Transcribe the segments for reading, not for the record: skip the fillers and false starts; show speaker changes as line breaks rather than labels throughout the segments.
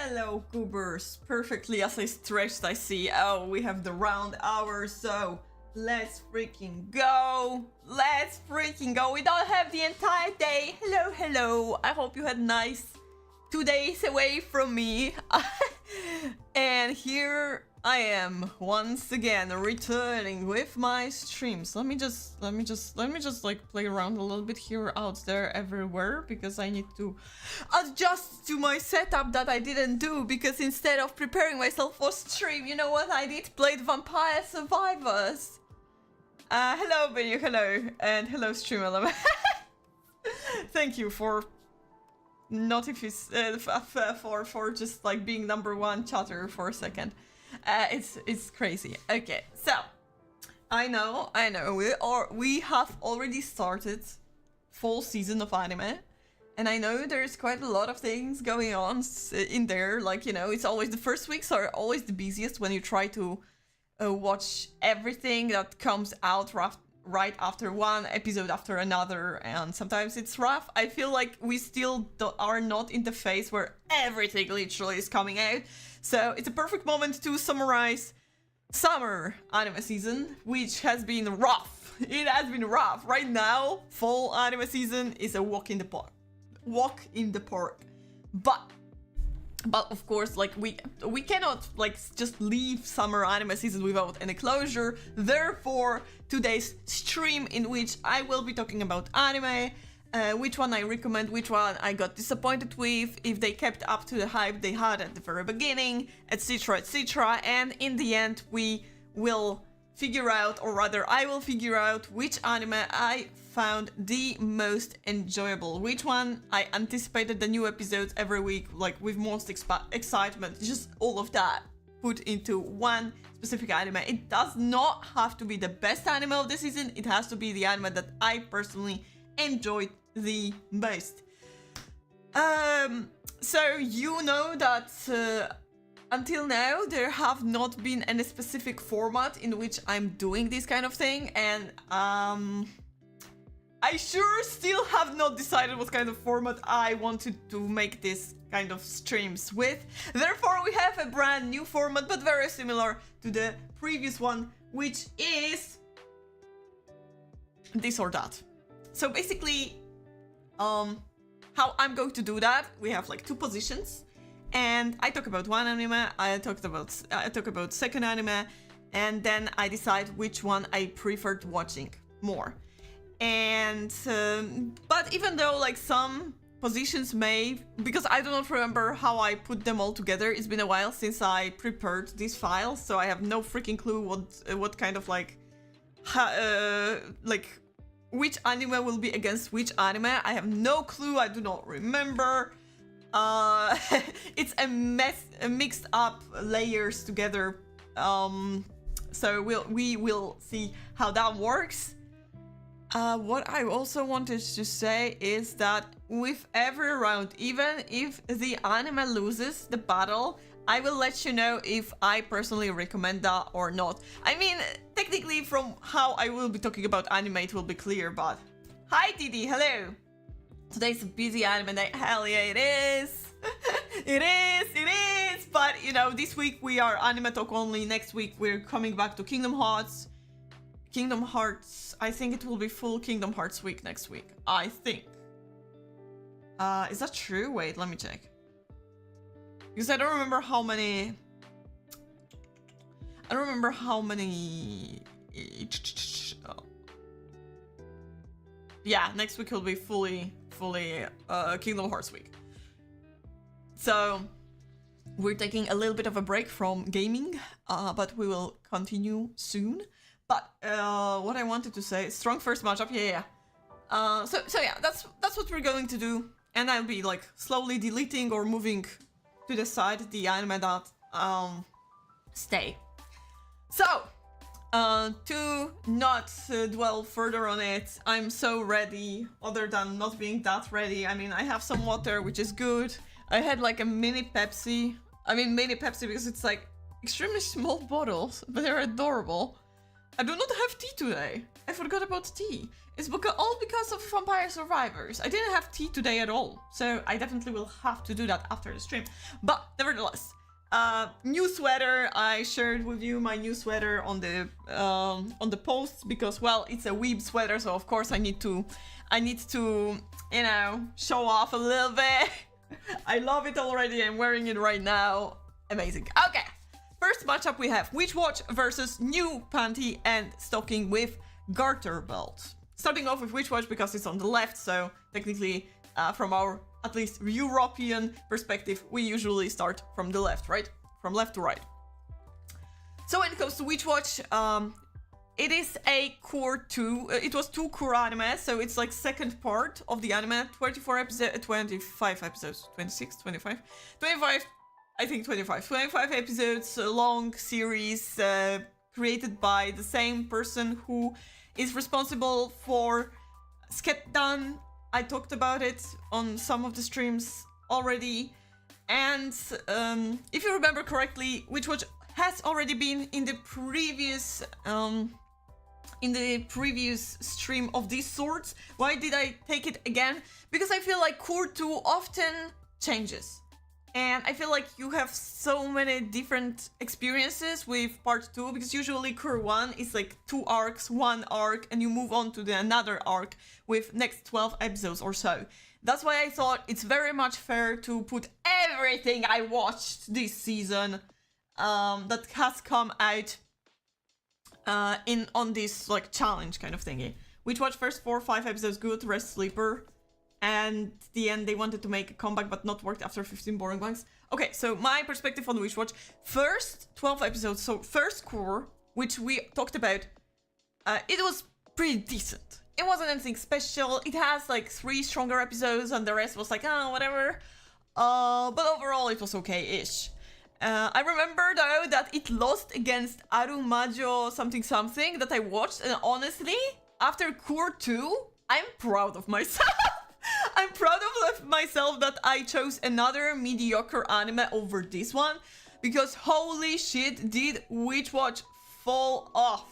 Hello, Goobers. Perfectly as I stretched, I see. Oh, we have the round hour, so let's freaking go. Let's freaking go. We don't have the entire day. Hello, hello. I hope you had nice 2 days away from me. And here I am once again returning with my streams. Let me just like play around a little bit here, out there, everywhere, because I need to adjust to my setup that I didn't do, because instead of preparing myself for stream, you know what I did? Played Vampire Survivors. Hello Benny, hello, and hello stream element. Thank you for for just like being #1 chatter for a second. It's crazy. Okay, so I know we have already started fall season of anime, and I know there's quite a lot of things going on in there. Like, you know, it's always the first weeks are always the busiest when you try to watch everything that comes out right after one episode after another, and sometimes it's rough. I feel like we still are not in the phase where everything literally is coming out, so it's a perfect moment to summarize summer anime season, which has been rough. It has been rough. Right now, fall anime season is a walk in the park. But of course, like, we cannot like just leave summer anime season without any closure. Therefore, today's stream, in which I will be talking about anime, which one I recommend, which one I got disappointed with, if they kept up to the hype they had at the very beginning, etc, etc, and in the end we will figure out, or rather I will figure out, which anime I found the most enjoyable, which one I anticipated the new episodes every week, like with most excitement, just all of that put into one specific anime. It does not have to be the best anime of the season, it has to be the anime that I personally enjoyed the most. So you know that until now, there have not been any specific format in which I'm doing this kind of thing, and I sure still have not decided what kind of format I wanted to make this kind of streams with. Therefore, we have a brand new format, but very similar to the previous one, which is this or that. So basically, how I'm going to do that, we have like 2 positions. And I talk about one anime, I talk about second anime, and then I decide which one I preferred watching more. And but even though like some positions may, because I do not remember how I put them all together, it's been a while since I prepared these files, so I have no freaking clue what kind of like which anime will be against which anime. I have no clue, I do not remember. It's a mess, mixed up layers together. So we will see how that works. What I also wanted to say is that with every round, even if the anime loses the battle, I will let you know if I personally recommend that or not. I mean, technically from how I will be talking about anime it will be clear, but... Hi Didi, hello! Today's a busy anime day. Hell yeah, it is! It is! But, you know, this week we are anime talk only. Next week we're coming back to Kingdom Hearts. I think it will be full Kingdom Hearts week next week. I think. Is that true? Wait, let me check. Because I don't remember how many... Oh. Yeah, next week will be fully Kingdom Hearts week. So we're taking a little bit of a break from gaming, but we will continue soon. But what I wanted to say, strong first matchup, yeah. So yeah, that's what we're going to do, and I'll be like slowly deleting or moving to the side the anime that stay. So to not dwell further on it, I'm so ready. Other than not being that ready, I mean, I have some water, which is good. I had like a mini Pepsi. I mean mini Pepsi because it's like extremely small bottles, but they're adorable. I do not have tea today. I forgot about tea. It's all because of Vampire Survivors. I didn't have tea today at all, so I definitely will have to do that after the stream. But nevertheless, new sweater. I shared with you my new sweater on the post because, well, it's a weeb sweater, so of course I need to, you know, show off a little bit. I love it already. I'm wearing it right now. Amazing. Okay. First matchup we have Witchwatch versus New Panty and Stocking with Garter Belt. Starting off with Witchwatch because it's on the left, so technically from our at least European perspective, we usually start from the left, right? From left to right. So when it comes to Witchwatch, it is a core 2. It was 2 core anime, so it's like second part of the anime. 24 episodes, 25 episodes, 26, 25, 25. I think 25 episodes long series created by the same person who is responsible for Sketdan. I talked about it on some of the streams already. And if you remember correctly, Witchwatch has already been in the previous stream of these sorts. Why did I take it again? Because I feel like Core 2 often changes. And I feel like you have so many different experiences with part 2, because usually Core 1 is like 2 arcs, 1 arc, and you move on to another arc with next 12 episodes or so. That's why I thought it's very much fair to put everything I watched this season that has come out on this like challenge kind of thingy. Which watched first 4 or 5 episodes good, rest sleeper. And the end, they wanted to make a comeback, but not worked after 15 boring ones. Okay, so my perspective on Witchwatch. First 12 episodes, so first core, which we talked about, it was pretty decent. It wasn't anything special. It has like 3 stronger episodes, and the rest was like, oh, whatever. But overall, it was okay-ish. I remember, though, that it lost against Arumajo something that I watched, and honestly, after core 2, I'm proud of myself. I'm proud of myself that I chose another mediocre anime over this one, because holy shit, did Witchwatch fall off.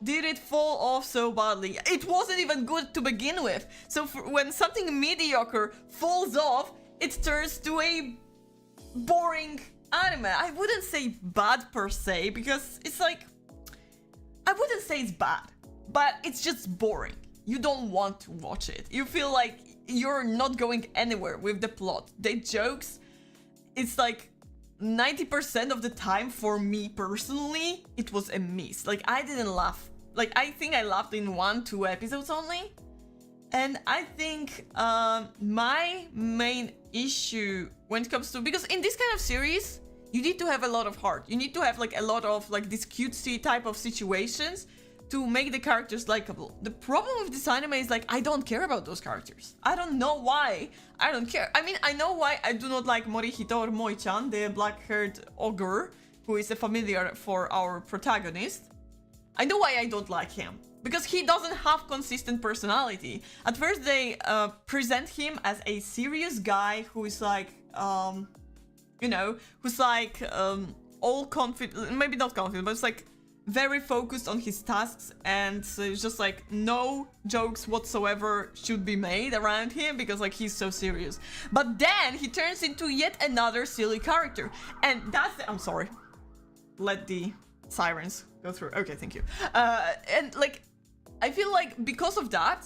Did it fall off so badly? It wasn't even good to begin with. So when something mediocre falls off, it turns to a boring anime. I wouldn't say bad per se, because it's like, I wouldn't say it's bad, but it's just boring. You don't want to watch it. You feel like you're not going anywhere with the plot. The jokes, it's like 90% of the time for me personally, it was a miss. Like, I didn't laugh. Like, I think I laughed in 1-2 episodes only. And I think my main issue when it comes to, because in this kind of series, you need to have a lot of heart. You need to have like a lot of like this cutesy type of situations to make the characters likable. The problem with this anime is like, I don't care about those characters. I don't know why I don't care. I mean, I know why I do not like Morihito or Moi-chan, the black-haired ogre, who is a familiar for our protagonist. I know why I don't like him. Because he doesn't have consistent personality. At first they present him as a serious guy who is like, you know, who's like all confident, maybe not confident, but it's like very focused on his tasks, and so it's just like no jokes whatsoever should be made around him because like he's so serious. But then he turns into yet another silly character, and that's I'm sorry, let the sirens go through. Okay, thank you. And like I feel like because of that,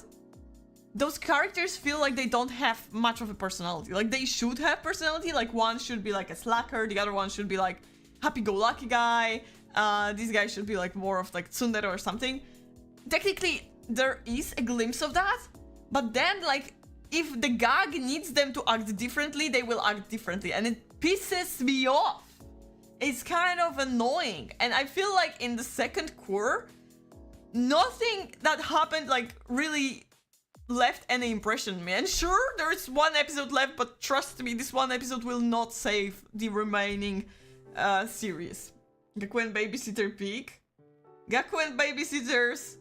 those characters feel like they don't have much of a personality. Like they should have personality. Like one should be like a slacker, the other one should be like happy-go-lucky guy. This guy should be like more of like tsundere or something. Technically, there is a glimpse of that, but then like if the gag needs them to act differently, they will act differently, and it pisses me off. It's kind of annoying, and I feel like in the second core, nothing that happened like really left any impression on me. And sure, there's 1 episode left, but trust me, this 1 episode will not save the remaining series. Gakuen Babysitter peak. Gakuen Babysitters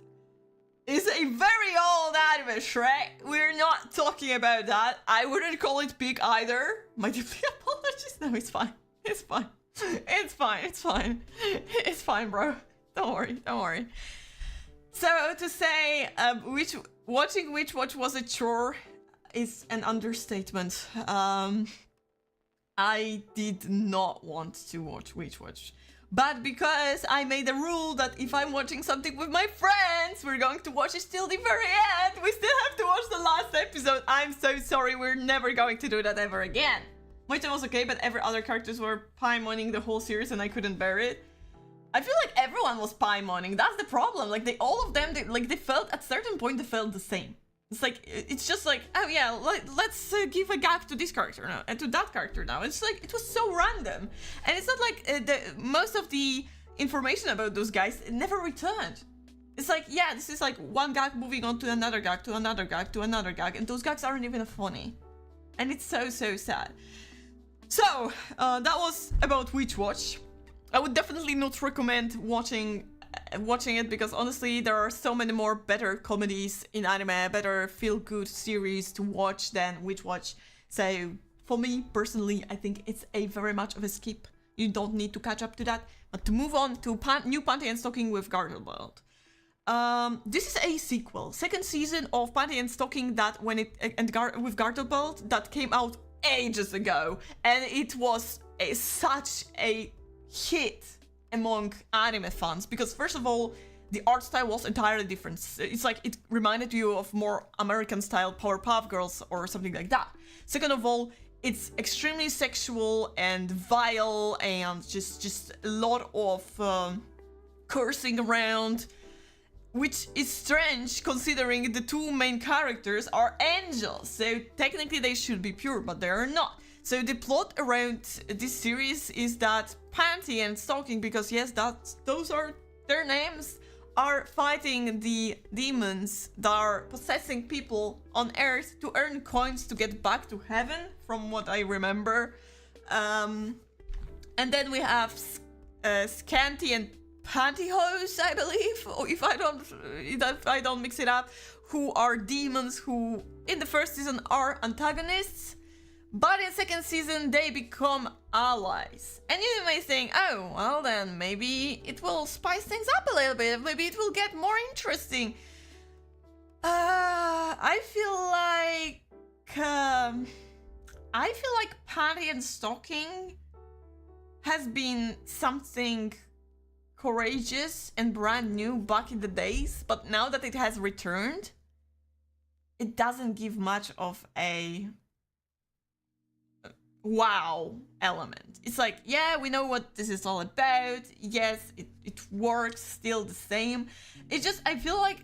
is a very old anime, Shrek. We're not talking about that. I wouldn't call it peak either. My deeply apologies. No, it's fine. It's fine. It's fine. It's fine. It's fine, bro. Don't worry, don't worry. So to say watching Witch Watch was a chore is an understatement. I did not want to watch Witch Watch. But because I made a rule that if I'm watching something with my friends, we're going to watch it till the very end. We still have to watch the last episode. I'm so sorry, we're never going to do that ever again. Which was okay, but every other characters were pie-moning the whole series and I couldn't bear it. I feel like everyone was pie-moning, that's the problem. Like all of them, they felt, at certain point, they felt the same. It's like, it's just like, oh yeah, let's give a gag to this character now, and to that character now. It's like, it was so random. And it's not like, most of the information about those guys never returned. It's like, yeah, this is like one gag moving on to another gag, to another gag, to another gag, and those gags aren't even funny. And it's so, so sad. So, that was about Witch Watch. I would definitely not recommend watching it because honestly there are so many more better comedies in anime, better feel-good series to watch than Witch Watch. So for me personally, I think it's a very much of a skip. You don't need to catch up to that. But to move on to new Panty and Stocking with Garbled. This is a sequel, second season of Panty and Stocking that with Garbled that came out ages ago, and it was such a hit among anime fans because first of all the art style was entirely different. It's like it reminded you of more American style Powerpuff Girls or something like that. Second of all, it's extremely sexual and vile and just a lot of cursing around, which is strange considering the two main characters are angels, so technically they should be pure, but they are not. So the plot around this series is that Panty and Stocking, because yes, those are their names, are fighting the demons that are possessing people on Earth to earn coins to get back to heaven, from what I remember. And then we have Scanty and Pantyhose, I believe, or if I don't mix it up, who are demons who in the first season are antagonists. But in second season, they become allies. And you may think, oh, well then, maybe it will spice things up a little bit. Maybe it will get more interesting. I feel like Panty and Stocking has been something courageous and brand new back in the days. But now that it has returned, it doesn't give much of a wow element. It's like, yeah, we know what this is all about. Yes, it works still the same. It's just, I feel like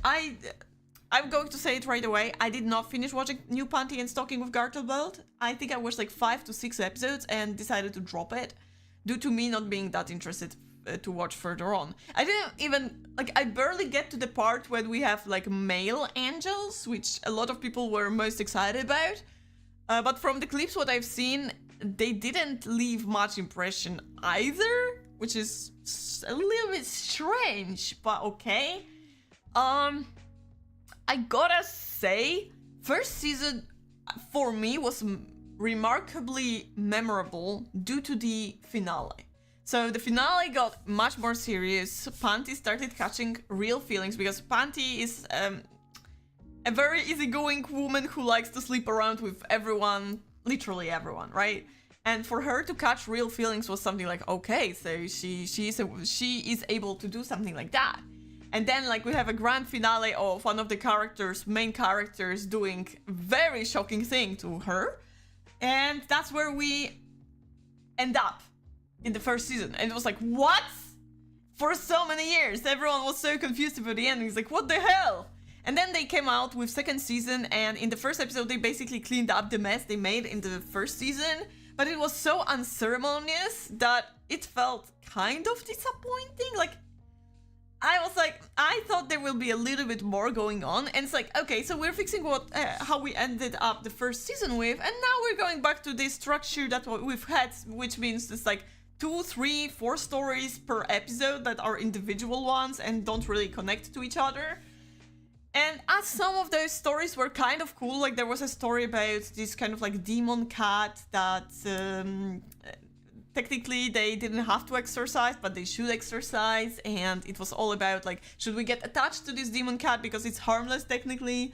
I'm going to say it right away. I did not finish watching New Panty and Stocking with Garbled. I think I watched like 5 to 6 episodes and decided to drop it due to me not being that interested to watch further on. I didn't even, like, I barely get to the part where we have like male angels, which a lot of people were most excited about. But from the clips what I've seen, they didn't leave much impression either, which is a little bit strange, but okay. I gotta say, first season for me was remarkably memorable due to the finale. So the finale got much more serious. Panty started catching real feelings because Panty is a very easygoing woman who likes to sleep around with everyone, literally everyone, right? And for her to catch real feelings was something like, okay, so she is able to do something like that. And then like we have a grand finale of one of the main characters doing very shocking thing to her. And that's where we end up in the first season. And it was like, what? For so many years, everyone was so confused about the ending. It's like, what the hell? And then they came out with second season, and in the first episode they basically cleaned up the mess they made in the first season, but it was so unceremonious that it felt kind of disappointing. Like, I thought there will be a little bit more going on, and it's like, okay, so we're fixing how we ended up the first season with, and now we're going back to the structure that we've had, which means it's like 2, 3, 4 stories per episode that are individual ones and don't really connect to each other. And as some of those stories were kind of cool, like there was a story about this kind of like demon cat that technically they didn't have to exercise, but they should exercise, and it was all about like, should we get attached to this demon cat because it's harmless technically.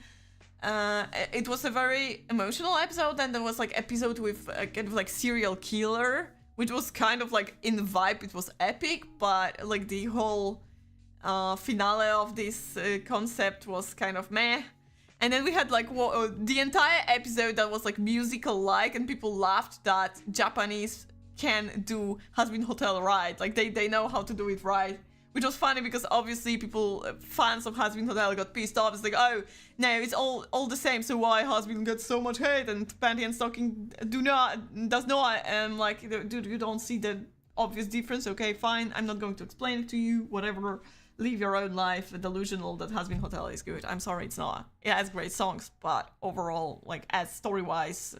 It was a very emotional episode, and there was like episode with kind of like serial killer, which was kind of like in the vibe, it was epic, but like the whole finale of this concept was kind of meh. And then we had like the entire episode that was like musical-like, and people laughed that Japanese can do Hazbin Hotel right. Like they know how to do it right. Which was funny because obviously people, fans of Hazbin Hotel got pissed off. It's like, oh, no, it's all the same, so why Hazbin gets so much hate and Panty and Stocking does not? And like, dude, you don't see the obvious difference? Okay, fine, I'm not going to explain it to you, whatever. Live your own life, delusional that Hazbin Hotel is good. I'm sorry, it's not. It has great songs, but overall, like as story-wise,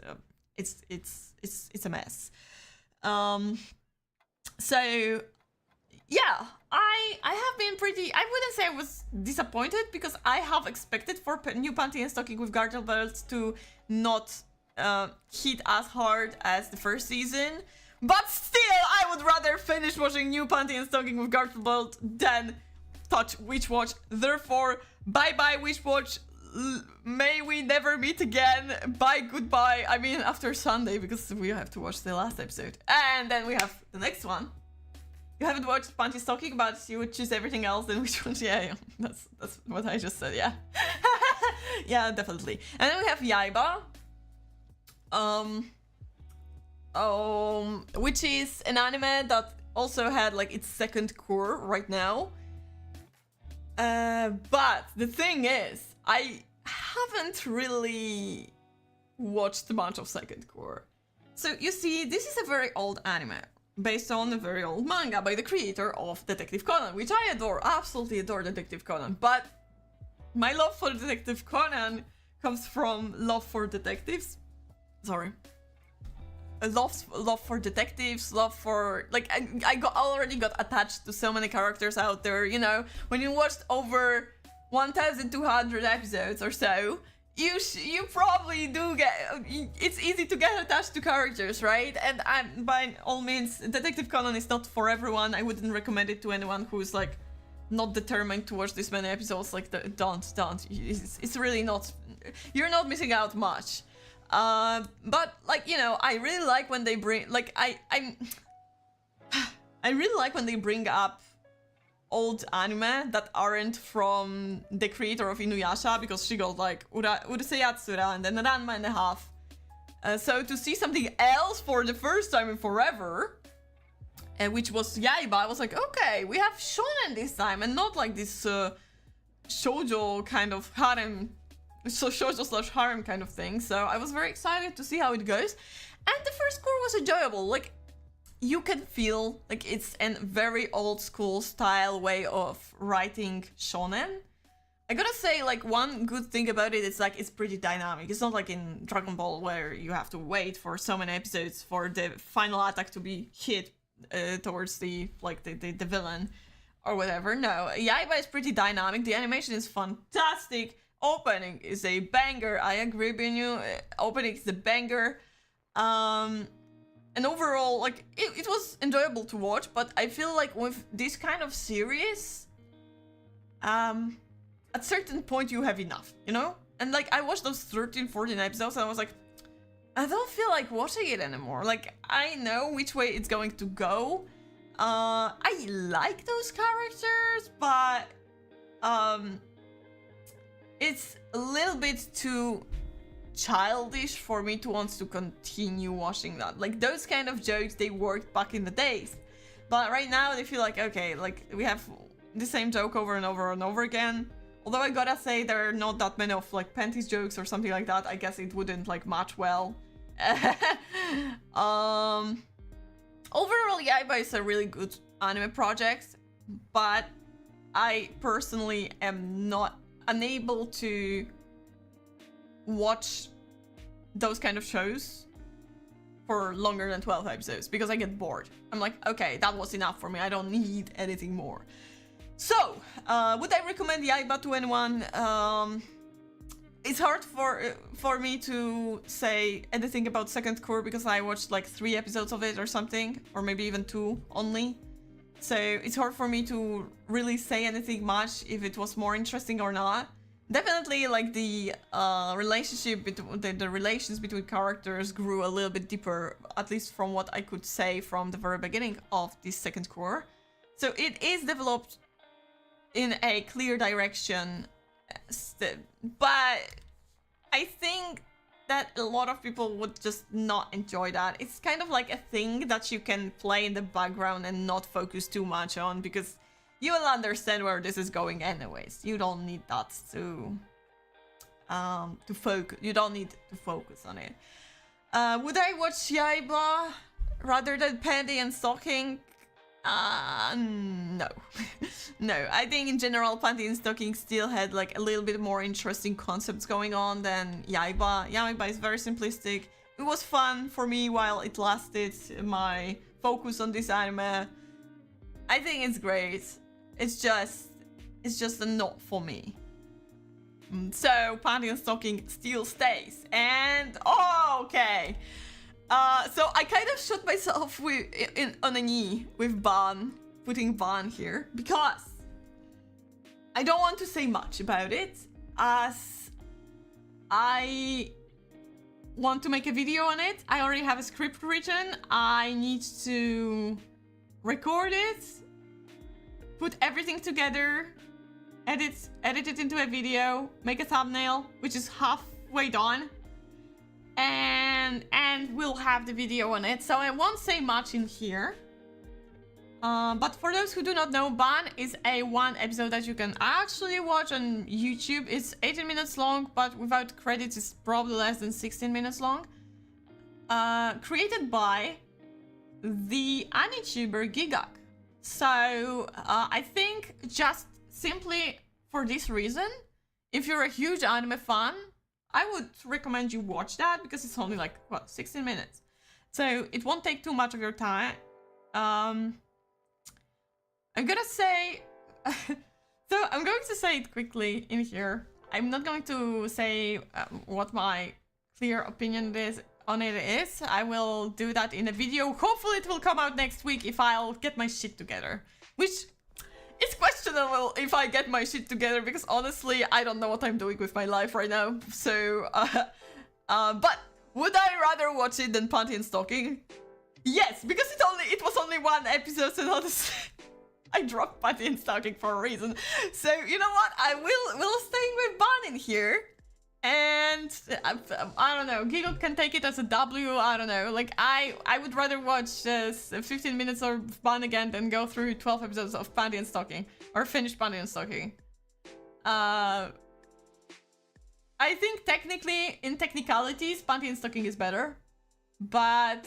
it's a mess. So yeah, I have been pretty. I wouldn't say I was disappointed because I have expected for new Panty and Stocking with Garter Belts to not hit as hard as the first season. But still, I would rather finish watching new Panty and Stocking with Garter Belt than touch Witchwatch. Therefore, bye-bye Witchwatch. May we never meet again. Bye, goodbye. I mean, after Sunday, because we have to watch the last episode. And then we have the next one. You haven't watched Panty Stocking, but you would choose everything else, then Witchwatch. Yeah, that's what I just said, yeah. Yeah, definitely. And then we have Yaiba. Which is an anime that also had like its second cour right now. But the thing is, I haven't really watched much of second cour. So you see, this is a very old anime based on a very old manga by the creator of Detective Conan, which I adore, absolutely adore Detective Conan. But my love for Detective Conan comes from love for detectives. Sorry. A love for detectives, love for, like, I already got attached to so many characters out there, you know. When you watched over 1,200 episodes or so, you probably do get, it's easy to get attached to characters, right? And by all means, Detective Conan is not for everyone. I wouldn't recommend it to anyone who's like not determined to watch this many episodes. Like, don't. It's really not, you're not missing out much. But like, you know, I really like when they bring, like, I really like when they bring up old anime that aren't from the creator of Inuyasha, because she got like Urusei Yatsura and then Ranma and a half. So to see something else for the first time in forever, which was Yaiba, I was like, okay, we have shonen this time and not like this shoujo kind of harem, so shoujo/harem kind of thing. So I was very excited to see how it goes, and the first cour was enjoyable. Like, you can feel like it's a very old school style way of writing shonen. I gotta say, like, one good thing about it is like it's pretty dynamic. It's not like in Dragon Ball where you have to wait for so many episodes for the final attack to be hit towards the villain or whatever. No, Yaiba is pretty dynamic. The animation is fantastic. Opening is a banger. I agree, Binu. Opening is a banger. And overall, like, it was enjoyable to watch, but I feel like with this kind of series, at certain point you have enough, you know? And like, I watched those 13, 14 episodes and I was like, I don't feel like watching it anymore. Like, I know which way it's going to go. I like those characters, but it's a little bit too childish for me to want to continue watching that. Like, those kind of jokes, they worked back in the days, but right now they feel like, okay, like, we have the same joke over and over and over again. Although I gotta say, there are not that many of like panties jokes or something like that. I guess it wouldn't like match well. Overall, Yaiba is a really good anime project, but I personally am not unable to watch those kind of shows for longer than 12 episodes because I get bored. I'm like, okay, that was enough for me. I don't need anything more. So, would I recommend Yaiba to anyone? it's hard for me to say anything about second cour because I watched like 3 episodes of it or something, or maybe even 2 only. So it's hard for me to really say anything much if it was more interesting or not. Definitely, like the relationship between the relations between characters grew a little bit deeper, at least from what I could say from the very beginning of this second cour. So it is developed in a clear direction, but I think that a lot of people would just not enjoy that. It's kind of like a thing that you can play in the background and not focus too much on, because you will understand where this is going anyways. You don't need that to focus. You don't need to focus on it. Would I watch Yaiba rather than Panty and Stocking? No. No, I think in general Panty and Stocking still had like a little bit more interesting concepts going on than Yaiba. Yaiba is very simplistic. It was fun for me while it lasted, my focus on this anime. I think it's great. It's just a not for me. So Panty and Stocking still stays. And okay. So I kind of shot myself on a knee with Ban, putting Ban here, because I don't want to say much about it, as I want to make a video on it. I already have a script written. I need to record it, put everything together, edit it into a video, make a thumbnail, which is halfway done. And we'll have the video on it, so I won't say much in here. But for those who do not know, Ban is a 1 episode that you can actually watch on YouTube. It's 18 minutes long, but without credits it's probably less than 16 minutes long. Created by the Vanituber Gigak. So I think just simply for this reason, if you're a huge anime fan, I would recommend you watch that, because it's only like, what, 16 minutes. So it won't take too much of your time. I'm gonna say... so I'm going to say it quickly in here. I'm not going to say what my clear opinion on it is. I will do that in a video. Hopefully it will come out next week if I'll get my shit together. Which... it's questionable if I get my shit together, because honestly, I don't know what I'm doing with my life right now. So, but would I rather watch it than Panty and Stocking? Yes, because it was only 1 episode, so honestly, I dropped Panty and Stocking for a reason. So, you know what? We'll stay with Ban in here. And I don't know, Giggle can take it as a W, I don't know. Like, I would rather watch 15 minutes of Ban again than go through 12 episodes of Panty and Stocking. Or finish Panty and Stocking. I think technically, in technicalities, Panty and Stocking is better. But,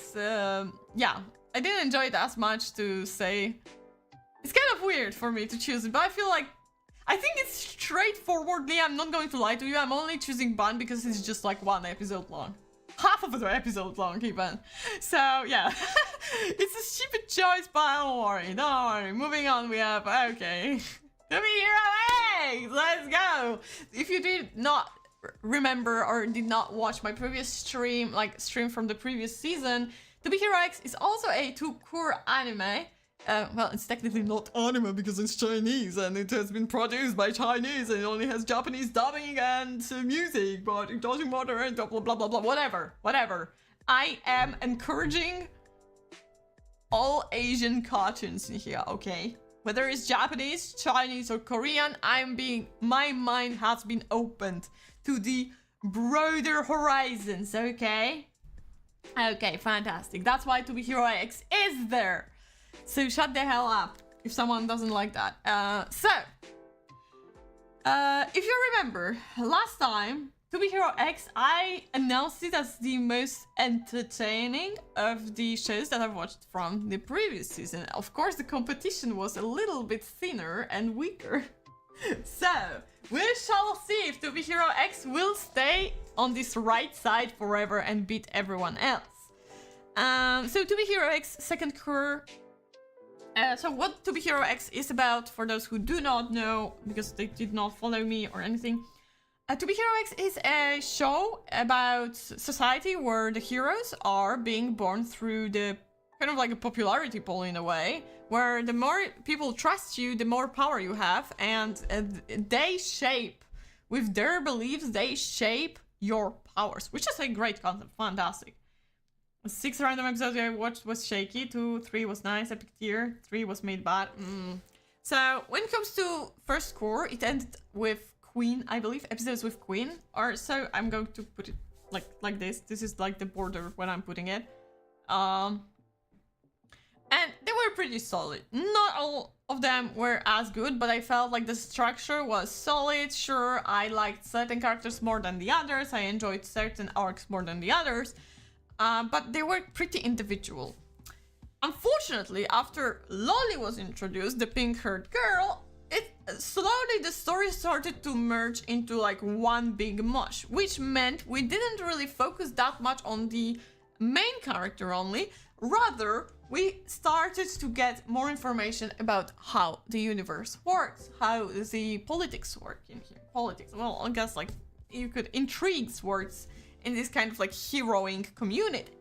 yeah, I didn't enjoy it as much to say. It's kind of weird for me to choose it, but I feel like I think it's straightforwardly, I'm not going to lie to you, I'm only choosing Ban because it's just like 1 episode long. Half of the episode long, even. So, yeah. It's a stupid choice, but don't worry. Moving on, we have, okay. To Be Hero X! Let's go! If you did not remember or did not watch my previous stream, stream from the previous season, To Be Hero X is also a 2-cour anime. Well, it's technically not anime because it's Chinese and it has been produced by Chinese and it only has Japanese dubbing and music, but it doesn't matter and blah blah blah blah blah, whatever. I am encouraging all Asian cartoons in here, okay? Whether it's Japanese, Chinese or Korean, my mind has been opened to the broader horizons, okay? Okay, fantastic. That's why To Be Hero X is there. So shut the hell up if someone doesn't like that. If you remember, last time, To Be Hero X, I announced it as the most entertaining of the shows that I've watched from the previous season. Of course, the competition was a little bit thinner and weaker. So, we shall see if To Be Hero X will stay on this right side forever and beat everyone else. So To Be Hero X second cour. So what To Be Hero X is about, for those who do not know, because they did not follow me or anything. To Be Hero X is a show about society where the heroes are being born through the kind of like a popularity poll in a way, where the more people trust you, the more power you have, and they shape, with their beliefs, they shape your powers, which is a great concept, fantastic. 6 random episodes I watched was shaky, 2, 3 was nice, epic tier, 3 was made bad. So when it comes to first core, it ended with Queen, I believe, episodes with Queen, or so I'm going to put it like this. This is like the border when I'm putting it. And they were pretty solid. Not all of them were as good, but I felt like the structure was solid. Sure, I liked certain characters more than the others. I enjoyed certain arcs more than the others. But they were pretty individual. Unfortunately, after Lolly was introduced, the pink-haired girl, slowly the story started to merge into like one big mush, which meant we didn't really focus that much on the main character only. Rather, we started to get more information about how the universe works, how the politics work in here. Politics, well, I guess like you could intrigues works in this kind of like heroing community.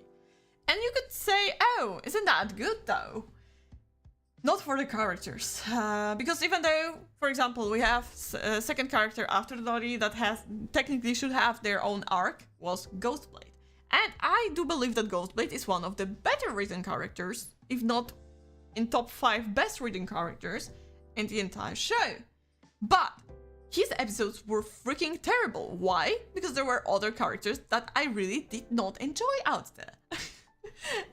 And you could say, oh, isn't that good though? Not for the characters, because even though, for example, we have a second character after Lolly that has technically should have their own arc, was Ghostblade. And I do believe that Ghostblade is one of the better written characters, if not in top 5 best written characters in the entire show. But his episodes were freaking terrible. Why? Because there were other characters that I really did not enjoy out there.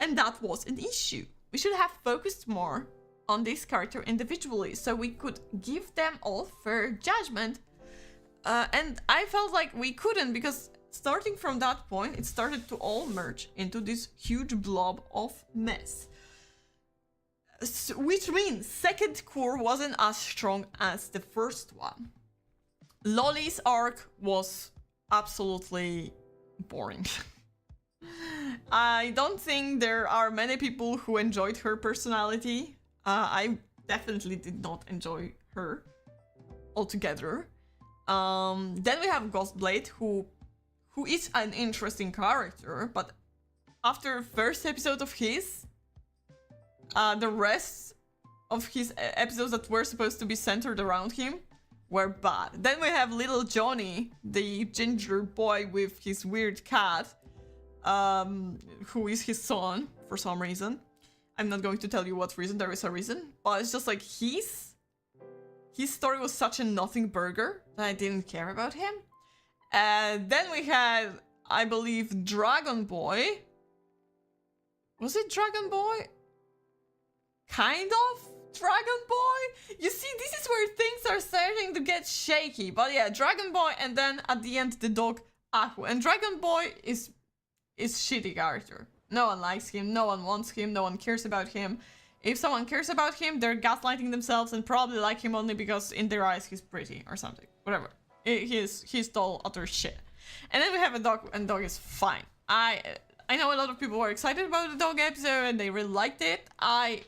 And that was an issue. We should have focused more on this character individually so we could give them all fair judgment. And I felt like we couldn't, because starting from that point, it started to all merge into this huge blob of mess. Which means second core wasn't as strong as the first one. Lolly's arc was absolutely boring. I don't think there are many people who enjoyed her personality. I definitely did not enjoy her altogether. Then we have Ghostblade, who is an interesting character, but after first episode of his, the rest of his episodes that were supposed to be centered around him were bad. Then we have little Johnny, the ginger boy with his weird cat, who is his son for some reason. I'm not going to tell you what reason, there is a reason, but it's just like his story was such a nothing burger that I didn't care about him. And then we had, I believe, Dragon Boy. Was it Dragon Boy? Kind of Dragon Boy? You see, this is where things are starting to get shaky. But yeah, Dragon Boy, and then at the end the dog Aku. And Dragon Boy is shitty character. No one likes him, no one wants him, no one cares about him. If someone cares about him, they're gaslighting themselves and probably like him only because in their eyes he's pretty or something. Whatever. He's total utter shit. And then we have a dog, and dog is fine. I know a lot of people were excited about the dog episode and they really liked it. I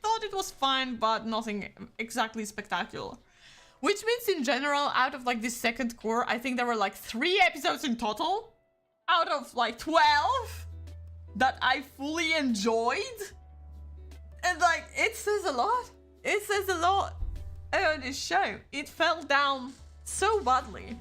thought it was fine, but nothing exactly spectacular. Which means in general, out of like this second core, I think there were like 3 episodes in total out of like 12 that I fully enjoyed. And like, it says a lot. It says a lot about this show. It fell down so badly.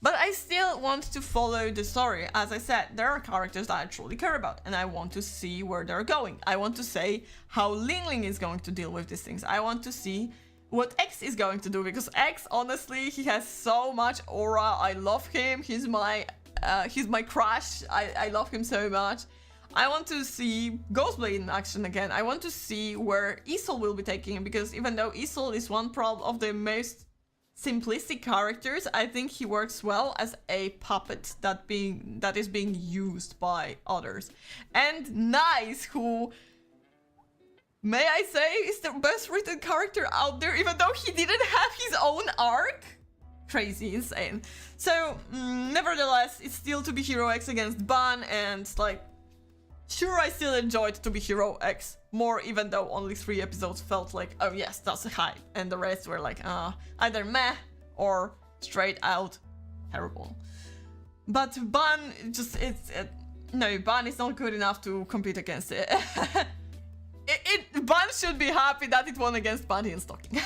But I still want to follow the story. As I said, there are characters that I truly care about, and I want to see where they're going. I want to see how Ling Ling is going to deal with these things. I want to see what X is going to do, because X, honestly, he has so much aura. I love him. He's my crush. I love him so much. I want to see Ghostblade in action again. I want to see where Isol will be taking him, because even though Isol is one of the most simplistic characters, I think he works well as a puppet that is being used by others. And Nice, who, may I say, is the best written character out there, even though he didn't have his own arc. Crazy, insane. So, nevertheless, it's still To Be Hero X against Ban, and like, sure, I still enjoyed To Be Hero X more, even though only 3 episodes felt like, oh yes, that's a hype, and the rest were like, either meh or straight out terrible. But Ban just no, Ban is not good enough to compete against it. Ban should be happy that it won against Bunny and Stocking.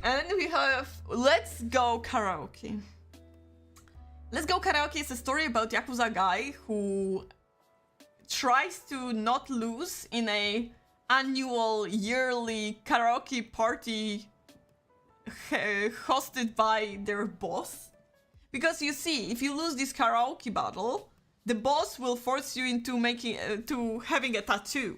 And we have Let's Go Karaoke. Let's Go Karaoke is a story about Yakuza guy who tries to not lose in a annual yearly karaoke party hosted by their boss. Because you see, if you lose this karaoke battle, the boss will force you into having a tattoo.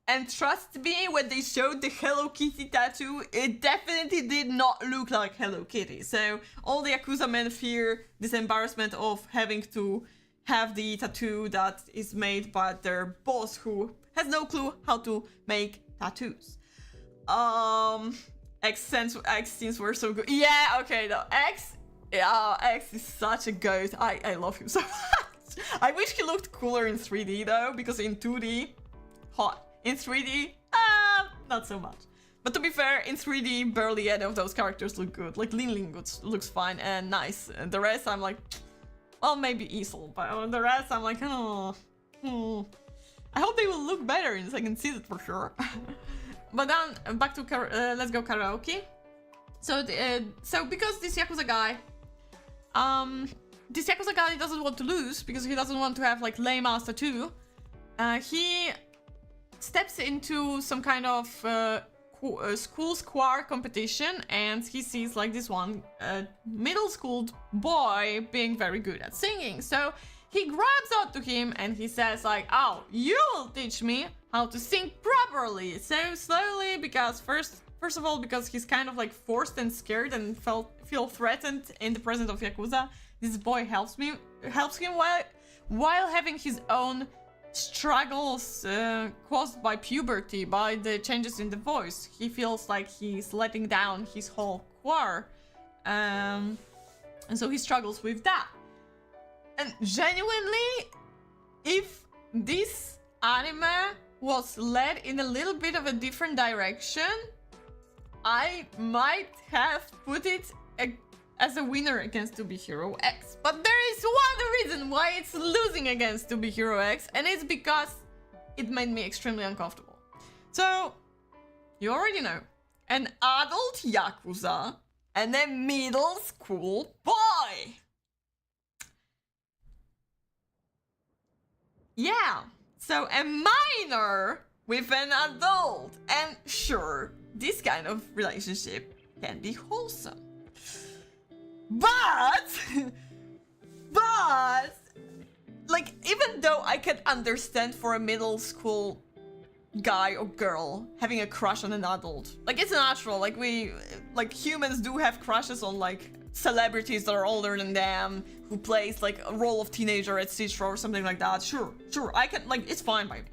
And trust me, when they showed the Hello Kitty tattoo, it definitely did not look like Hello Kitty. So all the Yakuza men fear this embarrassment of having to have the tattoo that is made by their boss, who has no clue how to make tattoos. X scenes were so good. Yeah, okay, no, X is such a goat. I love him so much. I wish he looked cooler in 3D though, because in 2D, hot. In 3D, not so much. But to be fair, in 3D, barely any of those characters look good. Like Lin looks fine and nice. And the rest, I'm like, well, maybe Isol. But on the rest, I'm like, I hope they will look better in the second season for sure. But then, back to Let's Go Karaoke. So because this Yakuza guy doesn't want to lose, because he doesn't want to have like lame ass tattoo, he steps into some kind of school choir competition, and he sees like this one middle school boy being very good at singing. So he grabs out to him and he says like, oh, you'll teach me how to sing properly. So slowly, because first of all, because he's kind of like forced and scared and feel threatened in the presence of Yakuza, this boy helps him while having his own struggles caused by puberty, by the changes in the voice. He feels like he's letting down his whole choir, and so he struggles with that. And genuinely, if this anime was led in a little bit of a different direction, I might have put it as a winner against To Be Hero X. But there is one reason why it's losing against To Be Hero X, and it's because it made me extremely uncomfortable. So, you already know, an adult Yakuza and a middle school boy. Yeah, so a minor with an adult. And sure, this kind of relationship can be wholesome. But, like, even though I can understand for a middle school guy or girl having a crush on an adult, like, it's natural, like, humans do have crushes on, like, celebrities that are older than them, who plays, like, a role of teenager at Citro or something like that. Sure, I can, like, it's fine by me.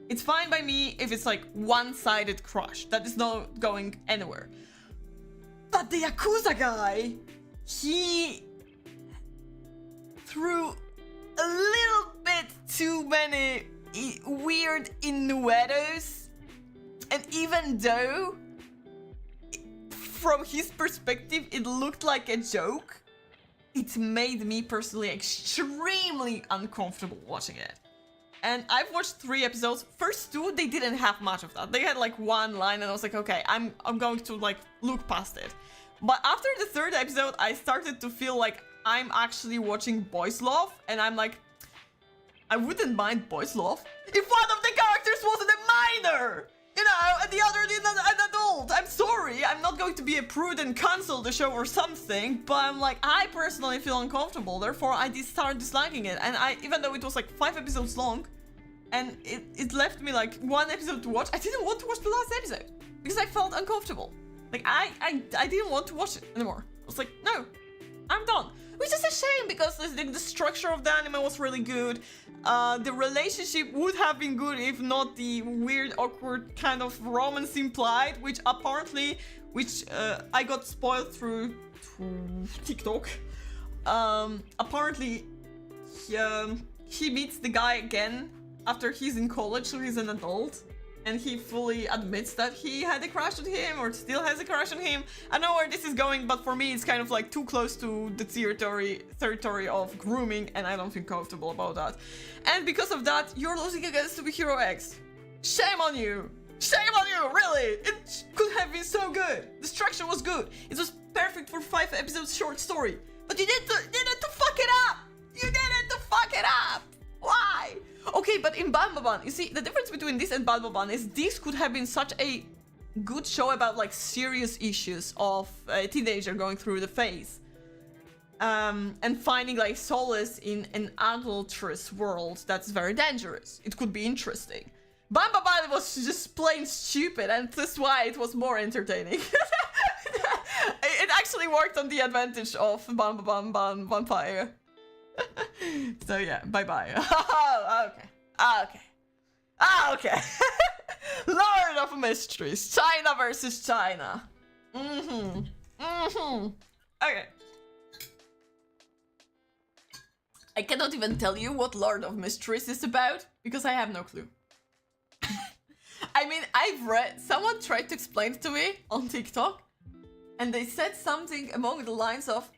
It's fine by me if it's, like, one-sided crush that is not going anywhere. But the Yakuza guy, he threw a little bit too many weird innuendos, and even though from his perspective it looked like a joke, it made me personally extremely uncomfortable watching it. And I've watched 3 episodes. First 2, they didn't have much of that. They had like one line and I was like, okay, I'm going to like look past it. But after the 3rd episode, I started to feel like I'm actually watching Boys Love, and I'm like, I wouldn't mind Boys Love if one of the characters wasn't a minor, you know, and the other is an adult. I'm sorry, I'm not going to be a prude and cancel the show or something, but I'm like, I personally feel uncomfortable, therefore I started disliking it. And even though it was like 5 episodes long, and it left me like 1 episode to watch, I didn't want to watch the last episode, because I felt uncomfortable. Like, I didn't want to watch it anymore. I was like, no, I'm done. Which is a shame, because the structure of the anime was really good. The relationship would have been good if not the weird, awkward kind of romance implied, which apparently, I got spoiled through TikTok. Apparently, he meets the guy again after he's in college, so he's an adult. and he fully admits that he had a crush on him or still has a crush on him. I know where this is going, but for me it's kind of like too close to the territory of grooming, and I don't feel comfortable about that. And because of that, you're losing against Superhero X. Shame on you! Shame on you, really! It could have been so good. The structure was good. It was perfect for 5 episodes short story. But you did to fuck it up! You didn't to fuck it up! Why? Okay, but in Banbaban, you see, the difference between this and Banbaban is this could have been such a good show about like serious issues of a teenager going through the phase. And finding like solace in an adulterous world that's very dangerous. It could be interesting. Banbaban was just plain stupid, and that's why it was more entertaining. It actually worked on the advantage of Banbaban Vampire. So yeah, bye-bye. Okay. Lord of Mysteries, China versus China. Okay. I cannot even tell you what Lord of Mysteries is about, because I have no clue. I mean, I've read, someone tried to explain it to me on TikTok, and they said something along the lines of,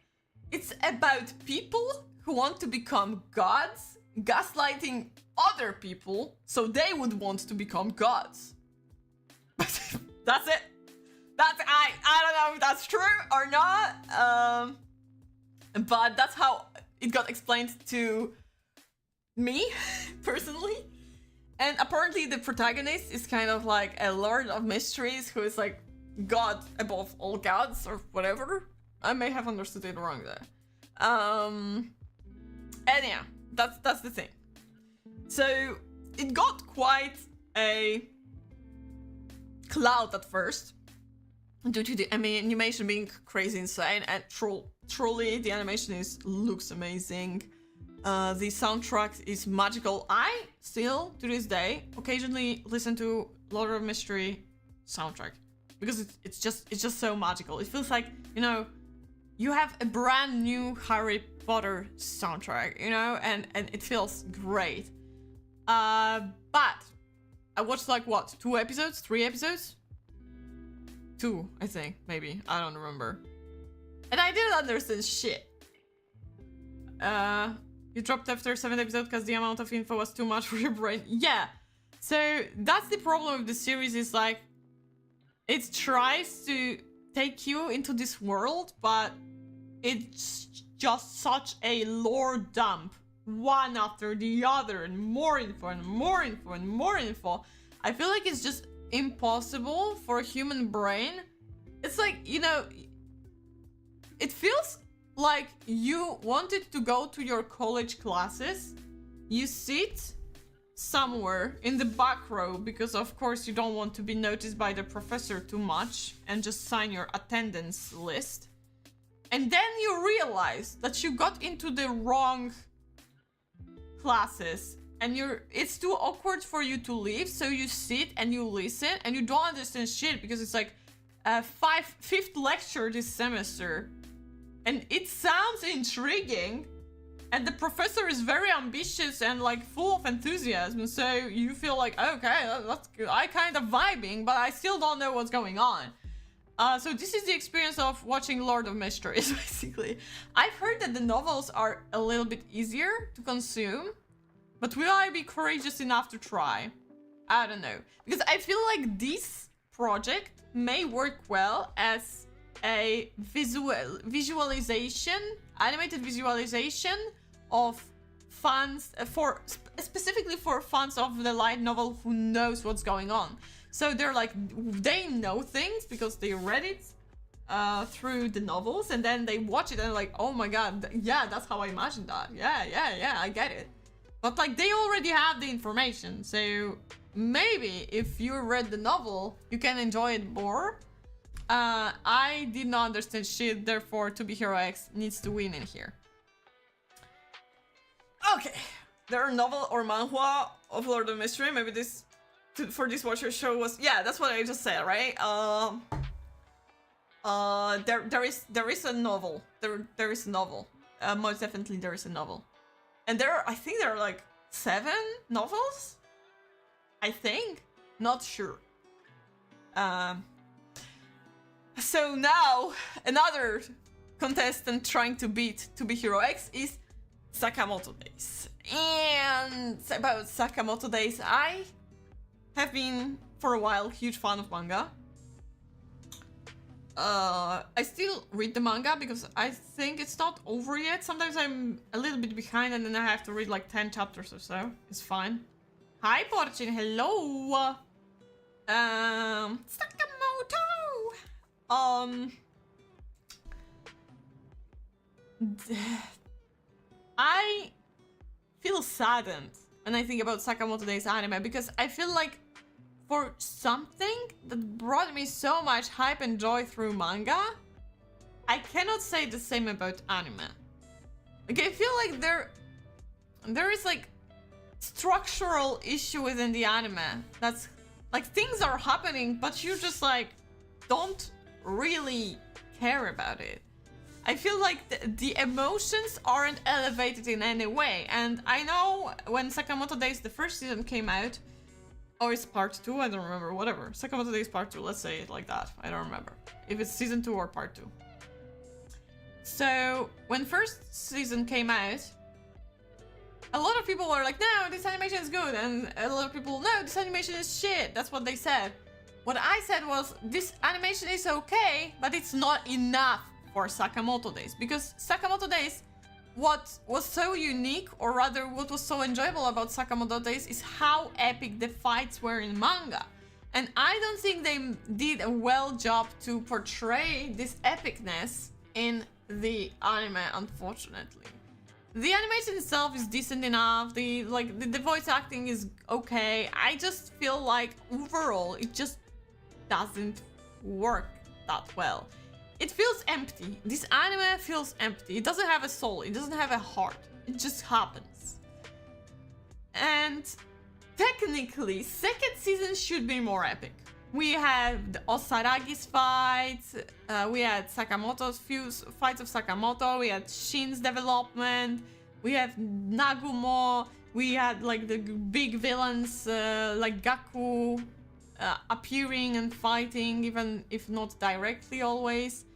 it's about people who want to become gods, gaslighting other people, so they would want to become gods. That's it. I don't know if that's true or not, but that's how it got explained to me, personally. And apparently the protagonist is kind of like a Lord of Mysteries who is like God above all gods or whatever. I may have understood it wrong there. And yeah, that's the thing. So it got quite a cloud at first due to the animation being crazy insane, and truly the animation looks amazing. The soundtrack is magical. I still, to this day, occasionally listen to Lord of Mystery soundtrack because it's just so magical. It feels like, you know, you have a brand new Harry Potter soundtrack, you know, and it feels great. But I watched like what, 2 episodes, 3 episodes? 2, I think, maybe. I don't remember. And I didn't understand shit. You dropped after 7th episode because the amount of info was too much for your brain. Yeah. So that's the problem with the series, is like, it tries to take you into this world, but it's just such a lore dump, one after the other, and more info and more info and more info. I feel like it's just impossible for a human brain. It's like, you know, it feels like you wanted to go to your college classes, you sit somewhere in the back row because of course you don't want to be noticed by the professor too much, and just sign your attendance list, and then you realize that you got into the wrong classes and it's too awkward for you to leave, so you sit and you listen and you don't understand shit because it's like a 5th lecture this semester. And it sounds intriguing, and the professor is very ambitious and like full of enthusiasm, so you feel like, okay, that's good. I kind of vibing, but I still don't know what's going on. So this is the experience of watching Lord of Mysteries, basically. I've heard that the novels are a little bit easier to consume, but will I be courageous enough to try? I don't know, because I feel like this project may work well as a animated visualization of fans, specifically for fans of the light novel who knows what's going on. So they're like, they know things because they read it through the novels, and then they watch it and like, oh my god, yeah, that's how I imagined that. Yeah, I get it. But like, they already have the information, so maybe if you read the novel, you can enjoy it more. I did not understand shit, therefore To Be Hero X needs to win in here. Okay, there are novel or manhwa of Lord of Mystery. Maybe this, for this watcher show was, yeah, that's what I just said, right? There is a novel. There is a novel. Most definitely there is a novel. And I think there are like 7 novels, I think. Not sure. So now, another contestant trying to beat To Be Hero X is Sakamoto Days. And about Sakamoto Days, I have been, for a while, huge fan of manga. I still read the manga because I think it's not over yet. Sometimes I'm a little bit behind and then I have to read like 10 chapters or so. It's fine. Hi, Porchin. Hello. Sakamoto. I feel saddened when I think about Sakamoto Days anime because I feel like for something that brought me so much hype and joy through manga, I cannot say the same about anime. Like, I feel like there is like structural issue within the anime that's like things are happening, but you just like don't really care about it. I feel like the emotions aren't elevated in any way. And I know when Sakamoto Days, the first season came out, or it's part 2, I don't remember, whatever. Sakamoto Days part 2, let's say it like that. I don't remember if it's season 2 or part 2. So when first season came out, a lot of people were like, no, this animation is good. And a lot of people, no, this animation is shit. That's what they said. What I said was, this animation is okay, but it's not enough for Sakamoto Days. Because Sakamoto Days, what was so unique, or rather what was so enjoyable about Sakamoto Days, is how epic the fights were in manga. And I don't think they did a well job to portray this epicness in the anime, unfortunately. The animation itself is decent enough, the voice acting is okay. I just feel like overall it just doesn't work that well. It feels empty. This anime feels empty. It doesn't have a soul, it doesn't have a heart. It just happens. And technically, second season should be more epic. We had the Osaragi's fight, we had Sakamoto's few fights of Sakamoto, we had Shin's development, we have Nagumo, we had like the big villains like Gaku appearing and fighting, even if not directly always.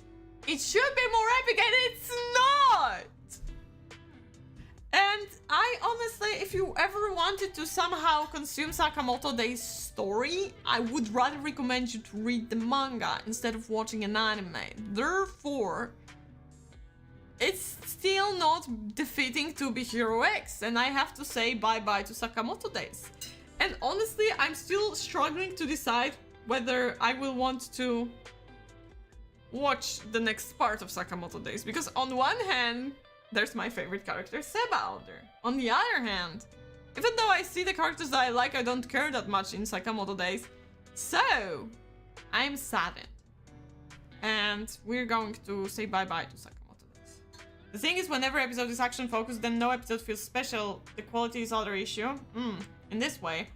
It should be more epic and it's not! And I honestly, if you ever wanted to somehow consume Sakamoto Days' story, I would rather recommend you to read the manga instead of watching an anime. Therefore, it's still not defeating To Be Hero X, and I have to say bye-bye to Sakamoto Days. And honestly, I'm still struggling to decide whether I will want to watch the next part of Sakamoto Days, because on one hand, there's my favorite character, Seba, out there. On the other hand, even though I see the characters that I like, I don't care that much in Sakamoto Days. So, I'm saddened. And we're going to say bye-bye to Sakamoto Days. The thing is, whenever episode is action-focused, then no episode feels special. The quality is other issue. In this way.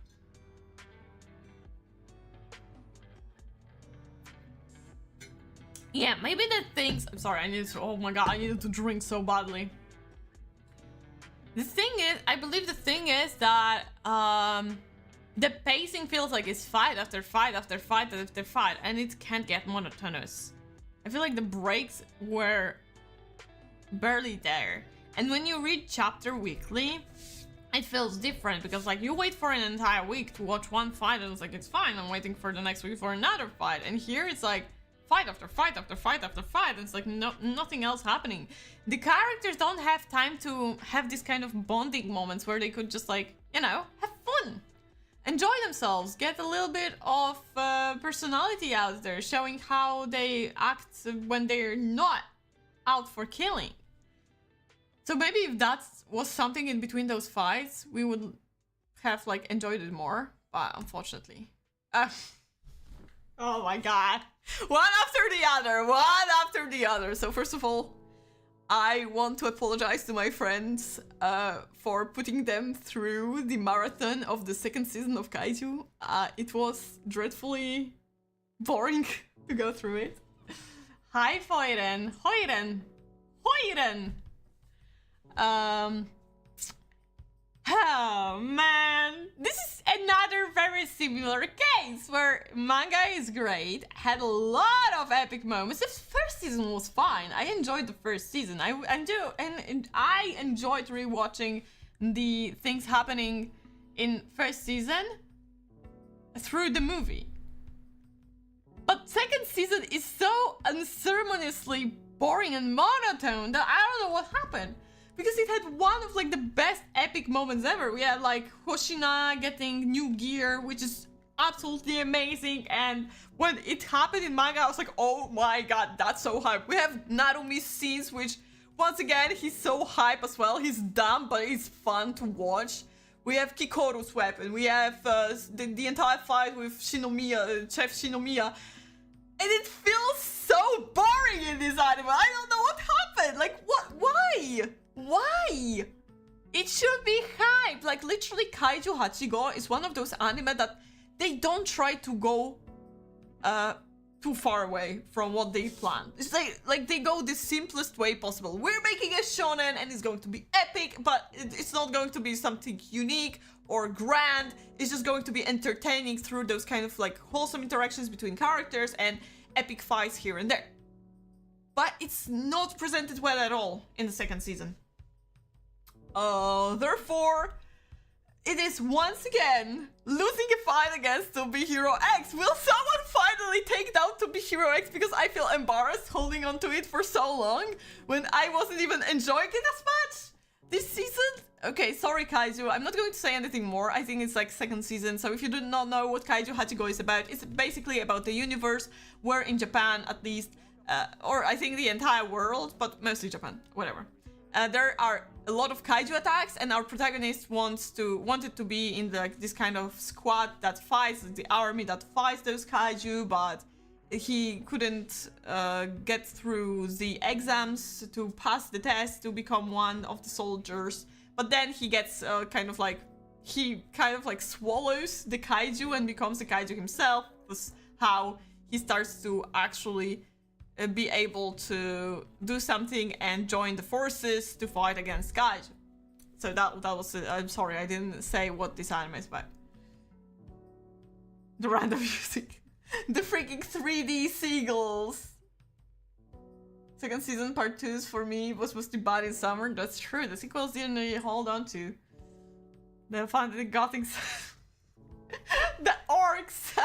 Yeah, maybe the things... I'm sorry, I needed to... Oh my god, I needed to drink so badly. The thing is... I believe the thing is that... the pacing feels like it's fight after fight after fight after fight. And it can't get monotonous. I feel like the breaks were... barely there. And when you read chapter weekly... it feels different. Because like, you wait for an entire week to watch one fight. And it's like, it's fine. I'm waiting for the next week for another fight. And here it's like... fight after fight after fight after fight. It's like nothing else happening. The characters don't have time to have this kind of bonding moments where they could just like, you know, have fun. Enjoy themselves. Get a little bit of personality out there. Showing how they act when they're not out for killing. So maybe if that was something in between those fights, we would have like enjoyed it more. But unfortunately. Oh my god. One after the other, one after the other. So first of all, I want to apologize to my friends for putting them through the marathon of the second season of Kaiju. It was dreadfully boring to go through it. Hi, Foiren. Hoiren. Hoiren. Oh man, this is another very very similar case where manga is great, had a lot of epic moments. The first season was fine. I enjoyed the first season. I enjoyed rewatching the things happening in first season through the movie. But second season is so unceremoniously boring and monotone that I don't know what happened. Because it had one of like the best epic moments ever. We had like Hoshina getting new gear, which is absolutely amazing. And when it happened in manga, I was like, oh my god, that's so hype. We have Narumi's scenes, which once again, he's so hype as well. He's dumb, but it's fun to watch. We have Kikoru's weapon. We have the entire fight with Shinomiya, Chef Shinomiya. And it feels so boring in this anime. I don't know what happened. Like, what? Why? Why? It should be hype. Like, literally, Kaiju Hachigo is one of those anime that they don't try to go too far away from what they planned. It's like they go the simplest way possible. We're making a shonen and it's going to be epic, but it's not going to be something unique or grand. It's just going to be entertaining through those kind of like wholesome interactions between characters and epic fights here and there. But it's not presented well at all in the second season. Therefore, it is once again losing a fight against To Be Hero X. Will someone finally take down To Be Hero X? Because I feel embarrassed holding on to it for so long when I wasn't even enjoying it as much this season. Okay, sorry Kaiju, I'm not going to say anything more. I think it's like second season, so if you do not know what Kaiju Hachigo is about, it's basically about the universe where in Japan at least, or I think the entire world, but mostly Japan, whatever. There are a lot of kaiju attacks, and our protagonist wanted to be in this kind of squad that fights, the army that fights those kaiju, but he couldn't get through the exams to pass the test to become one of the soldiers. But then he gets he kind of swallows the kaiju and becomes a kaiju himself. That's how he starts to actually be able to do something and join the forces to fight against kaiju. So that was it. I'm sorry, I didn't say what this anime is about. The random music. The freaking 3D seagulls. Second season part 2 for me was supposed to be bad in summer. That's true. The sequels didn't really hold on to. They found the gothic. The orcs.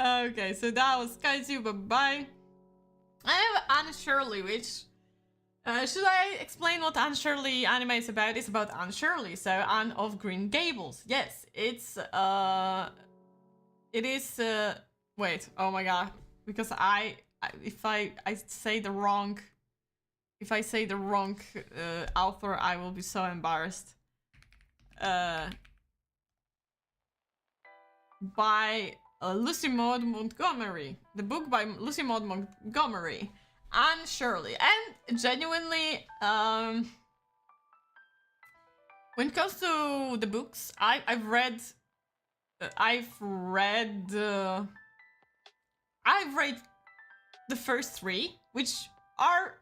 Okay, so that was Kaiju, bye-bye. I have Anne Shirley, which... should I explain what Anne Shirley anime is about? It's about Anne Shirley, so Anne of Green Gables. Yes, it's... It is... Wait, oh my god. Because if I say the wrong... If I say the wrong author, I will be so embarrassed. By... Lucy Maud Montgomery. The book by Lucy Maud Montgomery. Anne Shirley. And genuinely, when it comes to the books, I've read the first 3, which are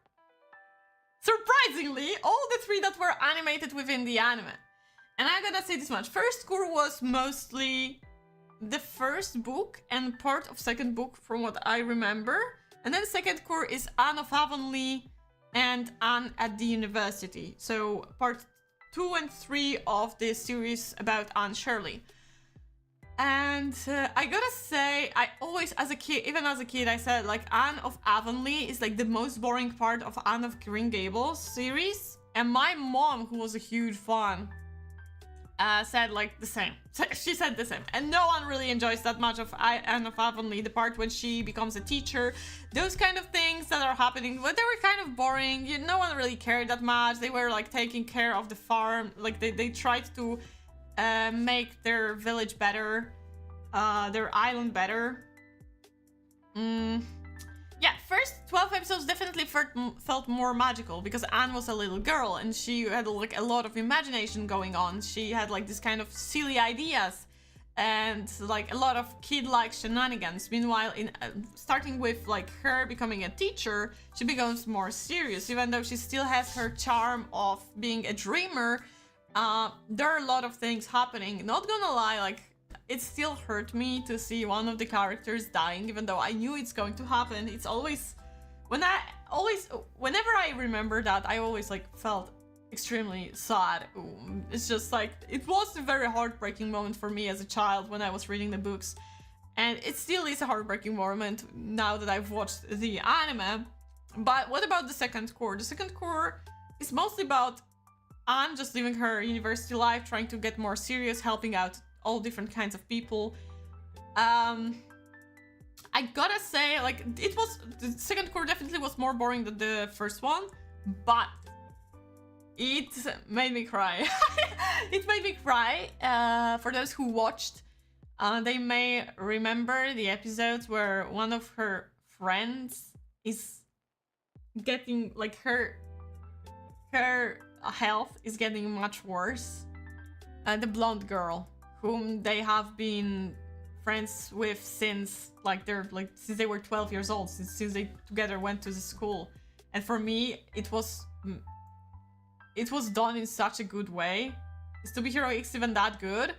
surprisingly all the 3 that were animated within the anime. And I'm gonna say this much. First cour was mostly the first book and part of second book from what I remember. And then second cour is Anne of Avonlea and Anne at the University. So part 2 and 3 of this series about Anne Shirley. And I gotta say, I always, as a kid, even as a kid, I said like Anne of Avonlea is like the most boring part of Anne of Green Gables series. And my mom, who was a huge fan, said like the same. She said the same. And no one really enjoys that much of Anne of Avonlea, the part when she becomes a teacher. Those kind of things that are happening, but they were kind of boring. No one really cared that much. They were like taking care of the farm. Like they tried to make their village better, their island better. Yeah, first 12 episodes definitely felt more magical because Anne was a little girl and she had like a lot of imagination going on. She had like this kind of silly ideas and like a lot of kid-like shenanigans. Meanwhile, in starting with like her becoming a teacher, she becomes more serious. Even though she still has her charm of being a dreamer, there are a lot of things happening. Not gonna lie, like, it still hurt me to see one of the characters dying, even though I knew it's going to happen. It's always, whenever I remember that, I always like felt extremely sad. It's just like, it was a very heartbreaking moment for me as a child when I was reading the books. And it still is a heartbreaking moment now that I've watched the anime. But what about the second core? The second core is mostly about Anne just living her university life, trying to get more serious, helping out all different kinds of people. I gotta say, like, the second core definitely was more boring than the first one, but it made me cry. It made me cry. For those who watched, they may remember the episodes where one of her friends is getting, like, her health is getting much worse. The blonde girl, whom they have been friends with since since they were 12 years old, since they together went to the school. And for me, it was done in such a good way. Is To Be Hero X even that good?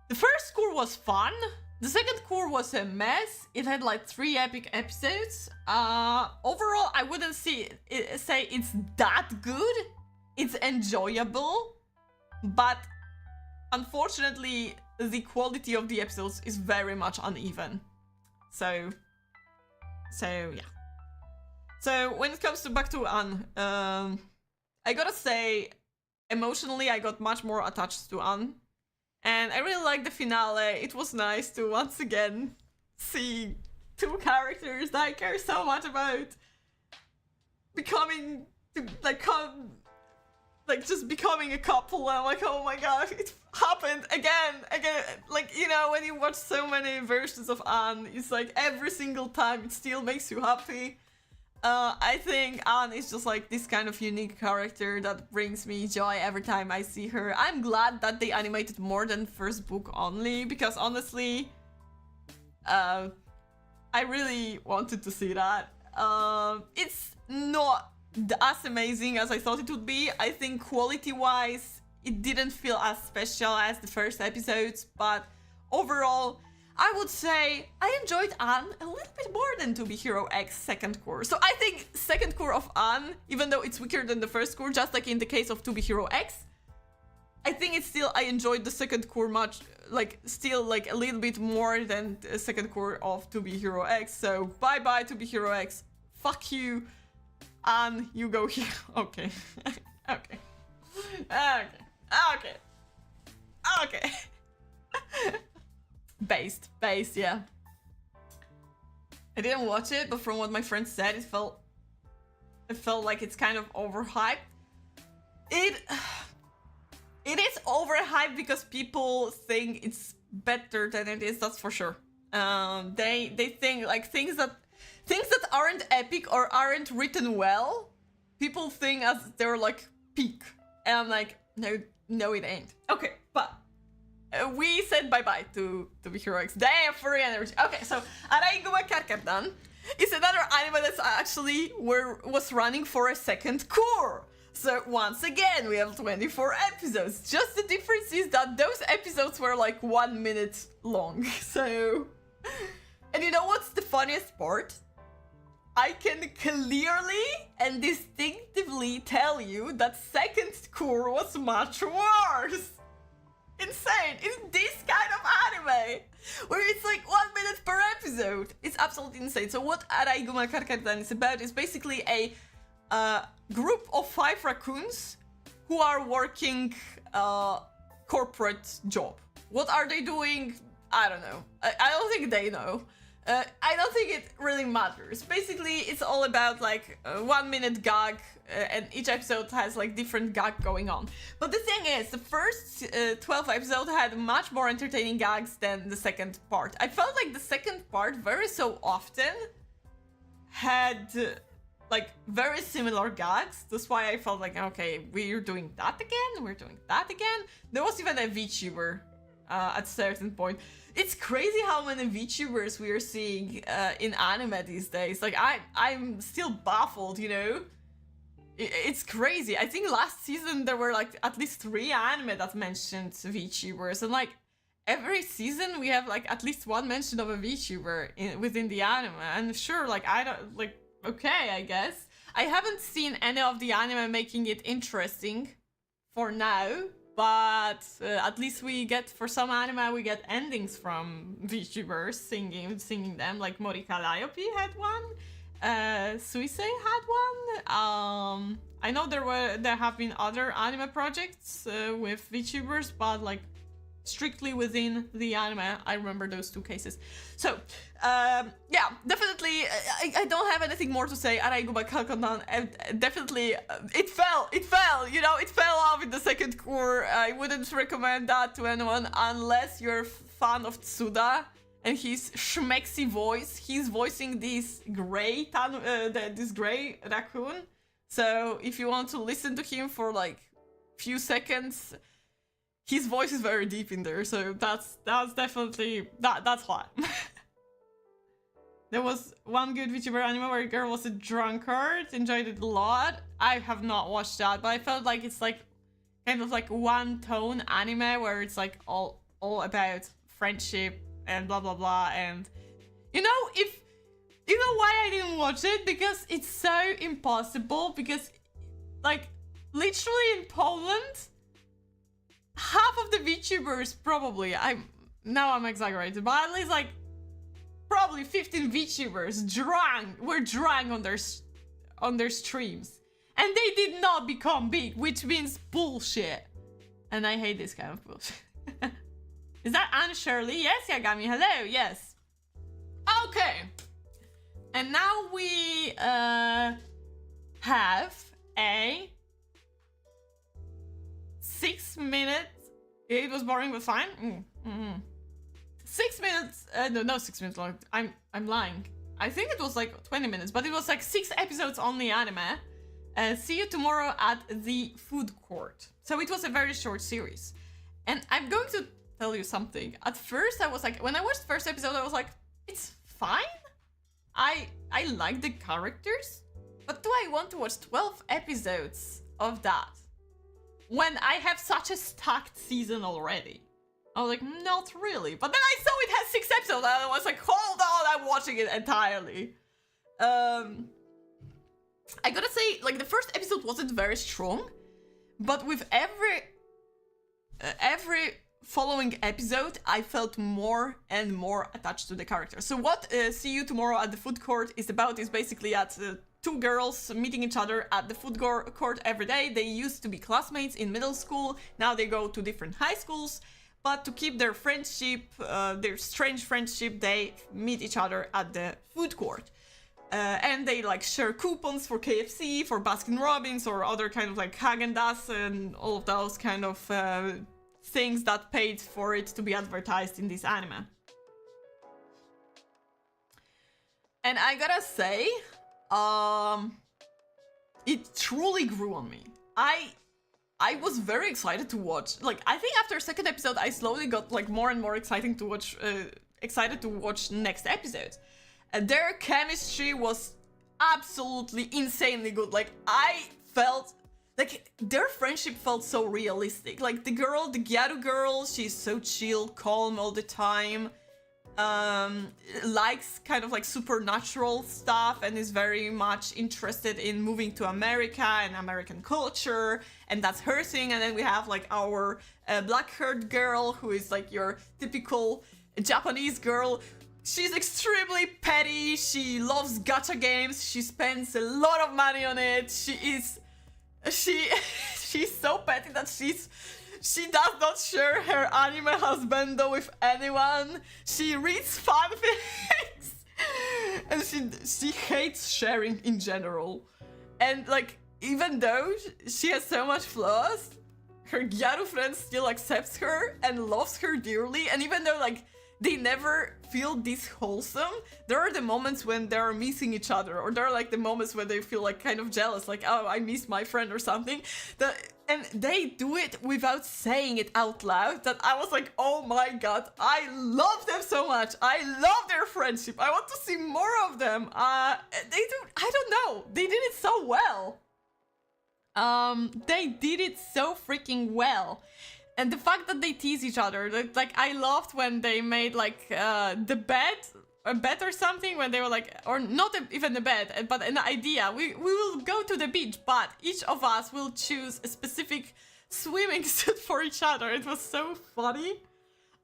The first core was fun. The second core was a mess. It had like 3 epic episodes. Overall, I wouldn't say it's that good. It's enjoyable, but unfortunately, the quality of the episodes is very much uneven. So yeah. So when it comes to back to Anne, I gotta say, emotionally, I got much more attached to Anne. And I really liked the finale. It was nice to once again see 2 characters that I care so much about becoming, just becoming a couple. And I'm like, oh my god, it happened again. Like, you know, when you watch so many versions of Anne, it's like every single time it still makes you happy. I think Anne is just like this kind of unique character that brings me joy every time I see her. I'm glad that they animated more than first book only, because honestly, I really wanted to see that. It's not as amazing as I thought it would be. I think quality-wise, it didn't feel as special as the first episodes, but overall, I would say I enjoyed Anne a little bit more than To Be Hero X second core. So I think second core of Anne, even though it's weaker than the first core, just like in the case of To Be Hero X, I think it's still, I enjoyed the second core much, still a little bit more than the second core of To Be Hero X. So bye-bye To Be Hero X. Fuck you, Anne, you go here. Okay. Okay. Okay. Based, yeah. I didn't watch it, but from what my friend said, it felt like it's kind of overhyped. It is overhyped because people think it's better than it is, that's for sure. They think like things that aren't epic or aren't written well, people think as they're like peak. And I'm like, no it ain't. Okay, but we said bye-bye to Be Hero X. Damn, furry energy. Okay, so Araiguma Karkatan is another anime that's actually was running for a second core. So once again, we have 24 episodes. Just the difference is that those episodes were like 1 minute long. So, and you know what's the funniest part? I can clearly and distinctively tell you that second core was much worse. Insane. It's this kind of anime where it's like 1 minute per episode. It's absolutely insane. So what Araiguma Karkatan is about is basically a group of 5 raccoons who are working corporate job. What are they doing? I don't know. I don't think they know. I don't think it really matters. Basically, it's all about like a 1 minute gag, and each episode has like different gag going on. But the thing is, the first 12 episodes had much more entertaining gags than the second part. I felt like the second part very so often had like very similar gags. That's why I felt like, okay, we're doing that again. There was even a VTuber at a certain point. It's crazy how many VTubers we are seeing in anime these days. Like, I'm still baffled, you know? it's crazy. I think last season there were like at least 3 anime that mentioned VTubers, and like every season we have like at least one mention of a VTuber within the anime. And sure, like I don't like, okay, I guess I haven't seen any of the anime making it interesting for now, but at least we get, for some anime, we get endings from VTubers singing them. Like Morika Liopi had one, Suisei had one. I know there have been other anime projects with VTubers, but like strictly within the anime, I remember those 2 cases. So, yeah, definitely, I don't have anything more to say. Araigoba Kalkondan, definitely, it fell, you know, it fell off in the second core. I wouldn't recommend that to anyone unless you're a fan of Tsuda and his schmexy voice. He's voicing this gray raccoon. So if you want to listen to him for like few seconds, his voice is very deep in there, so that's definitely that's why. There was one good VTuber anime where a girl was a drunkard, enjoyed it a lot. I have not watched that, but I felt like it's like kind of like one tone anime where it's like all about friendship and blah blah blah. And you know, if you know why I didn't watch it, because it's so impossible, because like literally in Poland, half of the VTubers, probably, I'm exaggerating, but at least like probably 15 VTubers were drunk on their streams, and they did not become big, which means bullshit. And I hate this kind of bullshit. Is that Anne Shirley? Yes, Yagami. Hello. Yes. Okay. And now we have a 6 minutes. It was boring but fine. 6 minutes. No, 6 minutes long. I'm lying. I think it was like 20 minutes, but it was like 6 episodes on the anime. See you tomorrow at the food court. So it was a very short series, and I'm going to tell you something. At first, I was like, when I watched the first episode, I was like, it's fine. I like the characters, but do I want to watch 12 episodes of that when I have such a stacked season already? I was like, not really. But then I saw it has 6 episodes, and I was like, hold on, I'm watching it entirely. I gotta say, like, the first episode wasn't very strong, but with every following episode, I felt more and more attached to the character. So what See You Tomorrow at the Food Court is about is basically at 2 girls meeting each other at the food court every day. They used to be classmates in middle school. Now they go to different high schools. But to keep their friendship, their strange friendship, they meet each other at the food court. And they like share coupons for KFC, for Baskin Robbins, or other kind of like Häagen-Dazs and all of those kind of things that paid for it to be advertised in this anime. And I gotta say, it truly grew on me. I was very excited to watch. Like, I think after second episode, I slowly got like more and more excited to watch next episodes. Their chemistry was absolutely insanely good. Like, I felt like their friendship felt so realistic. Like the Gyaru girl, she's so chill, calm all the time. Likes kind of like supernatural stuff and is very much interested in moving to America and American culture, and that's her thing. And then we have like our black-haired girl, who is like your typical Japanese girl. She's extremely petty, she loves gacha games, she spends a lot of money on it. She's so petty that she does not share her anime husbando with anyone. She reads fanfics and she hates sharing in general. And like, even though she has so much flaws, her Gyaru friend still accepts her and loves her dearly. And even though like they never feel this wholesome, there are the moments when they're missing each other, or there are like the moments when they feel like kind of jealous, like, oh, I miss my friend or something. And they do it without saying it out loud. That I was like, oh my god, I love them so much. I love their friendship. I want to see more of them. I don't know. They did it so well. They did it so freaking well. And the fact that they tease each other, like I loved when they made like the bed, a bet or something, when they were like, or not even a bet, but an idea. We will go to the beach, but each of us will choose a specific swimming suit for each other. It was so funny.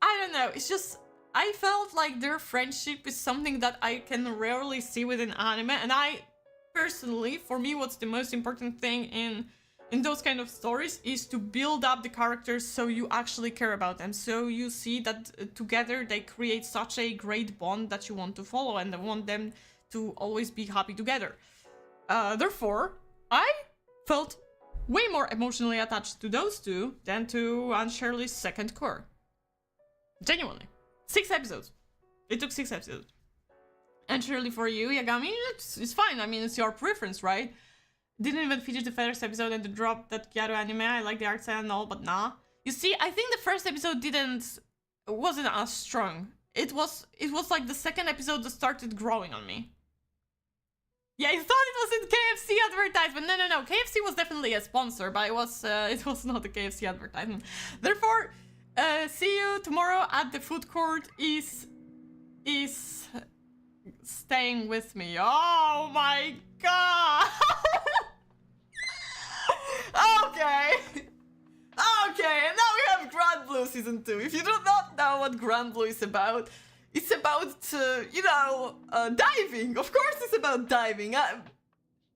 I don't know, it's just, I felt like their friendship is something that I can rarely see within anime, and I personally, for me, what's the most important thing in those kind of stories is to build up the characters so you actually care about them. So you see that together they create such a great bond that you want to follow and want them to always be happy together. Therefore, I felt way more emotionally attached to those two than to Aunt Shirley's second core. Genuinely. 6 episodes. It took 6 episodes. And Shirley, for you, Yagami, it's fine. I mean, it's your preference, right? Didn't even finish the first episode and dropped that Gyaru anime. I like the art style and all, but nah. You see, I think the first episode wasn't as strong. It was like the second episode that started growing on me. Yeah, I thought it was in KFC advertisement. No. KFC was definitely a sponsor, but it was not a KFC advertisement. Therefore, see you tomorrow at the food court is staying with me. Oh my god! Okay, and now we have Grand Blue Season 2. If you do not know what Grand Blue is about, it's about, diving. Of course it's about diving.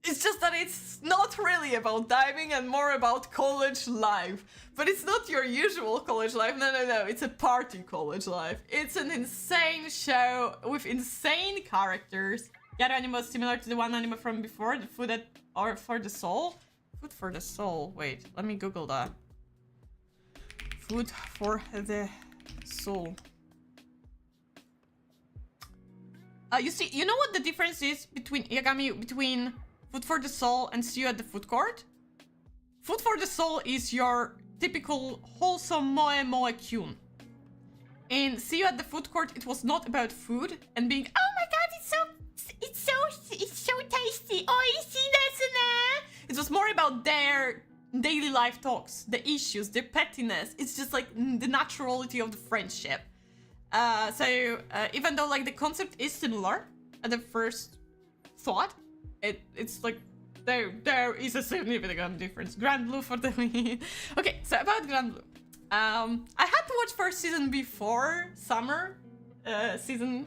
It's just that it's not really about diving and more about college life. But it's not your usual college life. No. It's a party college life. It's an insane show with insane characters. The other anime was similar to the one anime from before, the Food for the Soul. Food for the Soul. Wait, let me Google that. Food for the Soul. You know what the difference is between Food for the Soul and See You at the Food Court? Food for the Soul is your typical wholesome moe kyun. In See You at the Food Court, it was not about food and being, oh my god, it's so tasty. Oishii desu ne. It was more about their daily life talks, the issues, their pettiness. It's just like the naturality of the friendship. So even though like the concept is similar at the first thought, it's like there is a significant difference. Grand Blue for the win. Okay, so about Grand Blue. I had to watch first season before summer season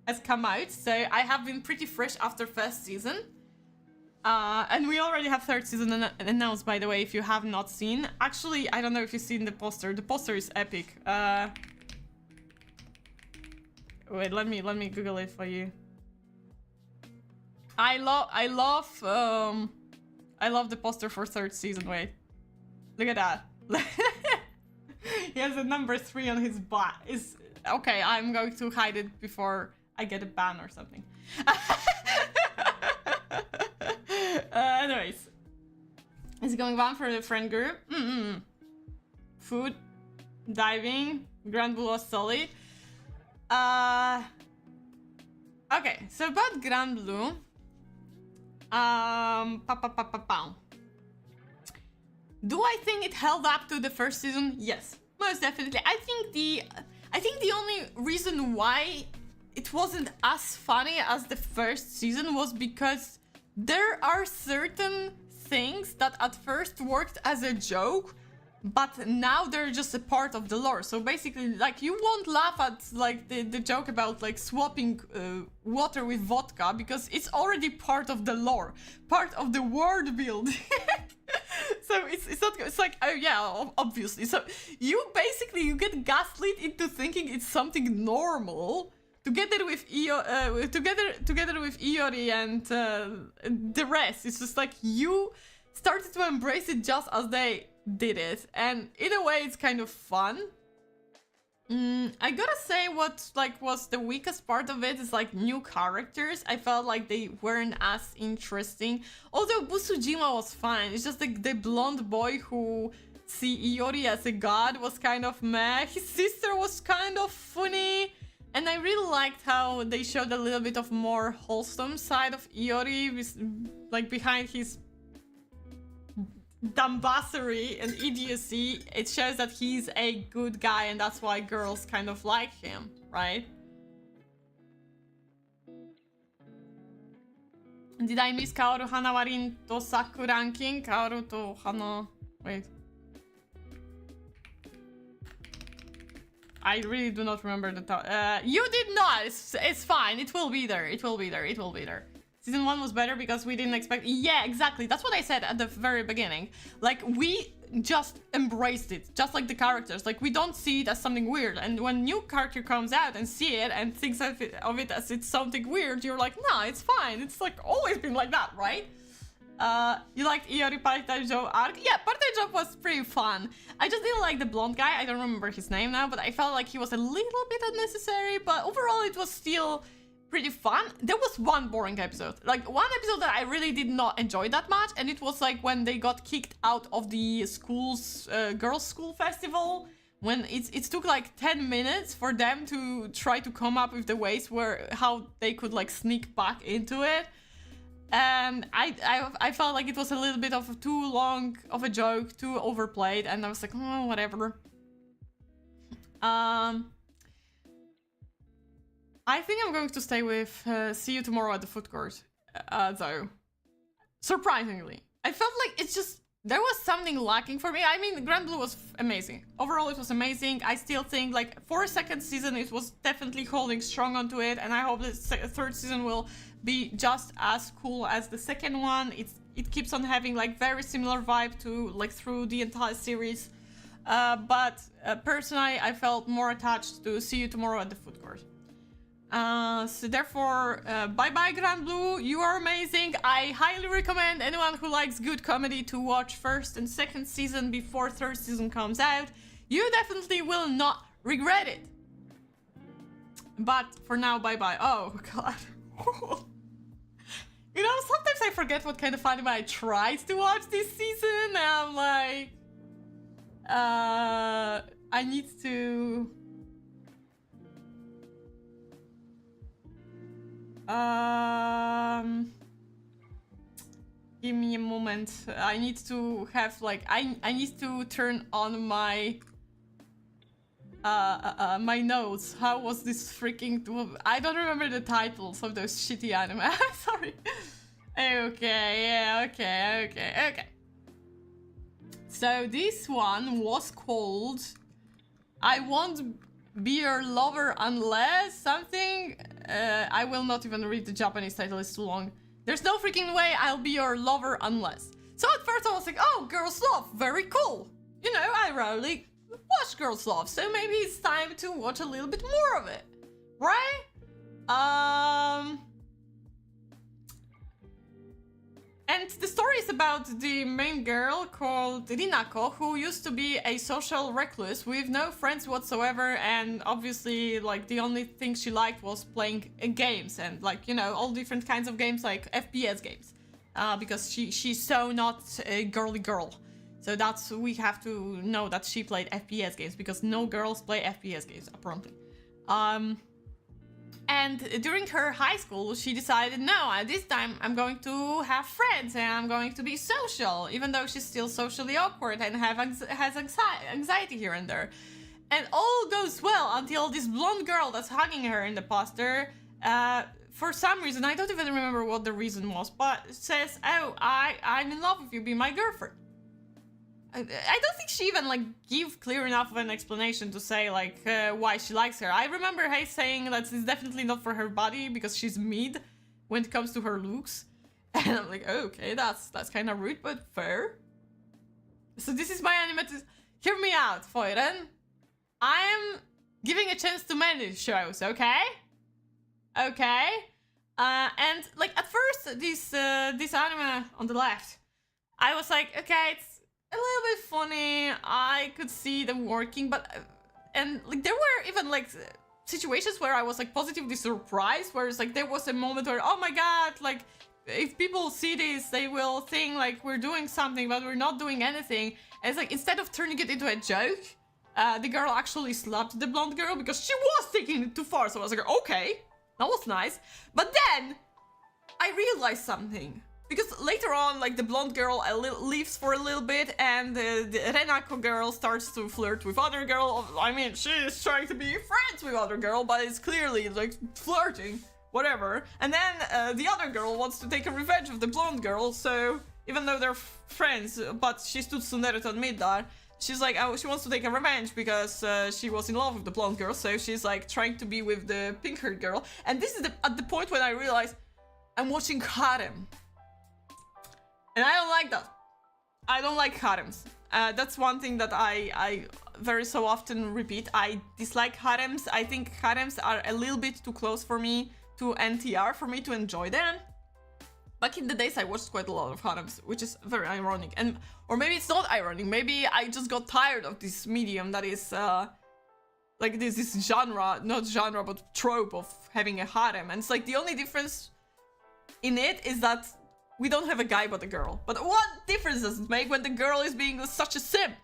has come out, so I have been pretty fresh after first season. And we already have third season announced, by the way, if you have not seen. Actually, I don't know if you've seen the poster. The poster is epic. Wait, let me Google it for you. I love the poster for third season. Wait, look at that. He has a number 3 on his butt. Is okay. I'm going to hide it before I get a ban or something. Anyways, it's going on for the friend group. Food, diving, Grand Blue was solid. Okay, so about Grand Blue. Do I think it held up to the first season? Yes, most definitely. I think the only reason why it wasn't as funny as the first season was because there are certain things that at first worked as a joke, but now they're just a part of the lore. So basically, like, you won't laugh at like the joke about like swapping water with vodka because it's already part of the lore, part of the world build. So it's not, it's like, oh yeah, obviously. So you get gaslit into thinking it's something normal. Together with Iori and the rest, it's just like you started to embrace it just as they did it, and in a way, it's kind of fun. I gotta say, what like was the weakest part of it is like new characters. I felt like they weren't as interesting. Although Busujima was fine. It's just like the blonde boy who see Iori as a god was kind of meh. His sister was kind of funny. And I really liked how they showed a little bit of more wholesome side of Iori, like behind his dumbassery and idiocy, it shows that he's a good guy and that's why girls kind of like him, right? Did I miss Kaoru Hanawarin to Saku ranking? Kaoru to Hana... Wait. I really do not remember the you did not! It's fine. It will be there. It will be there. It will be there. Season 1 was better because we didn't expect... Yeah, exactly. That's what I said at the very beginning. Like, we just embraced it. Just like the characters. Like, we don't see it as something weird. And when new character comes out and see it and thinks of it as it's something weird, you're like, no, it's fine. It's like always been like that, right? You liked Iori part-time job arc? Yeah, part-time job was pretty fun. I just didn't like the blonde guy. I don't remember his name now, but I felt like he was a little bit unnecessary. But overall, it was still pretty fun. There was one boring episode. Like, one episode that I really did not enjoy that much, and it was like when they got kicked out of the school's girls' school festival. When it took like 10 minutes for them to try to come up with the ways how they could like sneak back into it. And I felt like it was a little bit of too long of a joke, too overplayed, and I was like, oh, whatever. I think I'm going to stay with See You Tomorrow at the Food Court, though. Surprisingly. I felt like it's just... There was something lacking for me. I mean, Grand Blue was amazing. Overall, it was amazing. I still think, like, for a second season, it was definitely holding strong onto it, and I hope the third season will be just as cool as the second one. It keeps on having, like, very similar vibe to, like, through the entire series. But personally, I felt more attached to See You Tomorrow at the Food Court. So therefore, bye-bye Grand Blue, you are amazing. I highly recommend anyone who likes good comedy to watch first and second season before third season comes out. You definitely will not regret it. But for now, bye-bye. Oh, God. You know, sometimes I forget what kind of anime I tried to watch this season, and I'm like... I need to... Give me a moment. I need to have like I need to turn on my my notes. How was this freaking... I don't remember the titles of those shitty anime. Sorry. Okay, yeah, okay. So this one was called I Won't Be Your Lover Unless something. I will not even read the Japanese title, it's too long. There's no freaking way I'll be your lover unless. So at first I was like, oh, Girls Love, very cool. You know, I rarely watch Girls Love, so maybe it's time to watch a little bit more of it, right? And the story is about the main girl called Rinako, who used to be a social recluse with no friends whatsoever, and obviously, like, the only thing she liked was playing games, and, like, you know, all different kinds of games, like FPS games, because she's so not a girly girl. So that's, we have to know that she played FPS games, because no girls play FPS games, apparently. And during her high school, she decided, no, this time I'm going to have friends and I'm going to be social, even though she's still socially awkward and has anxiety here and there. And all goes well until this blonde girl that's hugging her in the poster, for some reason, I don't even remember what the reason was, but says, oh, I'm in love with you, be my girlfriend. I don't think she even, like, gave clear enough of an explanation to say, like, why she likes her. I remember her saying that it's definitely not for her body because she's mid when it comes to her looks. And I'm like, oh, okay, that's kind of rude, but fair. So this is my anime to... Hear me out, Foyren. I am giving a chance to many shows, okay? Okay? And, like, at first, this anime on the left, I was like, okay, it's a little bit funny. I could see them working, but and like there were even like situations where I was like positively surprised, where it's like there was a moment where, oh my god, like if people see this they will think like we're doing something but we're not doing anything. And it's like instead of turning it into a joke, the girl actually slapped the blonde girl because she was taking it too far. So I was like, okay, that was nice. But then I realized something. because later on, like, the blonde girl leaves for a little bit, and the Renako girl starts to flirt with other girl. I mean, she's trying to be friends with other girl, but it's clearly like flirting, whatever. And then the other girl wants to take a revenge of the blonde girl, so even though they're friends, but she stood Tsundere on Midar, she's like, oh, she wants to take a revenge because she was in love with the blonde girl, so she's like trying to be with the pink-haired girl. And this is at the point when I realized I'm watching harem. And I don't like that. I don't like harems. That's one thing that I very so often repeat. I dislike harems. I think harems are a little bit too close for me to NTR for me to enjoy them. Back in the days, I watched quite a lot of harems, which is very ironic. And or maybe it's not ironic. Maybe I just got tired of this medium that is like this genre, not genre, but trope of having a harem. And it's like the only difference in it is that we don't have a guy but a girl. But what difference does it make when the girl is being such a simp?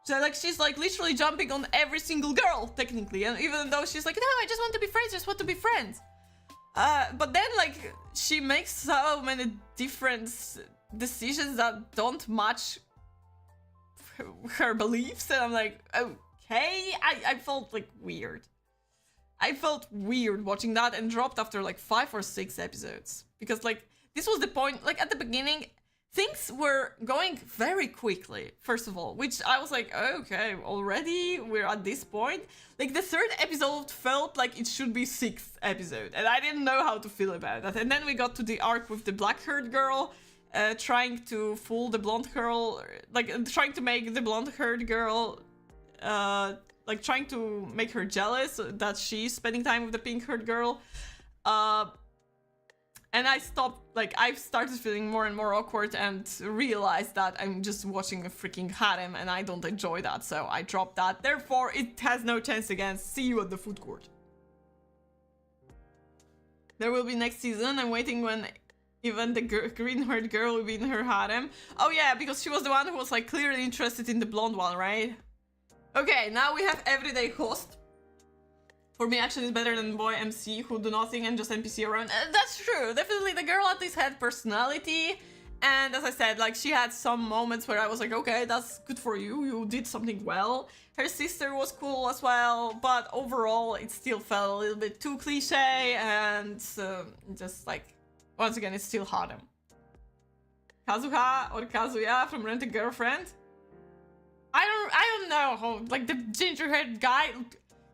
So like she's like literally jumping on every single girl technically, and even though she's like, no, I just want to be friends, just want to be friends. But then like she makes so many different decisions that don't match her beliefs, and I'm like, okay, I felt like weird. I felt weird watching that and dropped after like 5 or 6 episodes because like this was the point, like at the beginning, things were going very quickly, first of all, which I was like, okay, already we're at this point. Like the 3rd episode felt like it should be 6th episode, and I didn't know how to feel about that. And then we got to the arc with the black-haired girl, trying to fool the blonde girl, like trying to make the blonde-haired girl, like trying to make her jealous that she's spending time with the pink-haired girl. And I stopped, like, I've started feeling more and more awkward and realized that I'm just watching a freaking harem and I don't enjoy that, so I dropped that. Therefore, it has no chance against See You at the Food Court. There will be next season. I'm waiting when even the green-haired girl will be in her harem. Oh yeah, because she was the one who was, like, clearly interested in the blonde one, right? Okay, now we have Everyday Host. For me, actually, it's better than boy MC who do nothing and just NPC around. That's true. Definitely, the girl at least had personality. And as I said, like, she had some moments where I was like, okay, that's good for you. You did something well. Her sister was cool as well. But overall, it still felt a little bit too cliche. And just like, once again, it's still harem. Kazuha or Kazuya from Rent a Girlfriend. I don't know how, like, the ginger-haired guy...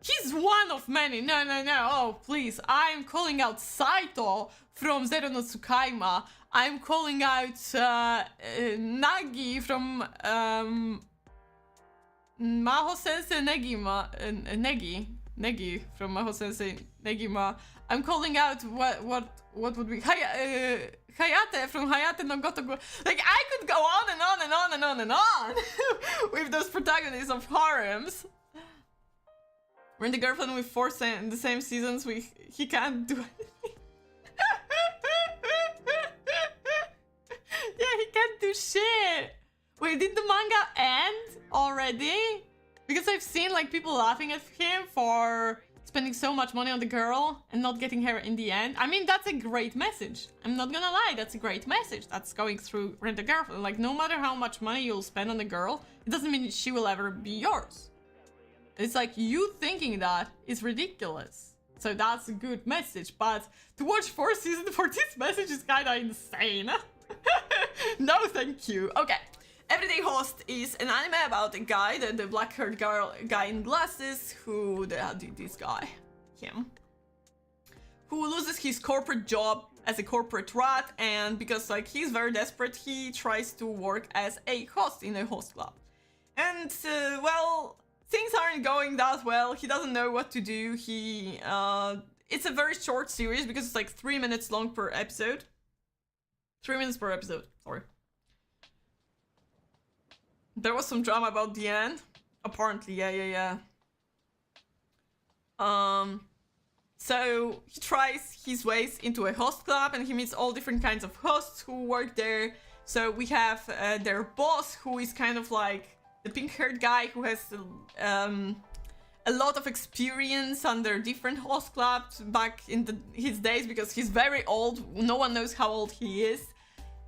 He's one of many. No. Oh, please. I'm calling out Saito from Zero no Tsukaima. I'm calling out Nagi from Maho Sensei Negima. Negi from Maho Sensei Negima. I'm calling out what would be Hayate from Hayate no Gotoku. Like, I could go on and on and on and on and on with those protagonists of harems. We're in the girlfriend with 4 in the same seasons. He can't do anything. Yeah, he can't do shit. Wait, did the manga end already? Because I've seen like people laughing at him for spending so much money on the girl and not getting her in the end. I mean, that's a great message. I'm not gonna lie, that's a great message. That's going through Rent a Girlfriend. Like, no matter how much money you'll spend on the girl, it doesn't mean she will ever be yours. It's like, you thinking that is ridiculous. So that's a good message, but to watch 4 seasons for this message is kind of insane. No, thank you. Okay, Everyday Host is an anime about a guy, the black-haired guy in glasses, who, this guy, him, who loses his corporate job as a corporate rat, and because like he's very desperate, he tries to work as a host in a host club. And, well... things aren't going that well. He doesn't know what to do. It's a very short series because it's like 3 minutes long per episode. 3 minutes per episode, sorry. There was some drama about the end. Apparently, yeah. So he tries his ways into a host club and he meets all different kinds of hosts who work there. So we have their boss, who is kind of like the pink-haired guy who has a lot of experience under different host clubs back in his days because he's very old. No one knows how old he is.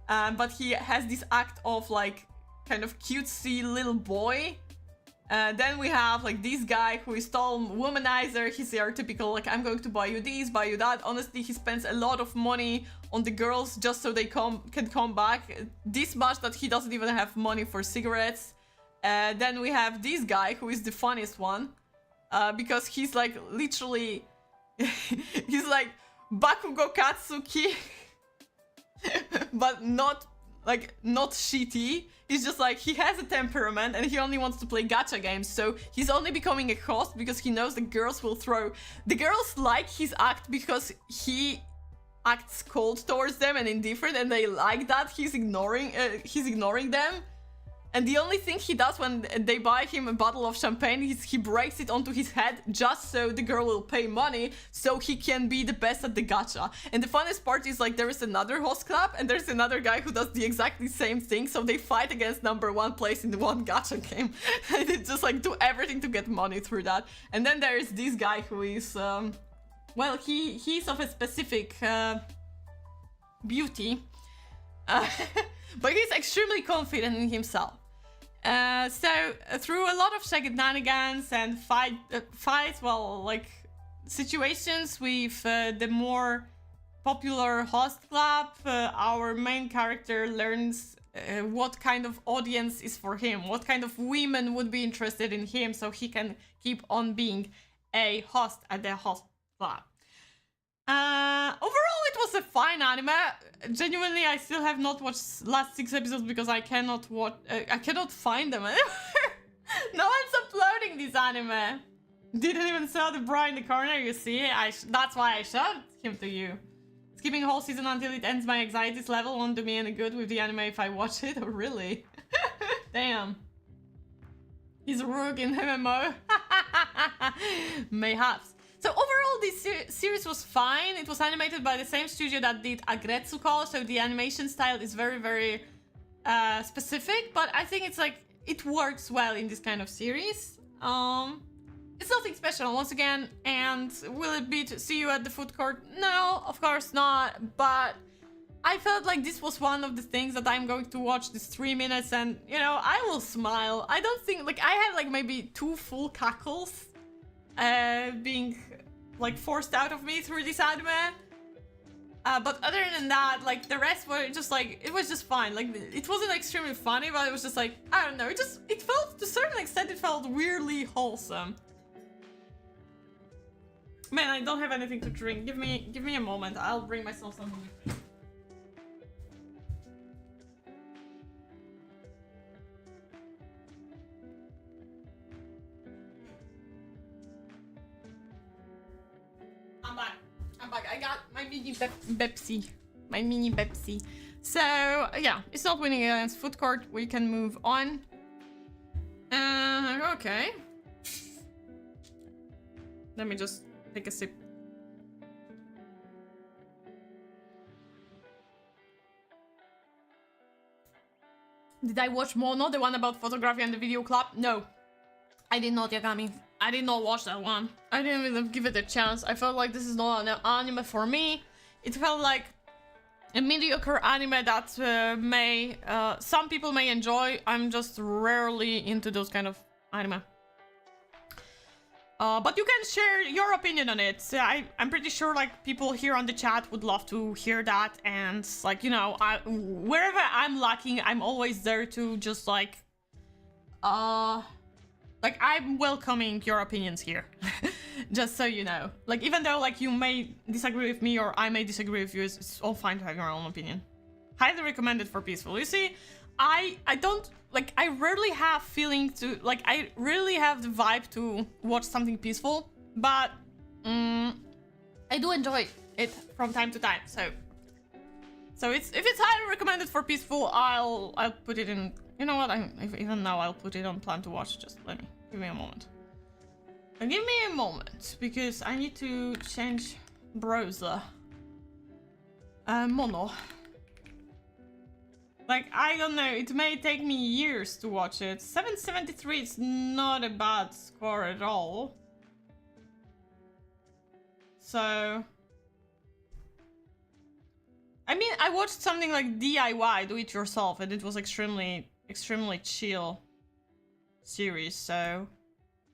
but he has this act of like kind of cutesy little boy. Then we have like this guy who is tall womanizer. He's your typical like, I'm going to buy you this, buy you that. Honestly, he spends a lot of money on the girls just so they can come back. This much that he doesn't even have money for cigarettes. Then we have this guy who is the funniest one, because he's like literally he's like Bakugo Katsuki but not shitty. He's just like, he has a temperament and he only wants to play gacha games, so he's only becoming a host because he knows the girls will throw. The girls like his act because he acts cold towards them and indifferent, and they like that. He's ignoring them. And the only thing he does when they buy him a bottle of champagne is he breaks it onto his head just so the girl will pay money so he can be the best at the gacha. And the funniest part is like, there is another host club and there's another guy who does the exactly same thing, so they fight against #1 place in the one gacha game. And they just like do everything to get money through that. And then there's this guy who is well, he's of a specific beauty, but he's extremely confident in himself. So through a lot of shenanigans and fights, well, like situations with the more popular host club, our main character learns what kind of audience is for him, what kind of women would be interested in him, so he can keep on being a host at the host club. Overall, it was a fine anime. Genuinely, I still have not watched last 6 episodes because I cannot watch. I cannot find them anywhere. No one's uploading this anime. Didn't even saw the bra in the corner. You see, that's why I showed him to you. Skipping a whole season until it ends my anxiety's level won't do me any good with the anime if I watch it. Oh, really? Damn. He's a rook in MMO. Mayhaps. So overall, this series was fine. It was animated by the same studio that did Agretsuko, so the animation style is very, very specific, but I think it's like, it works well in this kind of series. It's nothing special, once again, and will it be to see you at the food court? No, of course not, but I felt like this was one of the things that I'm going to watch this 3 minutes and, you know, I will smile. I don't think, like, I had like maybe 2 full cackles being like forced out of me through this anime, but other than that, like the rest were just like, it was just fine. Like it wasn't extremely funny, but it was just like, I don't know, it felt, to a certain extent, it felt weirdly wholesome. Man, I don't have anything to drink. Give me a moment, I'll bring myself something to drink. I'm back. I got my mini Pepsi. My mini Pepsi. So, yeah, it's not winning against food court. We can move on. Okay. Let me just take a sip. Did I watch Mono, the one about photography and the video club? No. I did not, Yagami. I did not watch that one. I didn't even give it a chance. I felt like this is not an anime for me. It felt like a mediocre anime that some people may enjoy. I'm just rarely into those kind of anime. But you can share your opinion on it. I'm pretty sure like people here on the chat would love to hear that, and like, you know, wherever I'm lacking, I'm always there to just like I'm welcoming your opinions here. Just so you know. Like, even though like you may disagree with me or I may disagree with you, it's all fine to have your own opinion. Highly recommended for peaceful. You see, I don't, like, I rarely have feeling to, like, I really have the vibe to watch something peaceful, but I do enjoy it from time to time, so if it's highly recommended for peaceful, I'll put it in. You know what? Even now I'll put it on plan to watch. Just give me a moment. Give me a moment because I need to change browser. Mono. Like, I don't know. It may take me years to watch it. 773 is not a bad score at all. So I mean, I watched something like DIY, do it yourself, and it was extremely chill series, so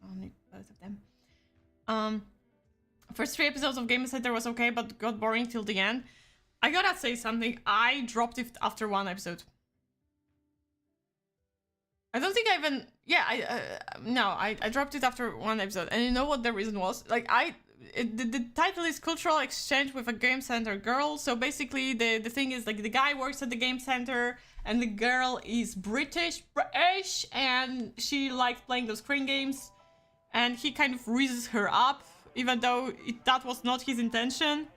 I'll need both of them. First 3 episodes of Game Center was okay, but got boring till the end. I gotta say something, I dropped it after 1 episode. I don't think I even... Yeah, I dropped it after 1 episode. And you know what the reason was? Like, the title is Cultural Exchange with a Game Center Girl. So basically, the thing is, like, the guy works at the Game Center, and the girl is British, and she likes playing those crane games. And he kind of raises her up, even though that was not his intention.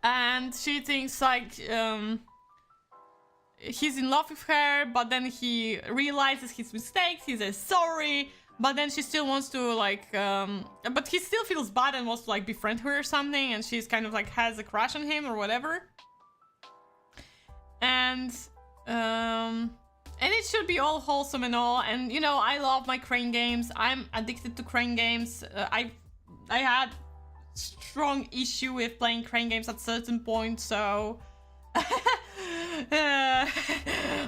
And she thinks, like, he's in love with her, but then he realizes his mistakes, he says sorry, but then she still wants to, like, but he still feels bad and wants to, like, befriend her or something, and she's kind of, like, has a crush on him or whatever. And it should be all wholesome and all, and, you know, I love my crane games, I'm addicted to crane games. I had strong issue with playing crane games at certain point, so...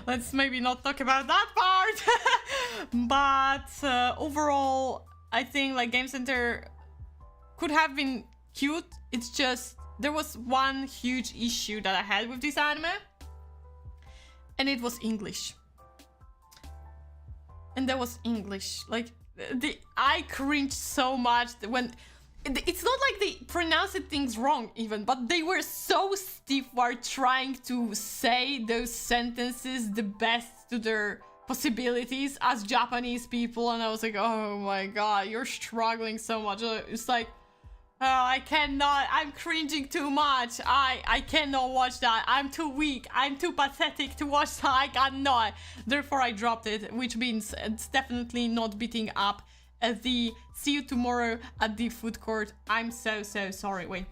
let's maybe not talk about that part. But overall, I think like Game Center could have been cute. It's just there was one huge issue that I had with this anime, and it was English. And there was English. Like I cringed so much when. It's not like they pronounced things wrong even, but they were so stiff while trying to say those sentences the best to their possibilities as Japanese people, and I was like, oh my god, you're struggling so much. It's like, oh, I cannot, I'm cringing too much. I cannot watch that. I'm too weak. I'm too pathetic to watch that. I cannot. Therefore, I dropped it, which means it's definitely not beating up the see you tomorrow at the food court. I'm so sorry. Wait.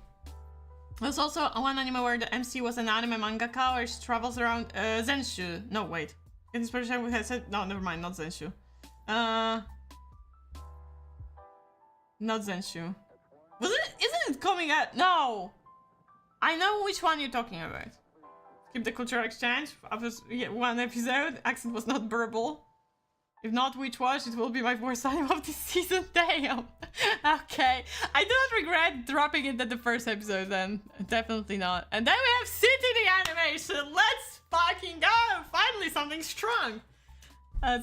There's also one anime where the MC was an anime mangaka where she travels around Zenshu. No, wait. Get inspiration with headset? No, never mind, not Zenshu. Not Zenshu. Isn't it coming out? No! I know which one you're talking about. Keep the cultural exchange. After 1 episode, accent was not verbal. If not which was, it will be my worst anime of this season. Damn. Okay. I do not regret dropping it at the first episode then. Definitely not. And then we have City the animation. Let's fucking go. Finally something strong. I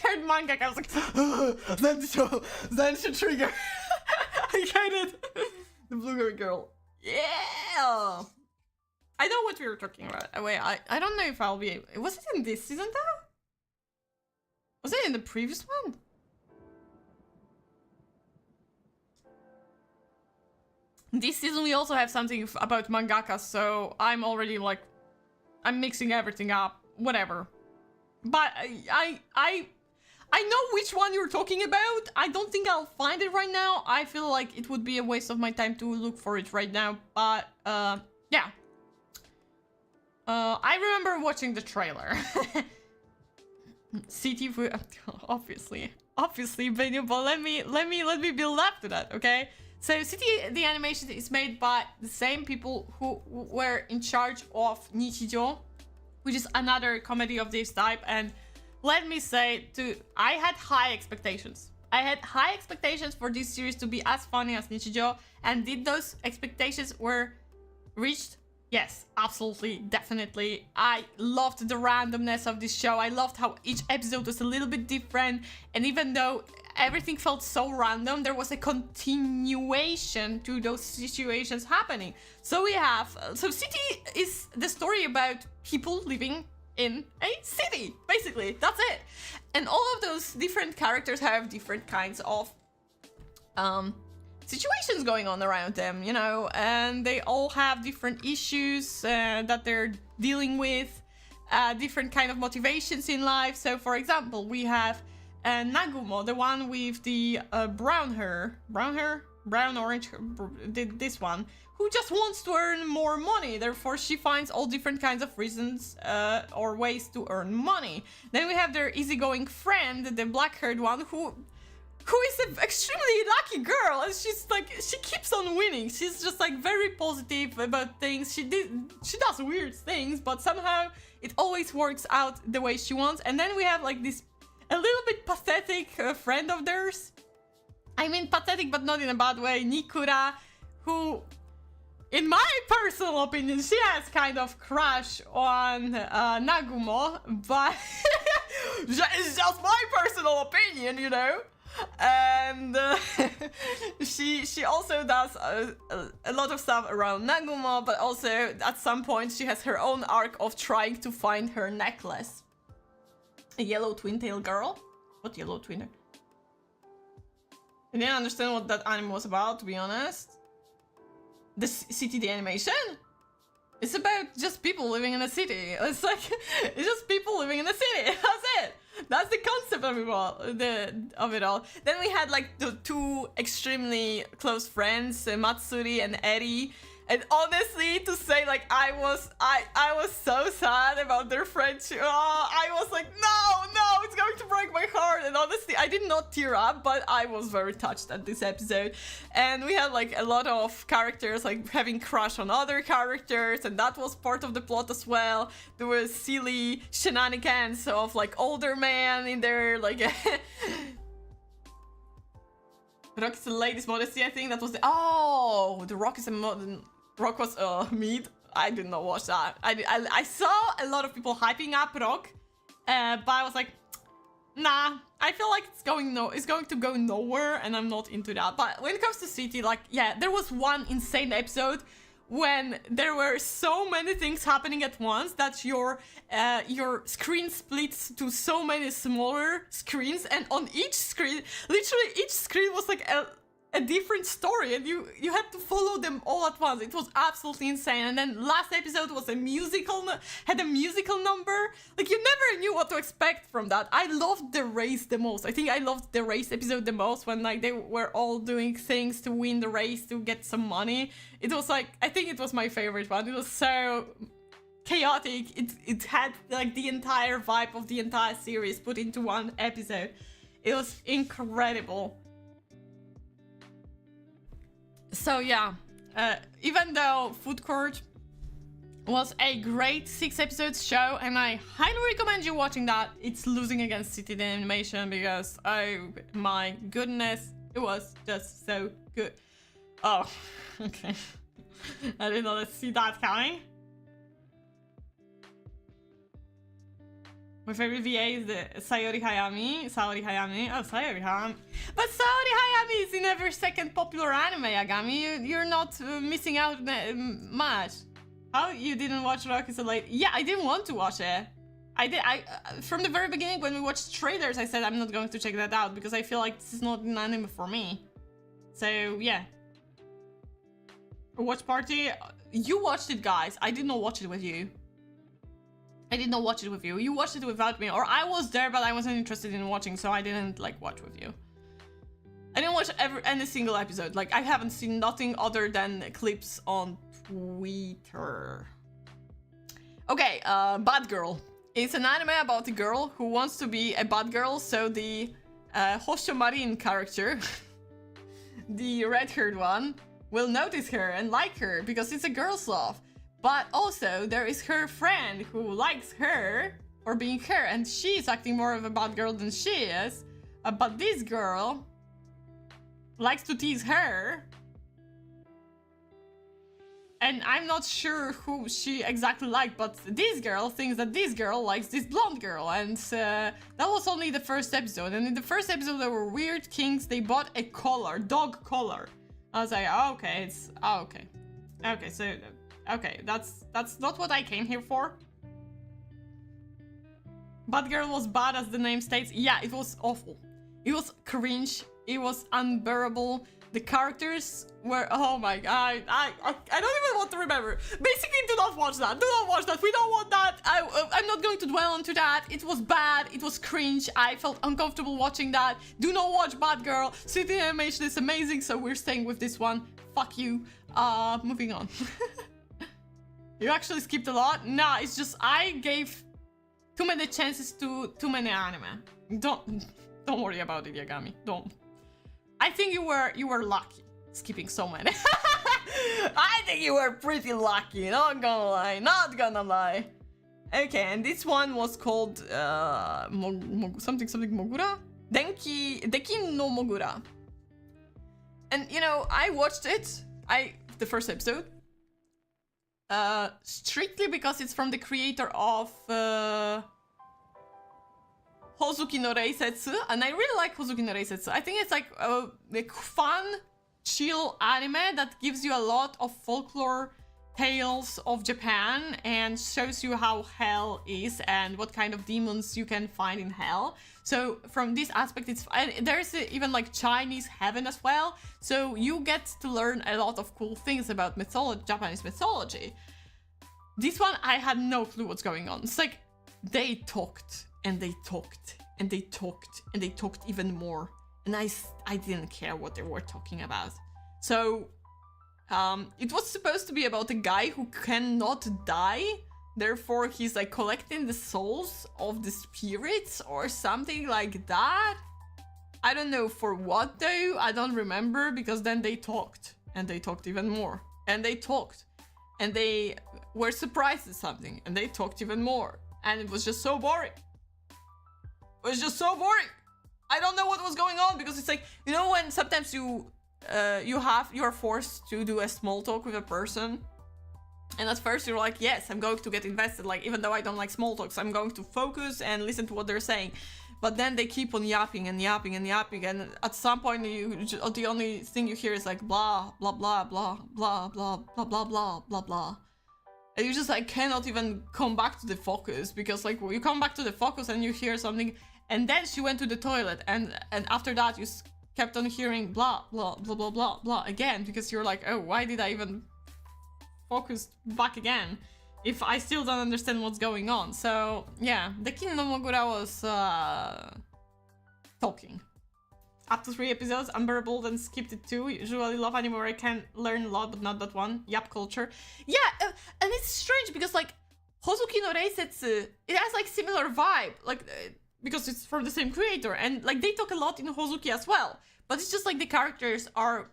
heard manga. I was like, Zenshu trigger. I heard it. The blue girl. Yeah. I know what we were talking about. Wait, I don't know if I'll be able... Was it in this season though? Was it in the previous one? This season we also have something about mangaka, so I'm already like... I'm mixing everything up. Whatever. But I know which one you're talking about. I don't think I'll find it right now. I feel like it would be a waste of my time to look for it right now. But, yeah. I remember watching the trailer. City, obviously, Vanituber, but let me build up to that, okay? So City, the animation is made by the same people who were in charge of Nichijou, which is another comedy of this type. And let me say, I had high expectations. I had high expectations for this series to be as funny as Nichijou, and did those expectations were reached? Yes, absolutely, definitely. I loved the randomness of this show. I loved how each episode was a little bit different, and even though everything felt so random, there was a continuation to those situations happening. So we have... So City is the story about people living in a city, basically. That's it. And all of those different characters have different kinds of... situations going on around them, you know, and they all have different issues that they're dealing with, different kind of motivations in life. So, for example, we have Nagumo, the one with the brown orange, this one, who just wants to earn more money. Therefore, she finds all different kinds of reasons or ways to earn money. Then we have their easygoing friend, the black-haired one, who who is an extremely lucky girl, and she's like, she keeps on winning. She's just like very positive about things. She does weird things, but somehow it always works out the way she wants. And then we have like this a little bit pathetic friend of theirs. I mean pathetic, but not in a bad way. Nikura, who, in my personal opinion, she has kind of crush on Nagumo, but it's just my personal opinion, you know. And she also does a lot of stuff around Nagumo, but also at some point she has her own arc of trying to find her necklace. A yellow twin-tail girl? What yellow twin? I didn't understand what that anime was about, to be honest. The city, the animation? It's about just people living in a city. It's like, it's just people living in a city. That's it. That's the concept of it all. Then we had like the two extremely close friends, Matsuri and Eri. And honestly, to say like I was so sad about their friendship. Oh, I was like, no, it's going to break my heart. And honestly, I did not tear up, but I was very touched at this episode. And we had like a lot of characters like having crush on other characters, and that was part of the plot as well. There was silly shenanigans of like older man in there, like. Rock is the latest modesty, I think that was the Rock is a Rock was meat. I did not watch that. I saw a lot of people hyping up Rock, but I was like, nah. I feel like it's going to go nowhere, and I'm not into that. But when it comes to City, like, yeah, there was one insane episode when there were so many things happening at once that your screen splits to so many smaller screens, and on each screen, literally each screen was like a different story, and you had to follow them all at once. It was absolutely insane. And then last episode was had a musical number. Like, you never knew what to expect from that. I loved the race the most. I think I loved the race episode the most, when like they were all doing things to win the race to get some money. It was like, I think it was my favorite one. It was so chaotic. It had like the entire vibe of the entire series put into one episode. It was incredible. So yeah, even though Food Court was a great 6 episodes show, and I highly recommend you watching that, it's losing against City the Animation, because oh my goodness, it was just so good. Oh, okay. I did not see that coming. My favorite VA is the Saori Hayami. Oh, Saori Hayami. But Saori Hayami is in every second popular anime, Agami. You're not missing out much. How? You didn't watch Rock is a Late? Yeah, I didn't want to watch it. I from the very beginning, when we watched trailers, I said I'm not going to check that out, because I feel like this is not an anime for me. So, yeah. A watch party? You watched it, guys. I did not watch it with you. You watched it without me, or I was there, but I wasn't interested in watching, so I didn't like watch with you. I didn't watch any single episode. Like, I haven't seen nothing other than clips on Twitter. Okay, Bad Girl. It's an anime about a girl who wants to be a bad girl, so the Hosho Marin character, the red-haired one, will notice her and like her, because it's a girl's love. But also, there is her friend who likes her for being her, and she's acting more of a bad girl than she is. But this girl likes to tease her. And I'm not sure who she exactly liked, but this girl thinks that this girl likes this blonde girl. And that was only the first episode. And in the first episode, there were weird kinks. They bought a collar, dog collar. I was like, oh, okay, it's... Oh, okay. Okay, so... Okay, that's not what I came here for. Bad Girl was bad, as the name states. Yeah, it was awful. It was cringe. It was unbearable. The characters were... Oh my god. I don't even want to remember. Basically, do not watch that. Do not watch that. We don't want that. I'm not going to dwell onto that. It was bad. It was cringe. I felt uncomfortable watching that. Do not watch Bad Girl. City Animation is amazing, so we're staying with this one. Fuck you. Moving on. You actually skipped a lot? Nah, it's just I gave too many chances to too many anime. Don't worry about it, Yagami. Don't. I think you were lucky skipping so many. I think you were pretty lucky, not gonna lie. Okay, and this one was called something Mogura? Deki no Mogura. And you know, I watched it, the first episode, strictly because it's from the creator of Hozuki no Reisetsu, and I really like Hozuki no Reisetsu. I think it's like a fun, chill anime that gives you a lot of folklore tales of Japan and shows you how hell is and what kind of demons you can find in hell. So from this aspect, there's even like Chinese heaven as well. So you get to learn a lot of cool things about Japanese mythology. This one, I had no clue what's going on. It's like they talked and they talked and they talked and they talked even more. And I didn't care what they were talking about. So it was supposed to be about a guy who cannot die. Therefore, he's like collecting the souls of the spirits or something like that. I don't know for what though. I don't remember, because then they talked and they talked even more and they talked and they were surprised at something and they talked even more. And it was just so boring. It was just so boring. I don't know what was going on, because it's like, you know, when sometimes you're forced to do a small talk with a person, and at first you're like, yes, I'm going to get invested, like, even though I don't like small talks, I'm going to focus and listen to what they're saying. But then they keep on yapping and yapping and yapping, and at some point the only thing you hear is like blah blah blah blah blah blah blah blah blah blah blah, and you just like cannot even come back to the focus, because like you come back to the focus and you hear something, and then she went to the toilet, and after that you kept on hearing blah blah blah blah blah blah again, because you're like, oh, why did I even focus back again if I still don't understand what's going on? So yeah, the Kin no Mogura was talking. Up to 3 episodes, unbearable, then skipped it 2. Usually love anime where I can learn a lot, but not that one. Yap culture. Yeah, and it's strange because like Hozuki no Reisetsu, it has like similar vibe, like because it's from the same creator, and like they talk a lot in Hozuki as well. But it's just like the characters are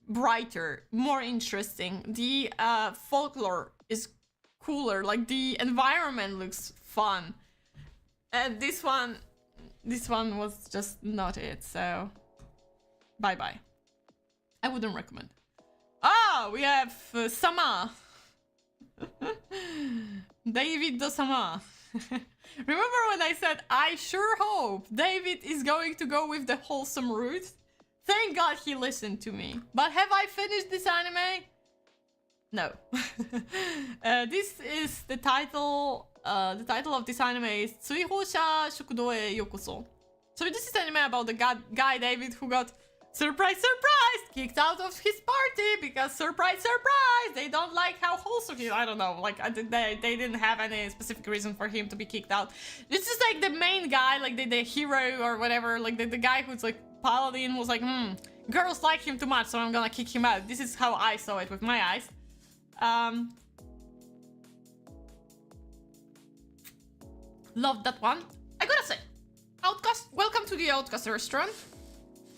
brighter, more interesting. The folklore is cooler, like the environment looks fun. And this one was just not it, so bye-bye. I wouldn't recommend. Ah, we have Sama. David do Sama. Remember when I said, I sure hope David is going to go with the wholesome route? Thank God he listened to me. But have I finished this anime? No. This is the title. The title of this anime is Tsuihōsha Shokudo e Yokoso. So this is an anime about the guy David who got surprise, kicked out of his party because surprise, they don't like how wholesome he is. I don't know, like they didn't have any specific reason for him to be kicked out. This is like the main guy, like the hero or whatever, like the guy who's like paladin was like, girls like him too much, so I'm gonna kick him out. This is how I saw it with my eyes. Loved that one. I gotta say, Outcast, welcome to the Outcast restaurant.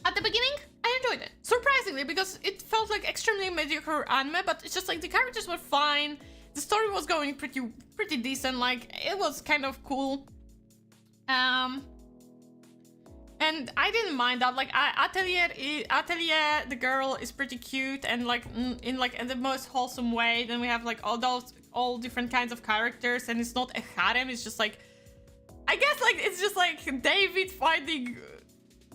At the beginning, I enjoyed it, surprisingly, because it felt like extremely mediocre anime, but it's just like the characters were fine, the story was going pretty decent, like it was kind of cool. And I didn't mind that, like Atelier, the girl is pretty cute and like in the most wholesome way. Then we have like all different kinds of characters, and it's not a harem, it's just like, I guess like it's just like David finding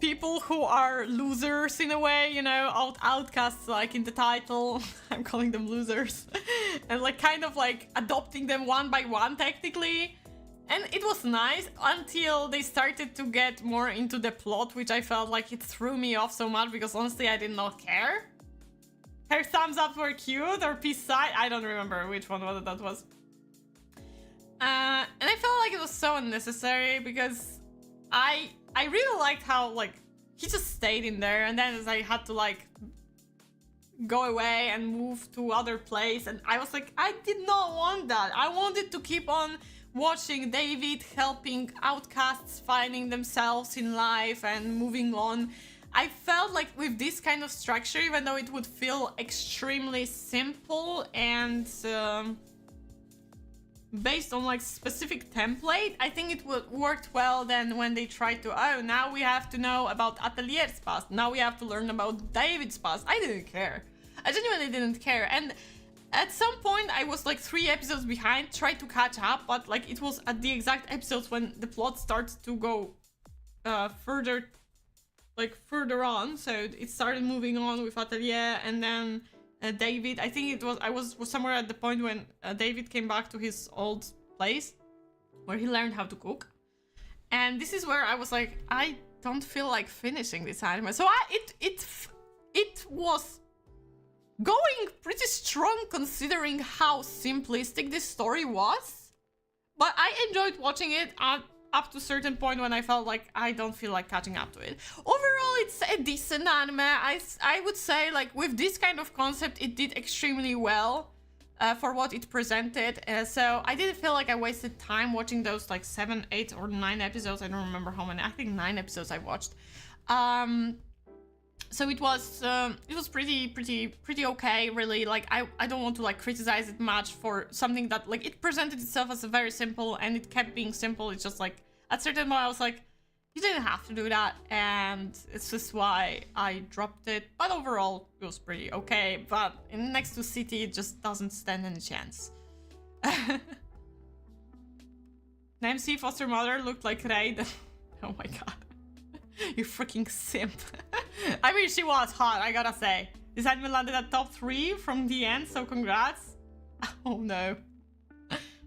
people who are losers in a way, you know, outcasts like in the title. I'm calling them losers. And like kind of like adopting them one by one technically. And it was nice until they started to get more into the plot, which I felt like it threw me off so much because honestly I did not care. Her thumbs up were cute, or peace sign, I don't remember which one that was. And I felt like it was so unnecessary because I really liked how like he just stayed in there, and then I had to like go away and move to other place, and I was like, I did not want that. I wanted to keep on watching David helping outcasts finding themselves in life and moving on.
I felt like with this kind of structure, even though it would feel extremely simple and based on like specific template, I think it would worked well then when they tried to, oh, now we have to know about Atelier's past, now we have to learn about David's past. I didn't care. I genuinely didn't care. And at some point I was like 3 episodes behind, tried to catch up, but like it was at the exact episodes when the plot starts to go further on. So it started moving on with Atelier and then David. I think I was somewhere at the point when David came back to his old place where he learned how to cook. And this is where I was like, I don't feel like finishing this anime. So it was going pretty strong considering how simplistic this story was. But I enjoyed watching it up to a certain point when I felt like I don't feel like catching up to it. Overall, it's a decent anime. I would say, like, with this kind of concept, it did extremely well for what it presented. So I didn't feel like I wasted time watching those like 7, 8, or 9 episodes. I don't remember how many. I think 9 episodes I watched. So it was pretty okay, really. Like I don't want to like criticize it much for something that like it presented itself as a very simple and it kept being simple. It's just like at certain point I was like, you didn't have to do that, and it's just why I dropped it. But overall it was pretty okay. But next to City, it just doesn't stand any chance. MC foster mother looked like Raid. Oh my god. You freaking simp. I mean, she was hot, I gotta say. This anime landed at top 3 from the end, so congrats. Oh no.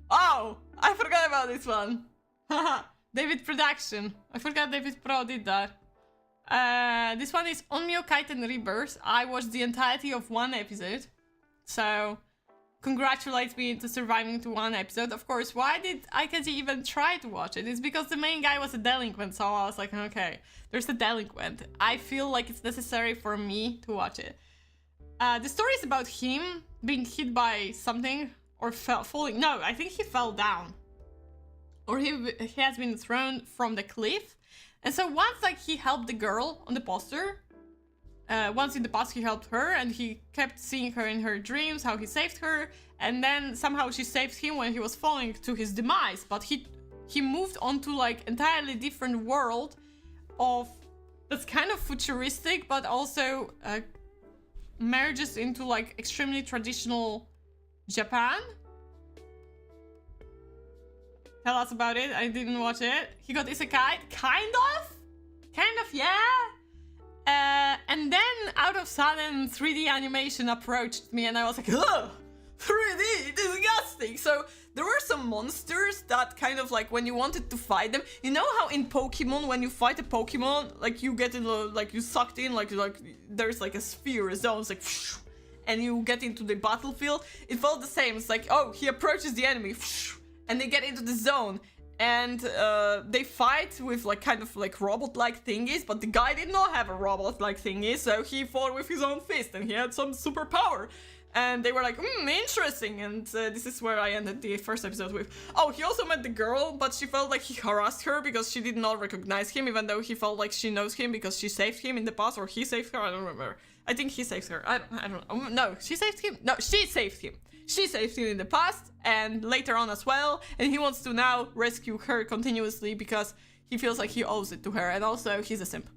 Oh, I forgot about this one. David Production. I forgot David Pro did that. This one is Onmyo Kaiten Rebirth. I watched the entirety of 1 episode. So, congratulate me into surviving to 1 episode. Of course, why did Aikeji even try to watch it? It's because the main guy was a delinquent, so I was like, okay, there's a delinquent. I feel like it's necessary for me to watch it. The story is about him being hit by something or falling. No, I think he fell down. Or he has been thrown from the cliff. And so once like he helped the girl on the poster, once in the past he helped her and he kept seeing her in her dreams, how he saved her, and then somehow she saved him when he was falling to his demise. But he moved on to like entirely different world of that's kind of futuristic but also merges into like extremely traditional Japan. Tell us about it. I didn't watch it. He got isekai, kind of, yeah. And then out of sudden 3D animation approached me and I was like, ugh, 3D, disgusting. So there were some monsters that kind of like when you wanted to fight them, you know how in Pokemon when you fight a Pokemon, like you get in like you sucked in like there's like a sphere, a zone, it's like and you get into the battlefield. It felt the same. It's like, oh, he approaches the enemy and they get into the zone. And they fight with like kind of like robot-like thingies, but the guy did not have a robot-like thingy, so he fought with his own fist and he had some superpower. And they were like, interesting. And this is where I ended the first episode with, oh, he also met the girl, but she felt like he harassed her because she did not recognize him, even though he felt like she knows him because she saved him in the past, or he saved her, I don't remember. I think he saved her. I don't know. No, she saved him. No, she saved him. She saved him in the past and later on as well, and he wants to now rescue her continuously because he feels like he owes it to her, and also he's a simp.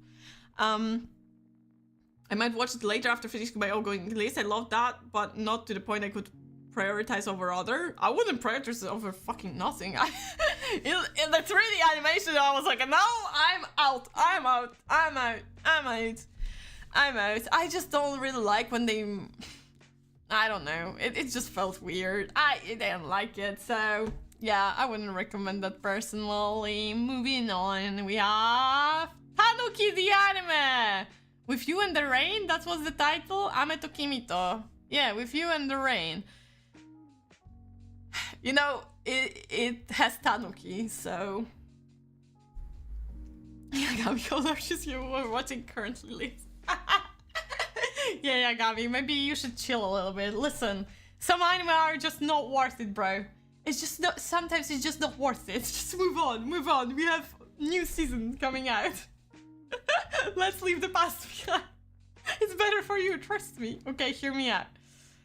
I might watch it later after finishing my ongoing list. I love that, but not to the point I could prioritize over other. I wouldn't prioritize over fucking nothing. In the 3D animation, I was like, no, I'm out. I just don't really like when they... I don't know. It just felt weird. I didn't like it, so yeah, I wouldn't recommend that personally. Moving on, we have Tanuki the anime! With You and the Rain, that was the title. Ame to Kimito. Yeah, With You and the Rain. You know, it has Tanuki, so... Yagami, how large you were watching currently, Liz? Yeah, Yagami, maybe you should chill a little bit. Listen, some anime are just not worth it, bro. It's just not, sometimes it's just not worth it. Just move on. We have new season coming out. Let's leave the past behind. It's better for you, trust me. Okay, hear me out.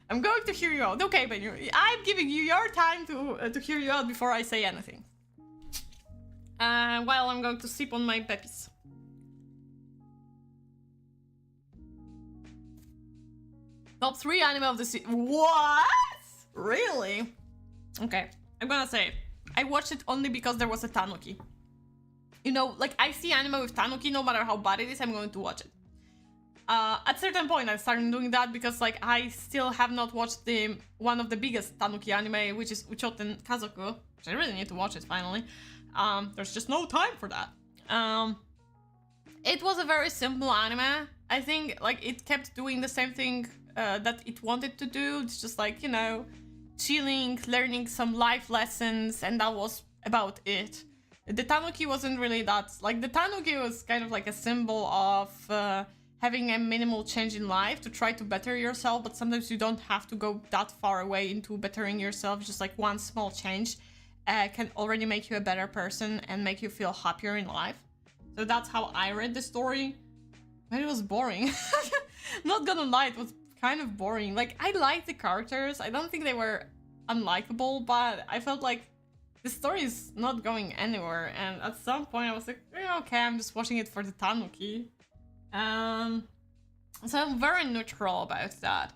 I'm going to hear you out. Okay, Benyu, I'm giving you your time to hear you out before I say anything. While I'm going to sip on my peppies. Top 3 anime of the season. What? Really? Okay, I'm gonna say it. I watched it only because there was a tanuki. You know, like, I see anime with tanuki, no matter how bad it is, I'm going to watch it. At certain point, I started doing that because, like, I still have not watched the one of the biggest tanuki anime, which is Uchoten Kazoku, which I really need to watch it finally. There's just no time for that. It was a very simple anime. I think, like, it kept doing the same thing that it wanted to do. It's just like, you know, chilling, learning some life lessons, and that was about it. The tanuki wasn't really that, like, the tanuki was kind of like a symbol of having a minimal change in life to try to better yourself, but sometimes you don't have to go that far away into bettering yourself. Just like one small change can already make you a better person and make you feel happier in life. So that's how I read the story. But it was boring. Not gonna lie, it was kind of boring. Like, I liked the characters. I don't think they were unlikable, but I felt like the story is not going anywhere. And at some point I was like, okay, I'm just watching it for the tanuki. So I'm very neutral about that.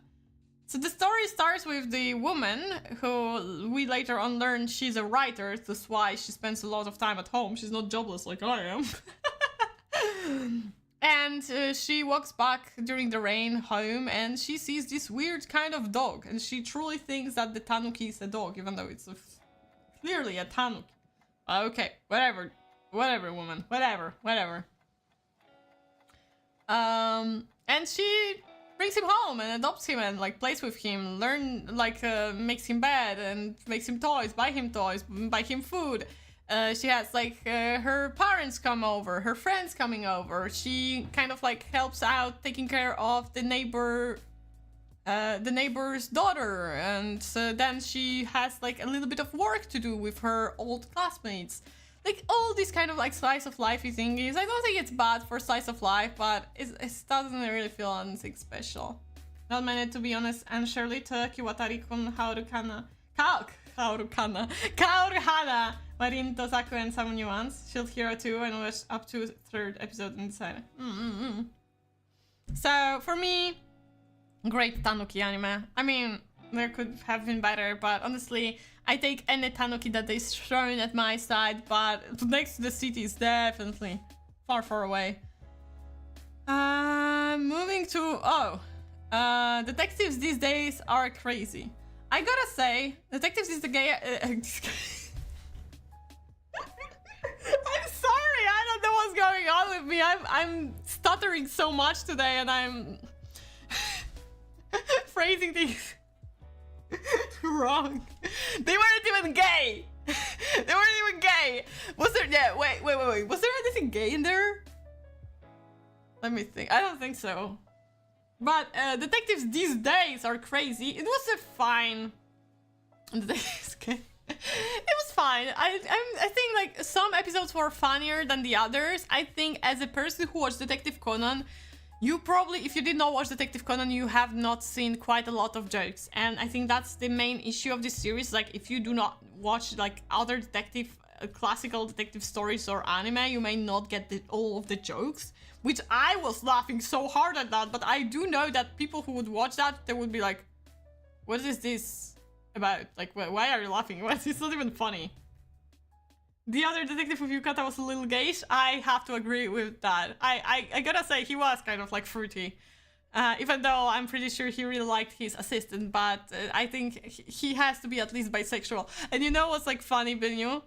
So the story starts with the woman who we later on learn she's a writer. That's why she spends a lot of time at home. She's not jobless like I am. And she walks back during the rain home and she sees this weird kind of dog. And she truly thinks that the tanuki is a dog, even though it's clearly a tanuki. Okay, whatever. Whatever, woman. Whatever. And she brings him home and adopts him and, like, plays with him, makes him bed and makes him toys, buy him food. She has, like, her parents come over, her friends coming over. She kind of, like, helps out taking care of the neighbor's daughter. And then she has, like, a little bit of work to do with her old classmates. Like, all these kind of, like, slice of life thingies. I don't think it's bad for slice of life, but it doesn't really feel anything special. Not many, to be honest. And Shirley to Kiwatari-kun Kaoruhana Marin Tosaku and some nuance. Shield Hero 2 and watched up to 3rd episode and decided. So, for me, great tanuki anime. I mean, there could have been better, but honestly, I take any tanuki that is thrown at my side, but next to the city is definitely far away. Moving to... detectives these days are crazy. I gotta say, detectives is the gay... I'm sorry, I don't know what's going on with me. I'm stuttering so much today and I'm phrasing things wrong. They weren't even gay. They weren't even gay. Was there... Yeah, wait. Was there anything gay in there? Let me think. I don't think so. But detectives these days are crazy. It was a fine... It was fine. I think, like, some episodes were funnier than the others. I think as a person who watched Detective Conan, you probably, if you did not watch Detective Conan, you have not seen quite a lot of jokes. And I think that's the main issue of this series. Like, if you do not watch, like, other classical detective stories or anime, you may not get all of the jokes. Which I was laughing so hard at that, but I do know that people who would watch that, they would be like, what is this about? Like, why are you laughing? It's not even funny. The other detective with Yukata was a little gayish. I have to agree with that. I gotta say, he was kind of, like, fruity. Even though I'm pretty sure he really liked his assistant, but I think he has to be at least bisexual. And you know what's, like, funny, Benyu?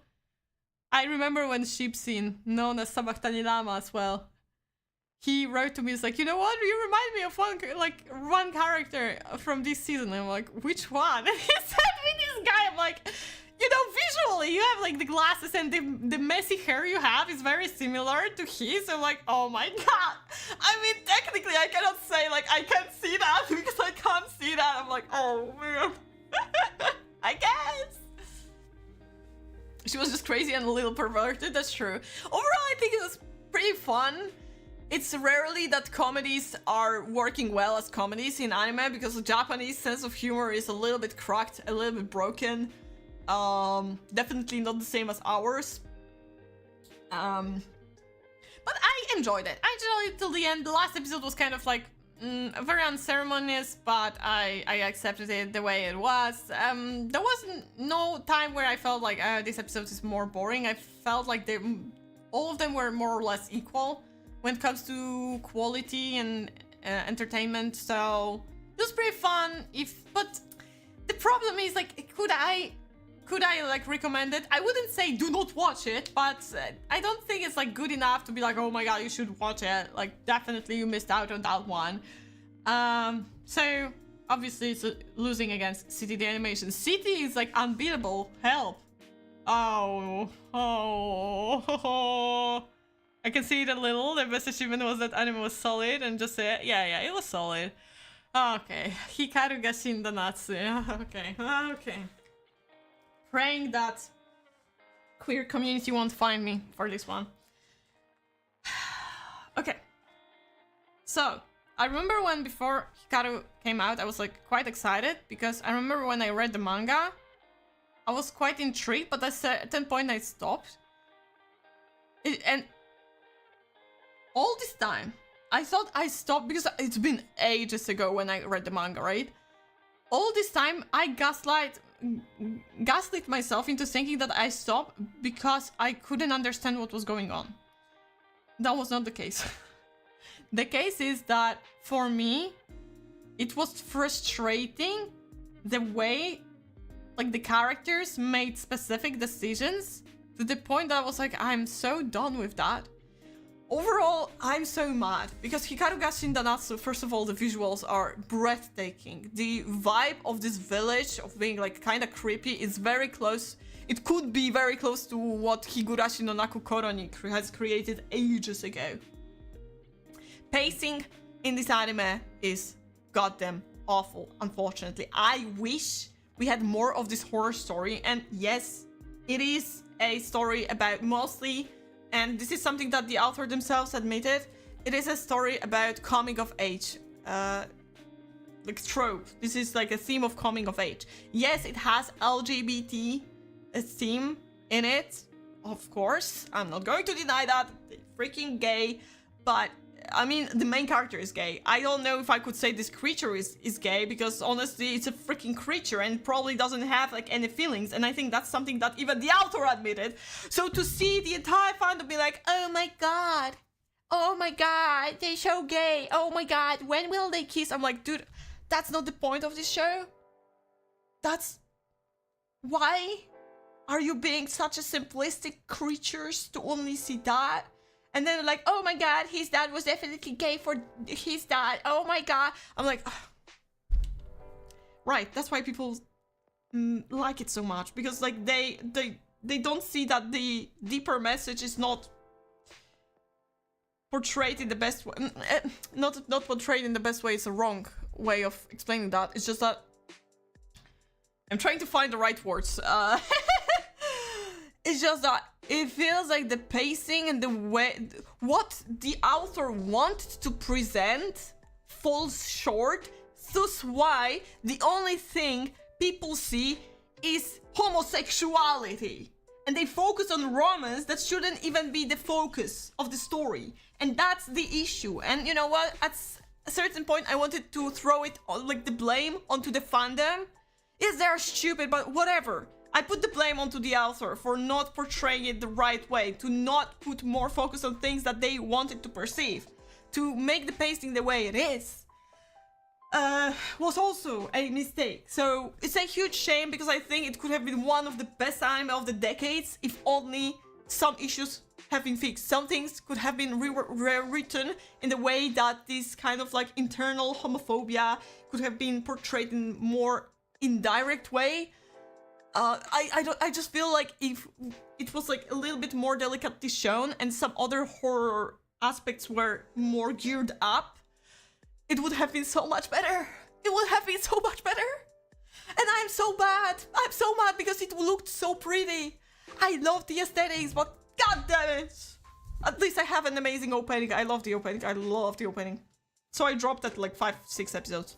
I remember when Sheepscene, known as Sabaktani Lama as well, he wrote to me, he's like, you know what, you remind me of one character from this season. And I'm like, which one? And he sent me this guy. I'm like, you know, visually, you have, like, the glasses and the messy hair you have is very similar to his. I'm like, oh my god. I mean, technically, I cannot say, like, I can't see that because I can't see that. I'm like, oh man. I guess. She was just crazy and a little perverted, that's true. Overall, I think it was pretty fun.
it's rarely that comedies are working well as comedies in anime because the Japanese sense of humor is a little bit cracked, a little bit broken. Definitely not the same as ours. But I enjoyed it. I enjoyed it till the end. The last episode was kind of like very unceremonious, but I accepted it the way it was. There was no time where I felt like this episode is more boring. I felt like all of them were more or less equal when it comes to quality and entertainment. So it was pretty fun. But the problem is, like, could I like recommend it? I wouldn't say do not watch it, but I don't think it's like good enough to be like, oh my god, you should watch it. Like, definitely you missed out on that one. So obviously it's losing against City the Animation. City is like unbeatable. Help. Oh. I can see it a little. The best achievement was that anime was solid, and just say, yeah, it was solid. Okay. Hikaru ga shinda natsu. Okay. Praying that queer community won't find me for this one. Okay. So, I remember when before Hikaru came out, I was like quite excited because I remember when I read the manga, I was quite intrigued, but at a certain point I stopped. And all this time, I thought I stopped because it's been ages ago when I read the manga, right? All this time, I gaslit myself into thinking that I stopped because I couldn't understand what was going on. That was not the case. The case is that, for me, it was frustrating the way, like, the characters made specific decisions to the point that I was like, I'm so done with that. Overall, I'm so mad because Hikaru ga shinda natsu, first of all, the visuals are breathtaking. The vibe of this village, of being like kind of creepy, is very close. It could be very close to what Higurashi no Naku Koroni has created ages ago. Pacing in this anime is goddamn awful, unfortunately. I wish we had more of this horror story, and yes, it is a story about mostly, and this is something that the author themselves admitted, it is a story about coming of age, like trope. This is like a theme of coming of age. Yes, it has LGBT theme in it, of course. I'm not going to deny that. They're freaking gay, but I mean, the main character is gay. I don't know if I could say this creature is gay, because honestly, it's a freaking creature and probably doesn't have like any feelings. And I think that's something that even the author admitted. So to see the entire fandom be like, oh my god, they're so gay. Oh my god, when will they kiss? I'm like, dude, that's not the point of this show. That's... Why are you being such a simplistic creatures to only see that? And then like, oh my god, his dad was definitely gay for his dad. Oh my god. I'm like, ugh. Right, that's why people like it so much, because like they don't see that the deeper message is not portrayed in the best way. Not portrayed in the best way. It's a wrong way of explaining that. It's just that I'm trying to find the right words. It's just that it feels like the pacing and the way what the author wanted to present falls short. Thus why the only thing people see is homosexuality. And they focus on romance that shouldn't even be the focus of the story. And that's the issue. And you know what? At a certain point I wanted to throw it, like, the blame onto the fandom. Yes, they're stupid, but whatever. I put the blame onto the author for not portraying it the right way, to not put more focus on things that they wanted to perceive, to make the pacing the way it is, was also a mistake. So it's a huge shame, because I think it could have been one of the best anime of the decades if only some issues have been fixed. Some things could have been rewritten in the way that this kind of like internal homophobia could have been portrayed in more indirect way. I just feel like if it was like a little bit more delicately shown and some other horror aspects were more geared up, it would have been so much better. It would have been so much better. And I'm so mad. I'm so mad because it looked so pretty. I love the aesthetics, but god damn it. At least I have an amazing opening. I love the opening. I love the opening. So I dropped at like 5-6 episodes.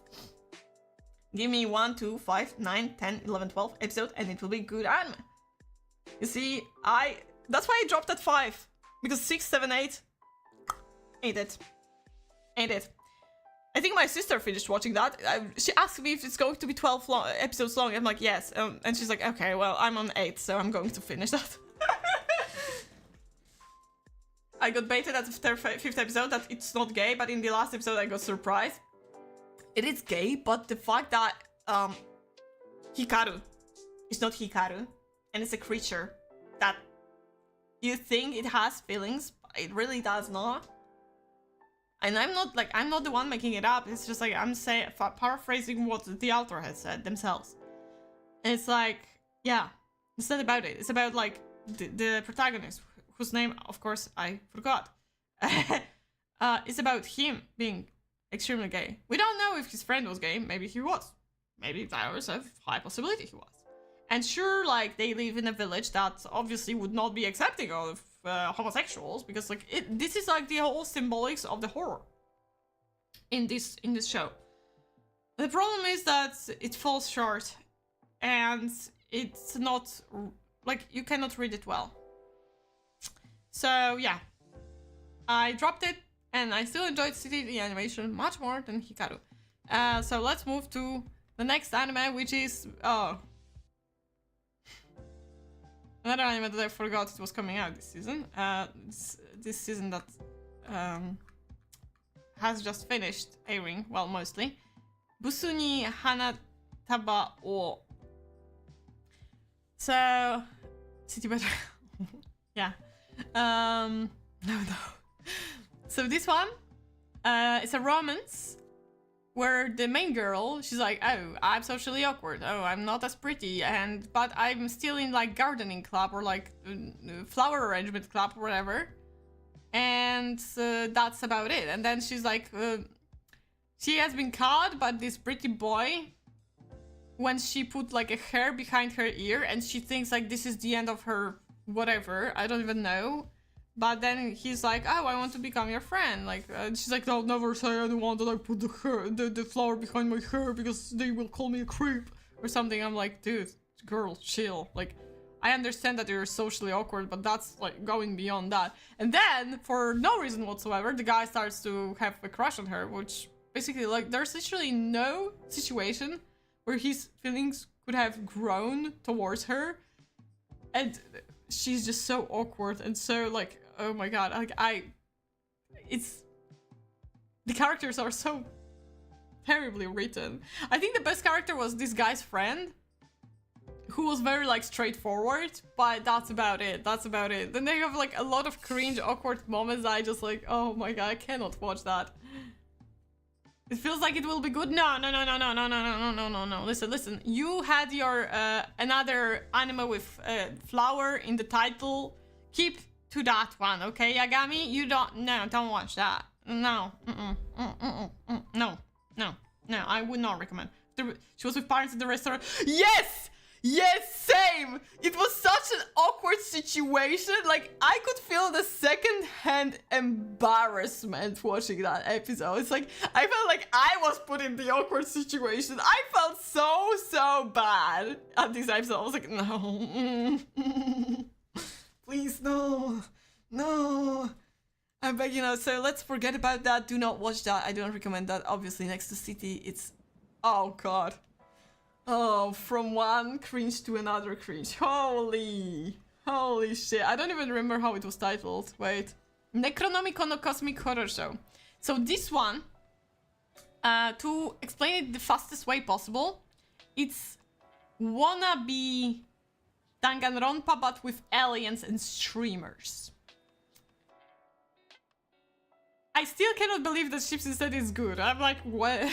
Give me 1, 2, 5, 9, 10, 11, 12 episodes and it will be good anime. You see, that's why I dropped at 5. Because 6, 7, 8 ain't it. Ain't it. I think my sister finished watching that. She asked me if it's going to be 12 episodes long. I'm like, yes. And she's like, okay, well, I'm on 8, so I'm going to finish that. I got baited at the 5th episode that it's not gay, but in the last episode I got surprised. It is gay, but the fact that Hikaru is not Hikaru, and it's a creature that you think it has feelings, but it really does not. And I'm not the one making it up. It's just like I'm paraphrasing what the author has said themselves. And it's like, yeah, it's not about it. It's about like the protagonist, whose name, of course, I forgot. It's about him being extremely gay. We don't know if his friend was gay. Maybe he was. Maybe there was a high possibility he was. And sure, like, they live in a village that obviously would not be accepting of homosexuals, because like this is like the whole symbolics of the horror in this show. The problem is that it falls short, and it's not like you cannot read it well. So yeah, I dropped it, and I still enjoyed the animation much more than Hikaru. So let's move to the next anime, which is another anime that I forgot it was coming out this season. This season that has just finished airing, well, mostly. Busu ni Hanataba o. So, City Better. Yeah. No. So this one, it's a romance where the main girl, she's like, oh, I'm socially awkward. Oh, I'm not as pretty, but I'm still in like gardening club or like flower arrangement club or whatever. And that's about it. And then she's like, she has been caught by this pretty boy when she put like a hair behind her ear, and she thinks like this is the end of her whatever. I don't even know. But then he's like, oh, I want to become your friend. Like, she's like, no, never say anyone that I put the flower behind my hair because they will call me a creep or something. I'm like, dude, girl, chill. Like, I understand that you're socially awkward, but that's like going beyond that. And then, for no reason whatsoever, the guy starts to have a crush on her, which basically, like, there's literally no situation where his feelings could have grown towards her. And she's just so awkward and so like, oh my god, like the characters are so terribly written. I think the best character was this guy's friend, who was very like straightforward, but that's about it. Then they have like a lot of cringe, awkward moments. I just like, oh my god, I cannot watch that. It feels like it will be good. No. Listen. You had your another anime with flower in the title. Keep to that one, okay, Yagami? You don't watch that. No. No. I would not recommend. She was with parents in the restaurant. Yes, same. It was such an awkward situation. Like, I could feel the second-hand embarrassment watching that episode. It's like, I felt like I was put in the awkward situation. I felt so bad at this episode. I was like, no. Please, no. I'm begging you. So let's forget about that. Do not watch that. I don't recommend that. Obviously, Next to City, it's... Oh, God. Oh, from one cringe to another cringe. Holy shit. I don't even remember how it was titled. Wait. Necronomicon no Cosmic Horror Show. So this one, to explain it the fastest way possible, it's wannabe Danganronpa but with aliens and streamers. I still cannot believe that Ships Instead is good. I'm like, what?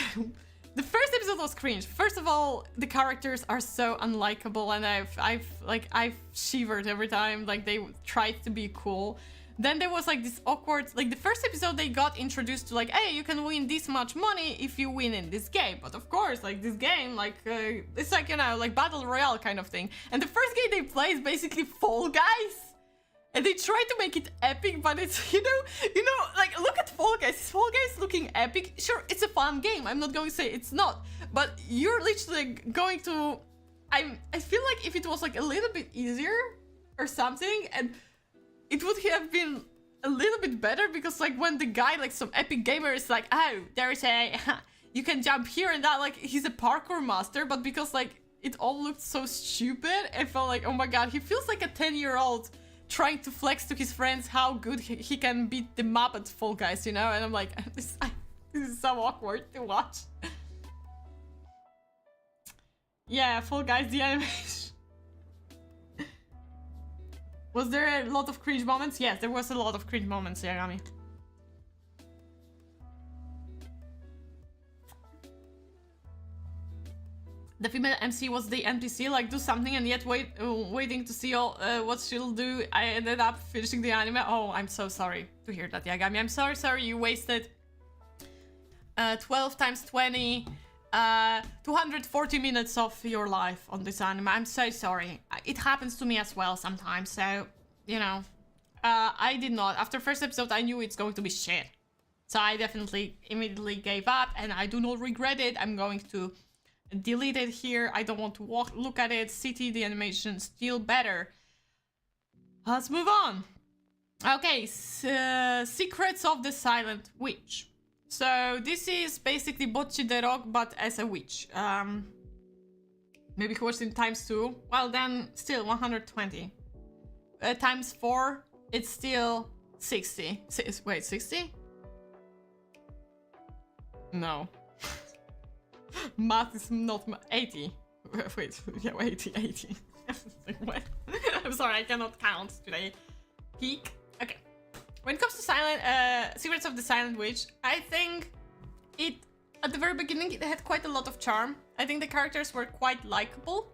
The first episode was cringe. First of all, the characters are so unlikable, and I've shivered every time like they tried to be cool. Then there was like this awkward, like the first episode they got introduced to like, hey, you can win this much money if you win in this game. But of course, like this game, like it's like, you know, like battle royale kind of thing. And the first game they play is basically Fall Guys.
And they try to make it epic, but it's, you know, like, look at Fall Guys. Is Fall Guys looking epic? Sure, it's a fun game. I'm not going to say it's not. But you're literally going to... I feel like if it was, like, a little bit easier or something, and it would have been a little bit better, because, like, when the guy, like, some epic gamer is like, oh, there's a... you can jump here and that, like, he's a parkour master, but because, like, it all looked so stupid, I felt like, oh my god, he feels like a 10-year-old trying to flex to his friends how good he can beat the map at Fall Guys, you know? And I'm like, this is so awkward to watch. Yeah, Fall Guys, the animation. Was there a lot of cringe moments? Yes, there was a lot of cringe moments, Yagami. The female MC was the NPC, like, do something, and yet waiting to see all what she'll do. I ended up finishing the anime. Oh, I'm so sorry to hear that, Yagami. I'm sorry you wasted 12 times 20, 240 minutes of your life on this anime. I'm so sorry. It happens to me as well sometimes, so, you know. I did not. After first episode, I knew it's going to be shit. So I definitely immediately gave up, and I do not regret it. I'm going to delete it here. I don't want to look at it. City, the animation, still better. Let's move on. Okay, Secrets of the Silent Witch. So this is basically Bocchi the Rock, but as a witch. Maybe he watched in times 2. Well, then still 120. Times 4, it's still 60. Wait, 60? No. Math is not 80. Wait, yeah, 80. Like, what? I'm sorry, I cannot count today. Peak. Okay. When it comes to Secrets of the Silent Witch, I think it, at the very beginning, it had quite a lot of charm. I think the characters were quite likable.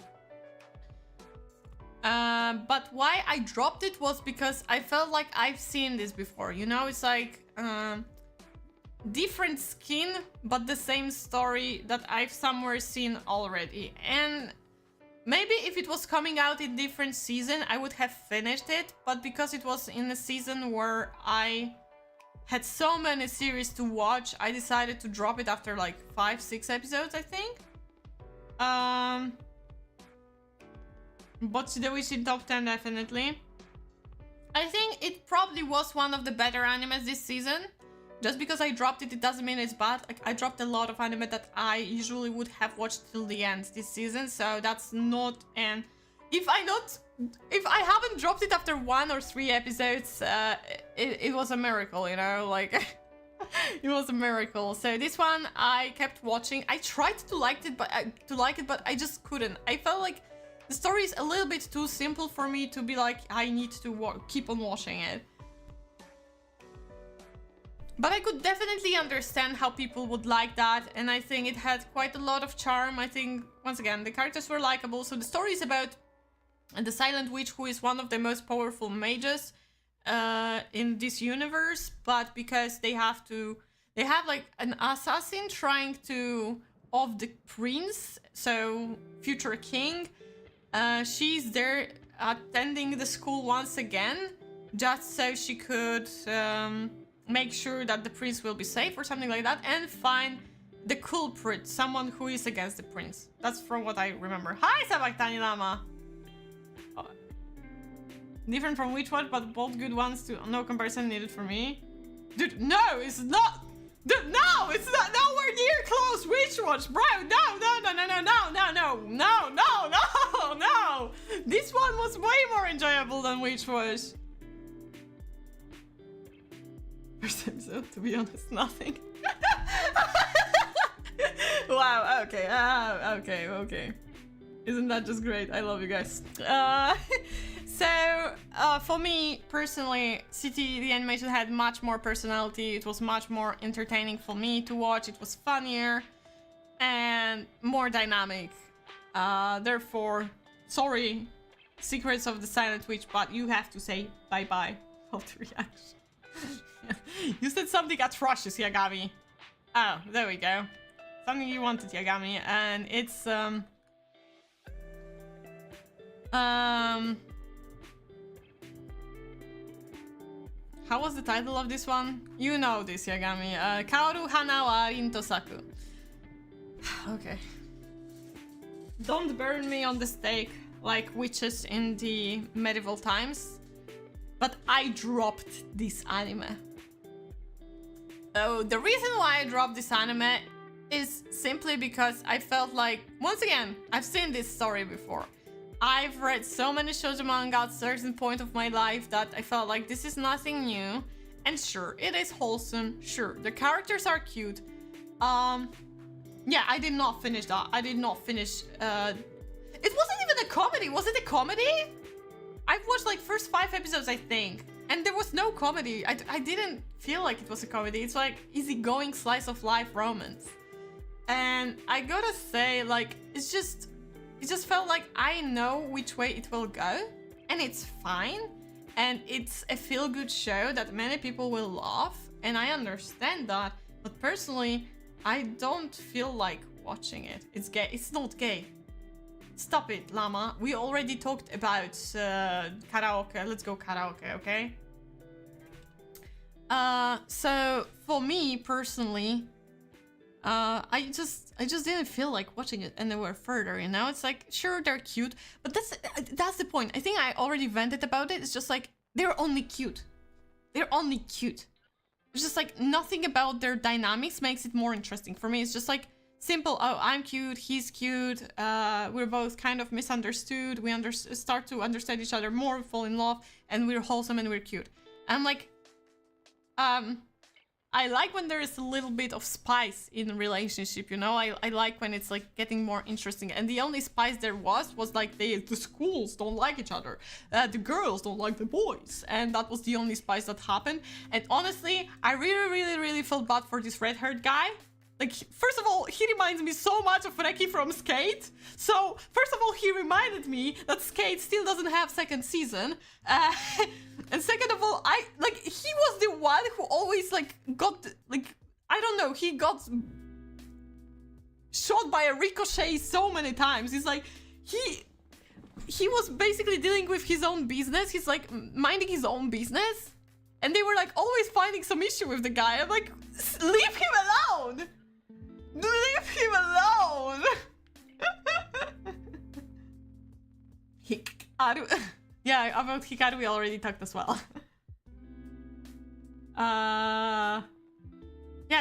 But why I dropped it was because I felt like I've seen this before. You know, it's like... different skin, but the same story that I've somewhere seen already. And maybe if it was coming out in different season, I would have finished it. But because it was in a season where I had so many series to watch, I decided to drop it after like 5-6 episodes, I think. Bocchi the Witch in top 10, definitely. I think it probably was one of the better animes this season. Just because I dropped it, it doesn't mean it's bad. Like, I dropped a lot of anime that I usually would have watched till the end this season, so that's not an... If I haven't dropped it after 1 or 3 episodes, it was a miracle, you know, like... it was a miracle. So this one, I kept watching. I tried to like it, but I just couldn't. I felt like the story is a little bit too simple for me to be like, I need to keep on watching it. But I could definitely understand how people would like that, and I think it had quite a lot of charm. I think, once again, the characters were likable. So the story is about the Silent Witch, who is one of the most powerful mages in this universe, but because they have like an assassin trying to off the prince, so future king. She's there attending the school once again, just so she could... make sure that the prince will be safe or something like that, and find the culprit, someone who is against the prince. That's from what I remember. Hi, Sabaktani Lama! Oh. Different from which one, but both good ones too. No comparison needed for me. Dude, no, it's not! Dude, no! It's not nowhere near close Witch Watch, bro! No! This one was way more enjoyable than Witch Watch. First episode, to be honest, nothing. Wow, okay. Isn't that just great? I love you guys. For me, personally, City, the animation had much more personality. It was much more entertaining for me to watch. It was funnier and more dynamic. Therefore, sorry, Secrets of the Silent Witch, but you have to say bye-bye. Fault reaction. You said something atrocious, Yagami. Oh, there we go. Something you wanted, Yagami, and it's How was the title of this one? You know this, Yagami. Kaoru hana wa rin to saku. Okay. Don't burn me on the stake like witches in the medieval times. But I dropped this anime. Oh, the reason why I dropped this anime is simply because I felt like, once again, I've seen this story before. I've read so many shoujo manga at a certain point of my life that I felt like this is nothing new. And sure, it is wholesome. Sure, the characters are cute. Yeah, I did not finish that. I did not finish. It wasn't even a comedy. Was it a comedy? I've watched like first 5 episodes, I think. And there was no comedy. I didn't feel like it was a comedy. It's like easygoing slice of life romance. And I gotta say, like, it just felt like I know which way it will go. And it's fine. And it's a feel-good show that many people will love. And I understand that. But personally, I don't feel like watching it. It's gay. It's not gay. Stop it, Llama. We already talked about karaoke. Let's go karaoke, okay? So for me personally, I just didn't feel like watching it anywhere further. You know, it's like sure they're cute, but that's the point. I think I already vented about it. It's just like they're only cute. They're only cute. It's just like nothing about their dynamics makes it more interesting for me. It's just like simple. Oh, I'm cute. He's cute. We're both kind of misunderstood. We start to understand each other more, fall in love, and we're wholesome and we're cute. I'm like, I like when there is a little bit of spice in a relationship, you know? I like when it's like getting more interesting. And the only spice there was like the schools don't like each other. The girls don't like the boys. And that was the only spice that happened. And honestly, I really felt bad for this red-haired guy. Like, first of all, he reminds me so much of Reki from Skate. So, first of all, he reminded me that Skate still doesn't have second season. And second of all, he was the one who always, like, got, like, I don't know, he got shot by a ricochet so many times. He's like, he was basically dealing with his own business. He's, like, minding his own business. And they were, like, always finding some issue with the guy. I'm like, leave him alone! Leave him alone! Hikaru. Yeah, about Hikaru we already talked as well. Yeah,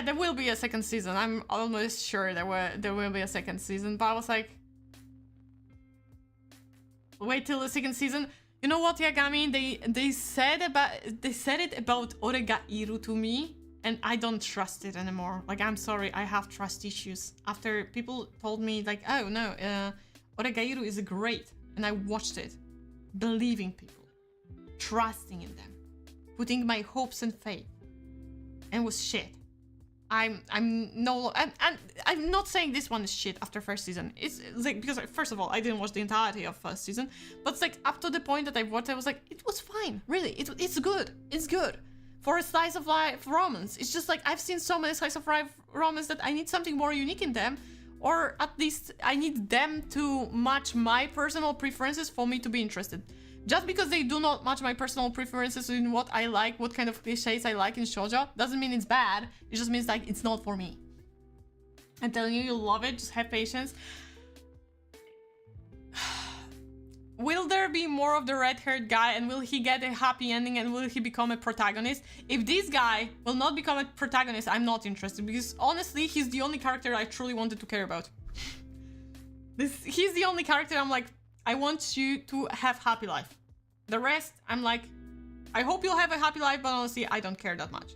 there will be a second season. I'm almost sure there will be a second season. But I was like, wait till the second season. You know what, Yagami? They said it about Oregairu to me, and I don't trust it anymore. Like, I'm sorry, I have trust issues. After people told me, like, oh no, Oregairu is great, and I watched it, believing people, trusting in them, putting my hopes and faith, and it was shit. I'm not saying this one is shit after first season. It's like, because first of all, I didn't watch the entirety of first season, but it's like up to the point that I watched, I was like, it was fine, really. It's good. It's good for a slice of life romance. It's just like I've seen so many slice of life romance that I need something more unique in them, or at least I need them to match my personal preferences for me to be interested. Just because they do not match my personal preferences in what I like, what kind of cliches I like in shoujo, doesn't mean it's bad. It just means like it's not for me. I'm telling you, you'll love it. Just have patience. Will there be more of the red-haired guy, and will he get a happy ending, and will he become a protagonist? If this guy will not become a protagonist, I'm not interested, because honestly, he's the only character I truly wanted to care about. He's the only character I'm like, I want you to have happy life. The rest, I'm like, I hope you'll have a happy life, but honestly, I don't care that much.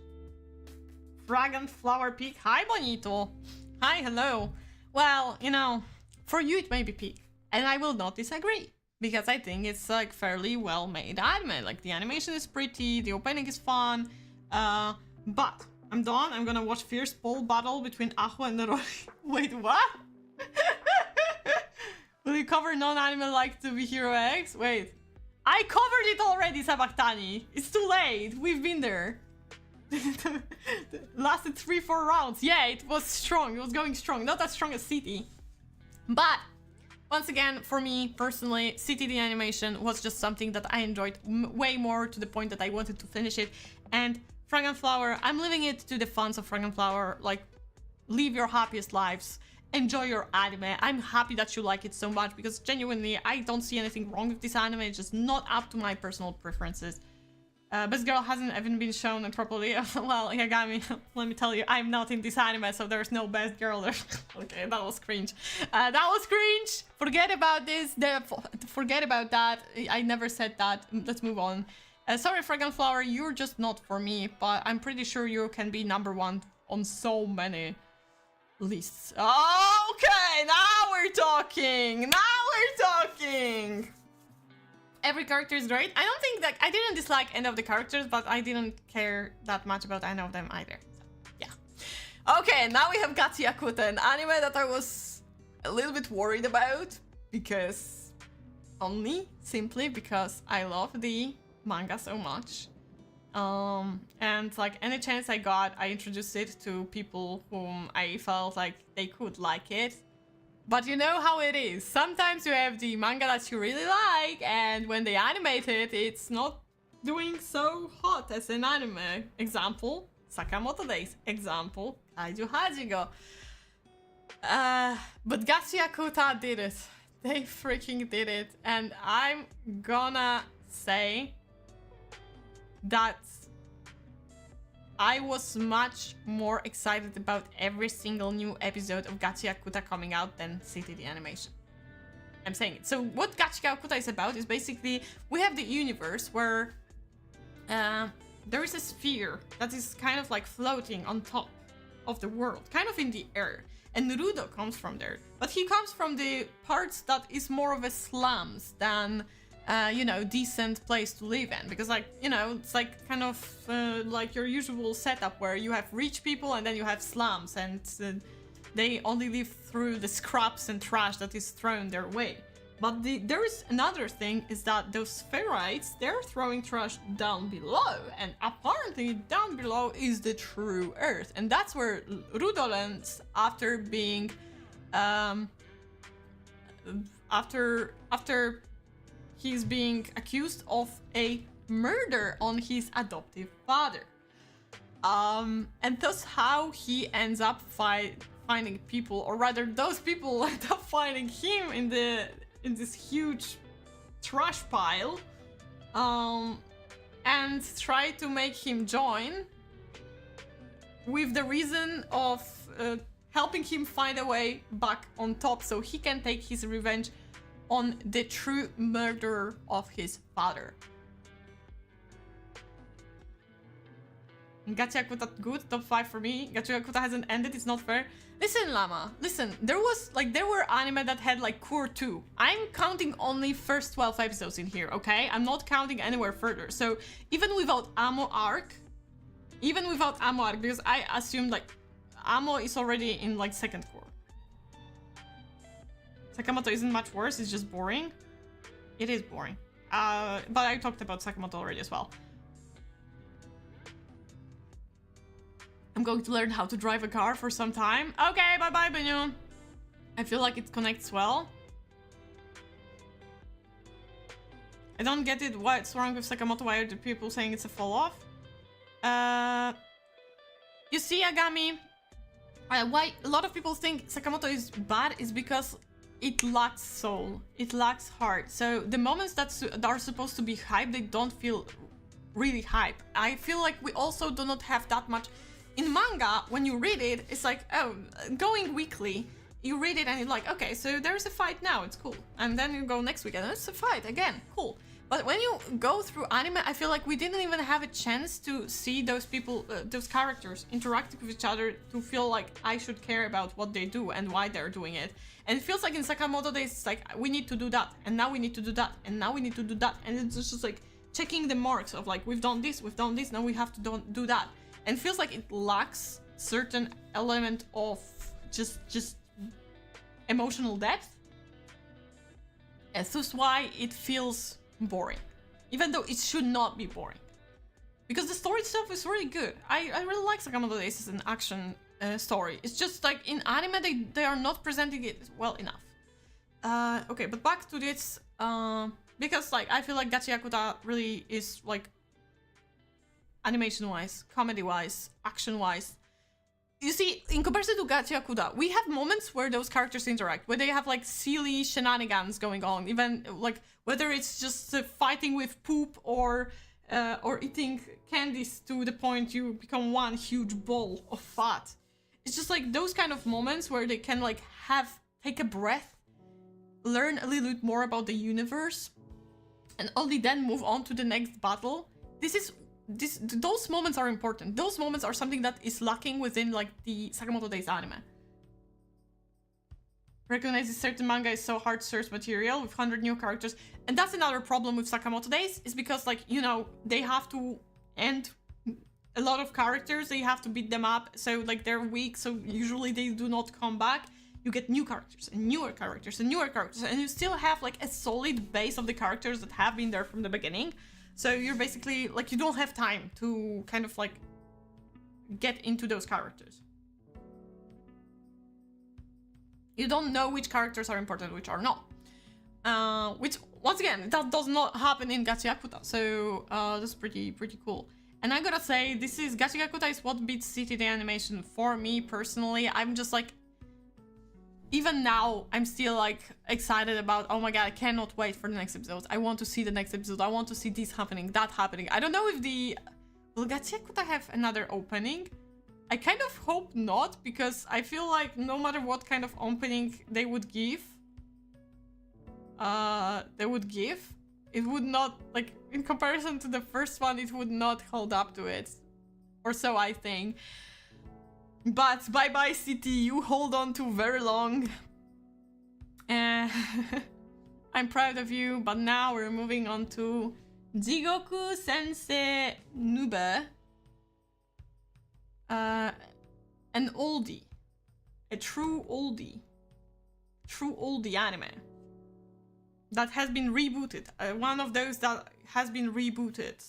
Fragrant Flower Peak. Hi, Bonito. Hi, hello. Well, you know, for you it may be peak, and I will not disagree, because I think it's like fairly well made anime. Like, the animation is pretty, the opening is fun, but I'm done. I'm gonna watch fierce pole battle between Aho and Narori. Wait, what? Will you cover non-anime like to be Hero X? Wait. I covered it already, Sabaktani. It's too late. We've been there. Lasted 3-4 rounds. Yeah, it was strong. It was going strong. Not as strong as City. But, once again, for me, personally, City the animation was just something that I enjoyed way more, to the point that I wanted to finish it. And Fragrant Flower, I'm leaving it to the fans of Fragrant Flower, like, live your happiest lives, enjoy your anime. I'm happy that you like it so much, because genuinely, I don't see anything wrong with this anime, it's just not up to my personal preferences. Best Girl hasn't even been shown properly. Well, Yagami, let me tell you, I'm not in this anime, so there's no Best Girl there. Okay, that was cringe. That was cringe! Forget about this, forget about that. I never said that. Let's move on. Sorry, Fragrant Flower, you're just not for me, but I'm pretty sure you can be #1 on so many lists. Okay, now we're talking! Now we're talking! Every character is great. I don't think that I didn't dislike any of the characters, but I didn't care that much about any of them either. So, yeah. Okay, now we have Gachiakuta, an anime that I was a little bit worried about because simply because I love the manga so much. And like any chance I got, I introduced it to people whom I felt like they could like it. But you know how it is. Sometimes you have the manga that you really like, and when they animate it, it's not doing so hot as an anime. Example, Sakamoto Days. Example, Kaiju Hajigo. But Gachiakuta did it. They freaking did it. And I'm gonna say that I was much more excited about every single new episode of Gachiakuta coming out than City the animation. I'm saying it. So what Gachiakuta is about is basically we have the universe where there is a sphere that is kind of like floating on top of the world, kind of in the air. And Rudo comes from there, but he comes from the parts that is more of a slums than you know, decent place to live in, because like, you know, it's like kind of like your usual setup where you have rich people and then you have slums, and they only live through the scraps and trash that is thrown their way. But there is another thing, is that those spheroids, they're throwing trash down below, and apparently down below is the true Earth, and that's where Rudo lands after being after he's being accused of a murder on his adoptive father. And that's how he ends up finding people, or rather those people end up finding him in this huge trash pile, and try to make him join with the reason of helping him find a way back on top so he can take his revenge on the true murderer of his father. Gachiakuta good, top 5 for me. Gachiakuta hasn't ended, it's not fair. Listen, Llama, listen, there were anime that had like Core 2. I'm counting only first 12 episodes in here, okay? I'm not counting anywhere further. So even without Amo arc, because I assumed like Amo is already in like second core. Sakamoto isn't much worse, it's just boring. It is boring. But I talked about Sakamoto already as well. I'm going to learn how to drive a car for some time. Okay, bye-bye, Benyu. I feel like it connects well. I don't get it. What's wrong with Sakamoto? Why are the people saying it's a fall-off? You see, Agami, why a lot of people think Sakamoto is bad is because it lacks soul, it lacks heart. So the moments that are supposed to be hype, they don't feel really hype. I feel like we also do not have that much. In manga, when you read it, it's like, oh, going weekly, you read it and you're like, okay, so there's a fight now, it's cool. And then you go next week and it's a fight again, cool. But when you go through anime, I feel like we didn't even have a chance to see those people, those characters interacting with each other to feel like I should care about what they do and why they're doing it. And it feels like in Sakamoto Days, it's like, we need to do that, and now we need to do that, and now we need to do that. And it's just like checking the marks of like, we've done this, now we have to do that. And it feels like it lacks certain element of just emotional depth. And that's why it feels boring, even though it should not be boring, because the story itself is really good. I really like Sakamoto Days as an action story. It's just like in anime they are not presenting it well enough. Okay, but back to this, because like I feel like Gachiakuta really is like, animation-wise, comedy-wise, action-wise. You see, in comparison to Gachiakuda, we have moments where those characters interact, where they have like silly shenanigans going on, even like whether it's just fighting with poop or eating candies to the point you become one huge ball of fat. It's just like those kind of moments where they can like take a breath, learn a little bit more about the universe, and only then move on to the next battle. Those moments are important. Those moments are something that is lacking within like the Sakamoto Days anime. Recognizing certain manga is so hard source material with 100 new characters, and that's another problem with Sakamoto Days, is because like, you know, they have to end a lot of characters, they have to beat them up, so like they're weak, so usually they do not come back. You get new characters and newer characters and newer characters, and you still have like a solid base of the characters that have been there from the beginning. So you're basically like, you don't have time to kind of like get into those characters. You don't know which characters are important, which are not. Which, once again, that does not happen in Gachiakuta. So that's pretty cool. And I gotta say, Gachiakuta is what beats CTD animation for me personally. I'm just like, even now, I'm still like excited about, oh my god, I cannot wait for the next episode. I want to see the next episode. I want to see this happening, that happening. I don't know if will Gachiakuta have another opening? I kind of hope not, because I feel like no matter what kind of opening they would give, it would not, like, in comparison to the first one, it would not hold up to it. Or so I think. But bye-bye city, you hold on to very long. I'm proud of you, but now we're moving on to Jigoku Sensei Nube. An oldie. A true oldie. True oldie anime. That has been rebooted. One of those that has been rebooted.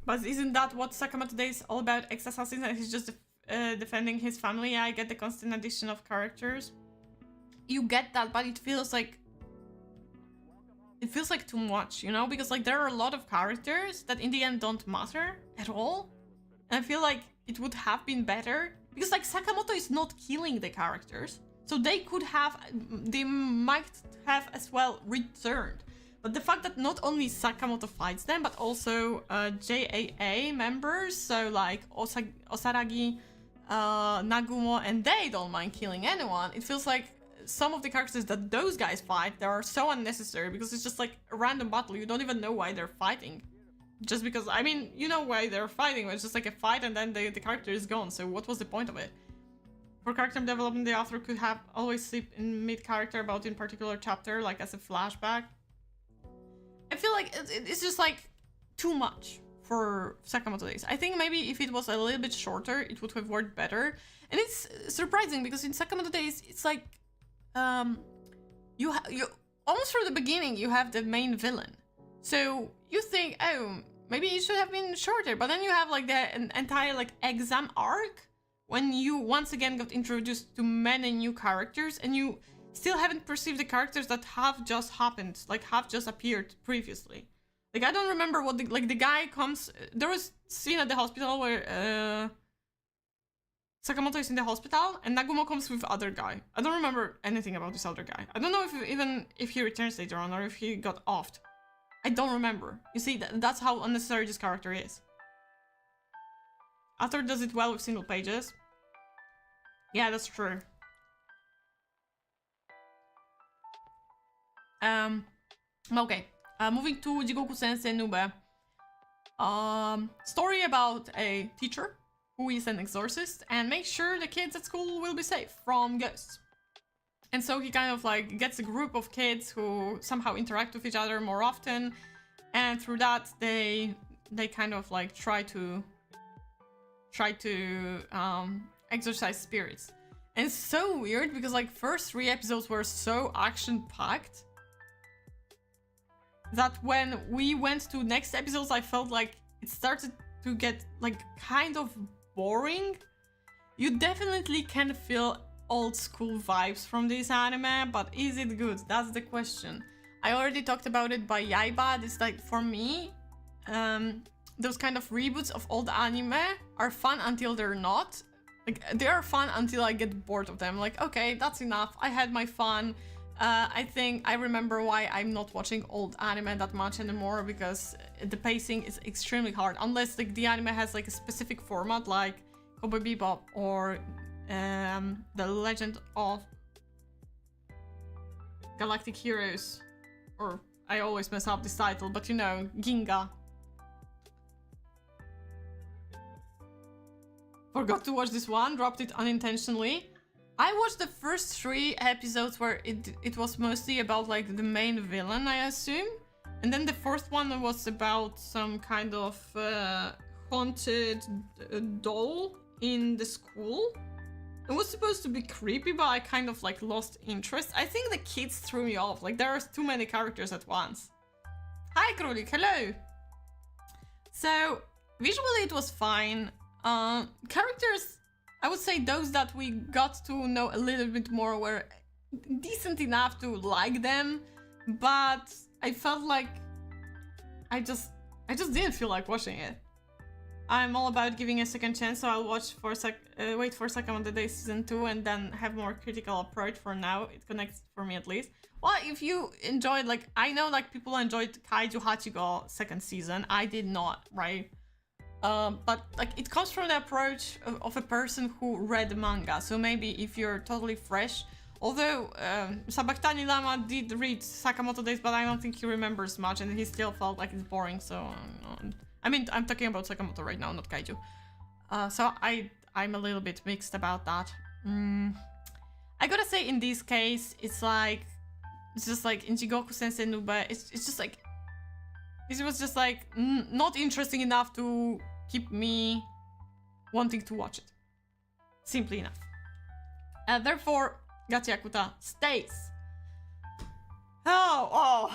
But isn't that what Sakamoto Days is all about? Ex-assassins, and he's just defending his family. Yeah, I get the constant addition of characters. You get that, but it feels like too much, you know? Because like there are a lot of characters that in the end don't matter at all. And I feel like it would have been better. Because like Sakamoto is not killing the characters. So they might have as well returned. But the fact that not only Sakamoto fights them, but also JAA members, so like Osaragi, Nagumo, and they don't mind killing anyone. It feels like some of the characters that those guys fight, they are so unnecessary, because it's just like a random battle. You don't even know why they're fighting. Just because, I mean, you know why they're fighting, but it's just like a fight and then the character is gone. So what was the point of it? For character development, the author could have always slipped in mid-character about in particular chapter, like as a flashback. I feel like it's just like too much for Sakamoto Days. I think maybe if it was a little bit shorter, it would have worked better. And it's surprising because in Sakamoto Days, it's like you almost from the beginning you have the main villain. So you think, oh, maybe it should have been shorter, but then you have like an entire like exam arc when you once again got introduced to many new characters, and you still haven't perceived the characters that have just happened, like have just appeared previously. Like I don't remember what the guy comes. There was a scene at the hospital where Sakamoto is in the hospital and Nagumo comes with other guy. I don't remember anything about this other guy. I don't know if he returns later on or if he got offed. I don't remember. You see, that's how unnecessary this character is. Author does it well with single pages. Yeah, that's true. Okay. Moving to Jigoku Sensei Nube. Story about a teacher who is an exorcist and makes sure the kids at school will be safe from ghosts. And so he kind of like gets a group of kids who somehow interact with each other more often, and through that they kind of like try to exorcise spirits. And it's so weird because like first 3 episodes were so action-packed that when we went to next episodes, I felt like it started to get like kind of boring. You definitely can feel old school vibes from this anime, but is it good? That's the question. I already talked about it by Yaiba. It's like, for me, those kind of reboots of old anime are fun until they're not. Like, they are fun until I get bored of them. Like, okay, that's enough. I had my fun. I think I remember why I'm not watching old anime that much anymore, because the pacing is extremely hard. Unless like the anime has like a specific format, like Cowboy Bebop or The Legend of Galactic Heroes, or I always mess up this title, but you know, Ginga. Forgot to watch this one, dropped it unintentionally. I watched the first 3 episodes where it was mostly about like the main villain, I assume. And then the 4th one was about some kind of haunted doll in the school. It was supposed to be creepy, but I kind of like lost interest. I think the kids threw me off. Like, there are too many characters at once. Hi, Królik, hello. So visually it was fine. Characters, I would say those that we got to know a little bit more were decent enough to like them, but I felt like I just didn't feel like watching it. I'm all about giving a second chance, so I'll watch for wait for Second of the Day season 2 and then have more critical approach. For now, it connects for me at least. Well, if you enjoyed, like, I know like people enjoyed Kaiju Hachigo 2nd season, I did not, right? But like it comes from the approach of a person who read manga, so maybe if you're totally fresh, although Sabaktani Lama did read Sakamoto Days, but I don't think he remembers much and he still felt like it's boring, so I mean, I'm talking about Sakamoto right now, not Kaiju. So I'm a little bit mixed about that. I gotta say, in this case, it's just like in Jigoku Sensei Nube, it's just like it was just like not interesting enough to keep me wanting to watch it. Simply enough. Therefore, Gachiakuta stays. Oh,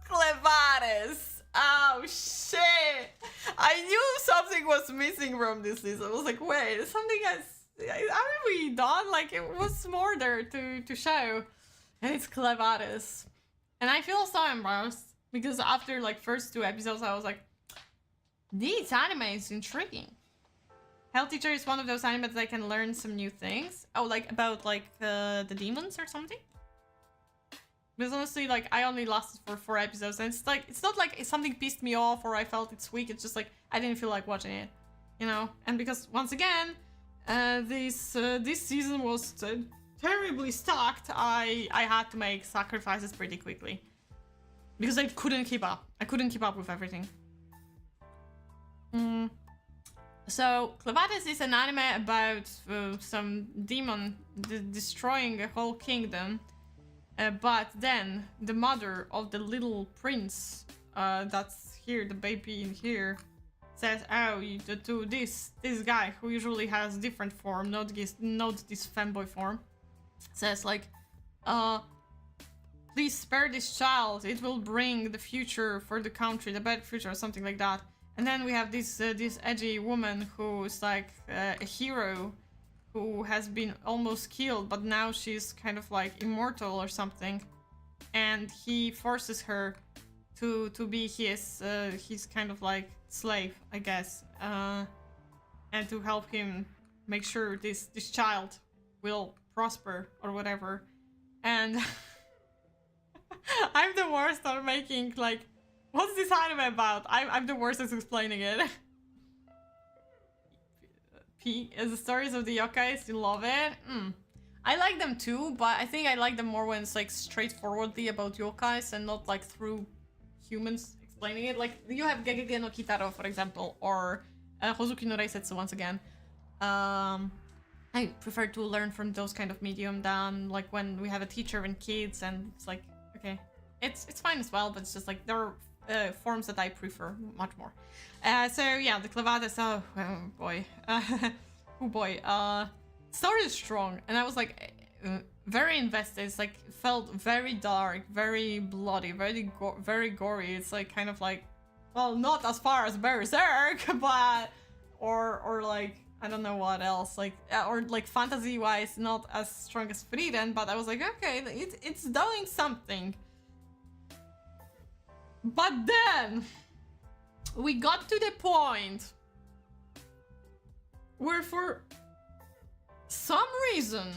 Clevares. Oh shit! I knew something was missing from this list. I was like, wait, something haven't we done? Like, it was more there to show. And it's Clevares. And I feel so embarrassed because after like first 2 episodes, I was like, this anime is intriguing. Hell Teacher is one of those anime that I can learn some new things. Oh, like about like the demons or something? Because honestly, like, I only lasted for 4 episodes, and it's like, it's not like something pissed me off or I felt it's weak, it's just like, I didn't feel like watching it, you know? And because, once again, this season was terribly stacked, I had to make sacrifices pretty quickly. Because I couldn't keep up. I couldn't keep up with everything. So, Clevares is an anime about some demon destroying a whole kingdom. But then the mother of the little prince that's here, the baby in here, says, oh, to this guy who usually has different form, not this femboy form, says like, please spare this child, it will bring the future for the country, the better future, or something like that. And then we have this edgy woman who is like a hero who has been almost killed, but now she's kind of like immortal or something, and he forces her to be his kind of like slave, I guess, and to help him make sure this child will prosper or whatever. And I'm the worst at making like, what's this anime about? I'm the worst at explaining it. The stories of the yokai, still love it. I like them too, but I think I like them more when it's like straightforwardly about yokais and not like through humans explaining it. Like, you have Gegege no Kitaro, for example, or Hozuki no Reisetsu once again. I prefer to learn from those kind of medium than like when we have a teacher and kids, and it's like, okay, it's fine as well, but it's just like there are forms that I prefer much more. So yeah, the Clevares, oh boy, oh boy, story is strong, and I was like very invested. It's like, felt very dark, very bloody, very gory. It's like kind of like, well, not as far as Berserk, but or like, I don't know what else, like, or like fantasy wise, not as strong as Frieren, but I was like, okay, it's doing something. But then we got to the point where for some reason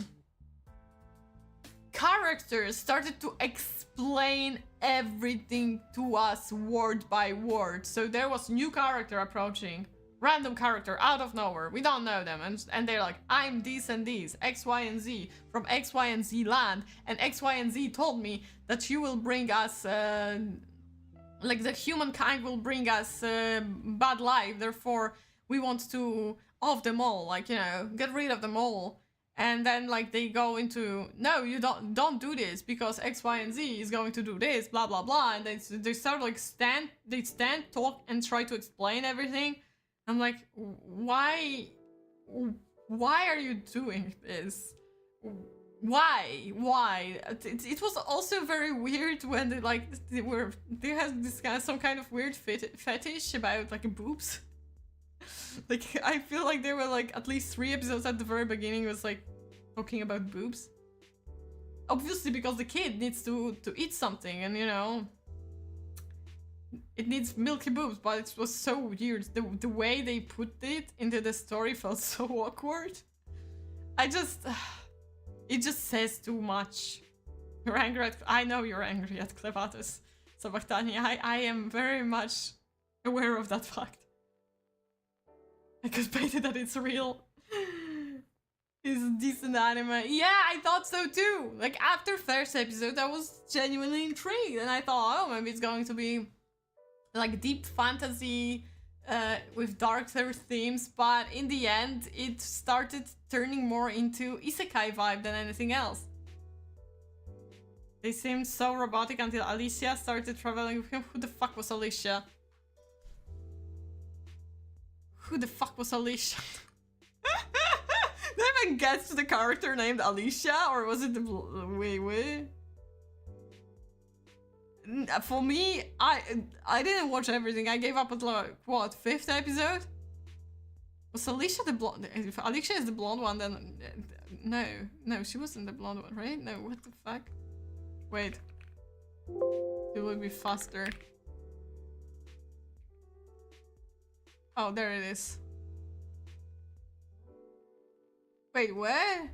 characters started to explain everything to us word by word. So there was new character approaching, random character out of nowhere, we don't know them, and they're like, I'm these and these, X, Y, and Z from X, Y, and Z land, and X, Y, and Z told me that you will bring us like the humankind will bring us bad life, therefore we want to off them all, like, you know, get rid of them all. And then like they go into, no, you don't do this because X, Y, and Z is going to do this, blah blah blah, and they start like stand, talk, and try to explain everything. I'm like, why are you doing this? Why? It was also very weird when they had this kind of, some kind of weird fetish about like boobs. Like, I feel like there were like at least 3 episodes at the very beginning was like talking about boobs. Obviously because the kid needs to eat something, and you know, it needs milky boobs, but it was so weird. The way they put it into the story felt so awkward. It just says too much. You're angry at, I know you're angry at Clevatus Sabaktani. I am very much aware of that fact. I could baited that it's real. It's a decent anime. Yeah, I thought so too. Like, after first episode, I was genuinely intrigued, and I thought, oh, maybe it's going to be like deep fantasy with darker themes, but in the end, it started turning more into isekai vibe than anything else. They seemed so robotic until Alicia started traveling with him. Who the fuck was Alicia? Who the fuck was Alicia? Did I even get to the character named Alicia, or was it the wait? For me, I didn't watch everything. I gave up at like what, 5th episode? Was Alicia the blonde? If Alicia is the blonde one, then no, she wasn't the blonde one, right? No, what the fuck? Wait, it would be faster. Oh, there it is. Wait, what?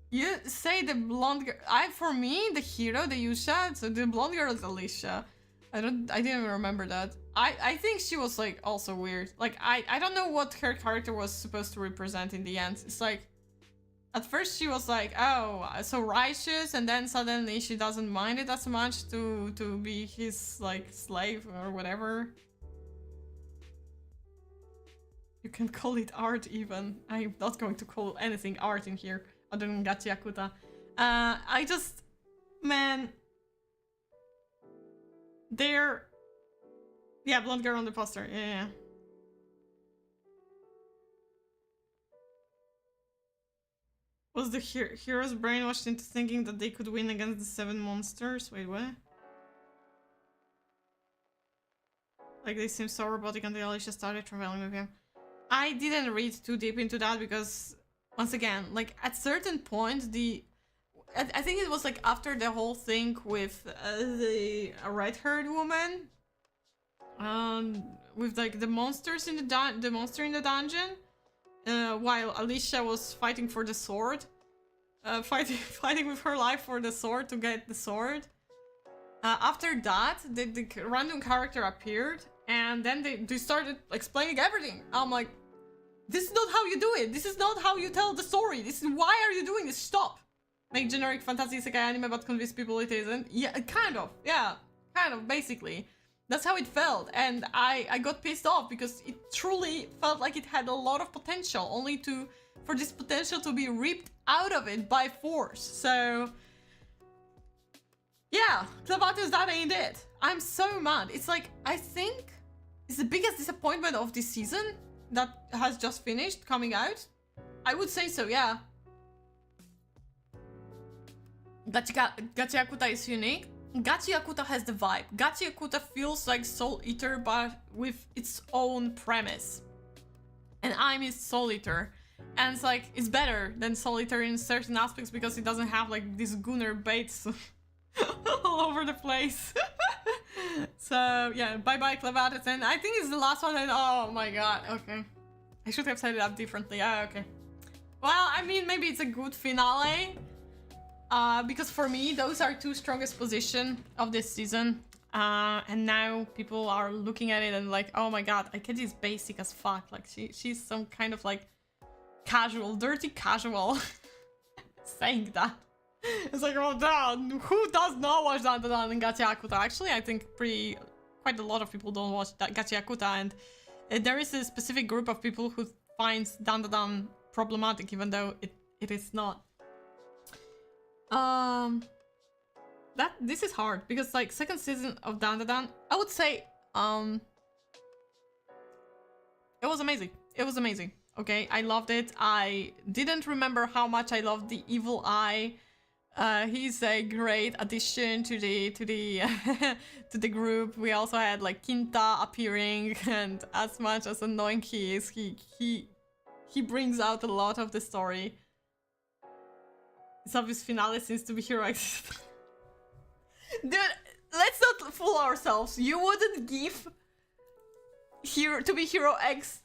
You say the blonde girl? For me, the hero, the Yusha, so the blonde girl is Alicia. I didn't even remember that. I think she was like also weird. Like I don't know what her character was supposed to represent in the end. It's like, at first she was like, oh, so righteous, and then suddenly she doesn't mind it as much to be his like slave or whatever. You can call it art even. I'm not going to call anything art in here other than Gachi Akuta. I just... Man... They're... Yeah, blonde girl on the poster. Yeah. Was the heroes brainwashed into thinking that they could win against the 7 monsters? Wait, what? Like, they seem so robotic until Alicia started traveling with him. I didn't read too deep into that because, once again, like, at certain point, I think it was like after the whole thing with the red-haired woman, with like the monsters in the monster in the dungeon, while Alicia was fighting for the sword, fighting with her life for the sword to get the sword. After that, the random character appeared, and then they started explaining everything. I'm like, this is not how you do it. This is not how you tell the story. This is, why are you doing this? Stop. Make generic fantasy isekai anime, but convince people it isn't. Yeah, kind of. Yeah, kind of, basically. That's how it felt, and I got pissed off because it truly felt like it had a lot of potential, only for this potential to be ripped out of it by force. So yeah, Clavatus, that ain't it. I'm so mad. It's like, I think it's the biggest disappointment of this season that has just finished coming out. I would say so, yeah. Gachi Akuta is unique. Gachi Akuta has the vibe. Gachi Akuta feels like Soul Eater, but with its own premise. And I'm his Soul Eater. And it's like, it's better than Soul Eater in certain aspects because it doesn't have like these Gunner baits all over the place. So yeah, bye bye Club Addison. I think it's the last one and oh my god, okay. I should have set it up differently. Okay. Well, I mean, maybe it's a good finale. Because for me, those are two strongest positions of this season. And now people are looking at it and like, oh my god, Aikeji is basic as fuck. Like she's some kind of like casual, dirty casual saying that. It's like, oh damn, who does not watch Dandadan and Gachiakuta? Actually, I think quite a lot of people don't watch that Gachiakuta, and there is a specific group of people who finds Dandadan problematic, even though it is not. This is hard because like second season of Dandadan, I would say it was amazing. It was amazing. Okay, I loved it. I didn't remember how much I loved the Evil Eye. He's a great addition to the to the group. We also had like Kinta appearing, and as much as annoying he is, he brings out a lot of the story. His obvious finale seems to be heroic. Dude, let's not fool ourselves. You wouldn't give to be Hero X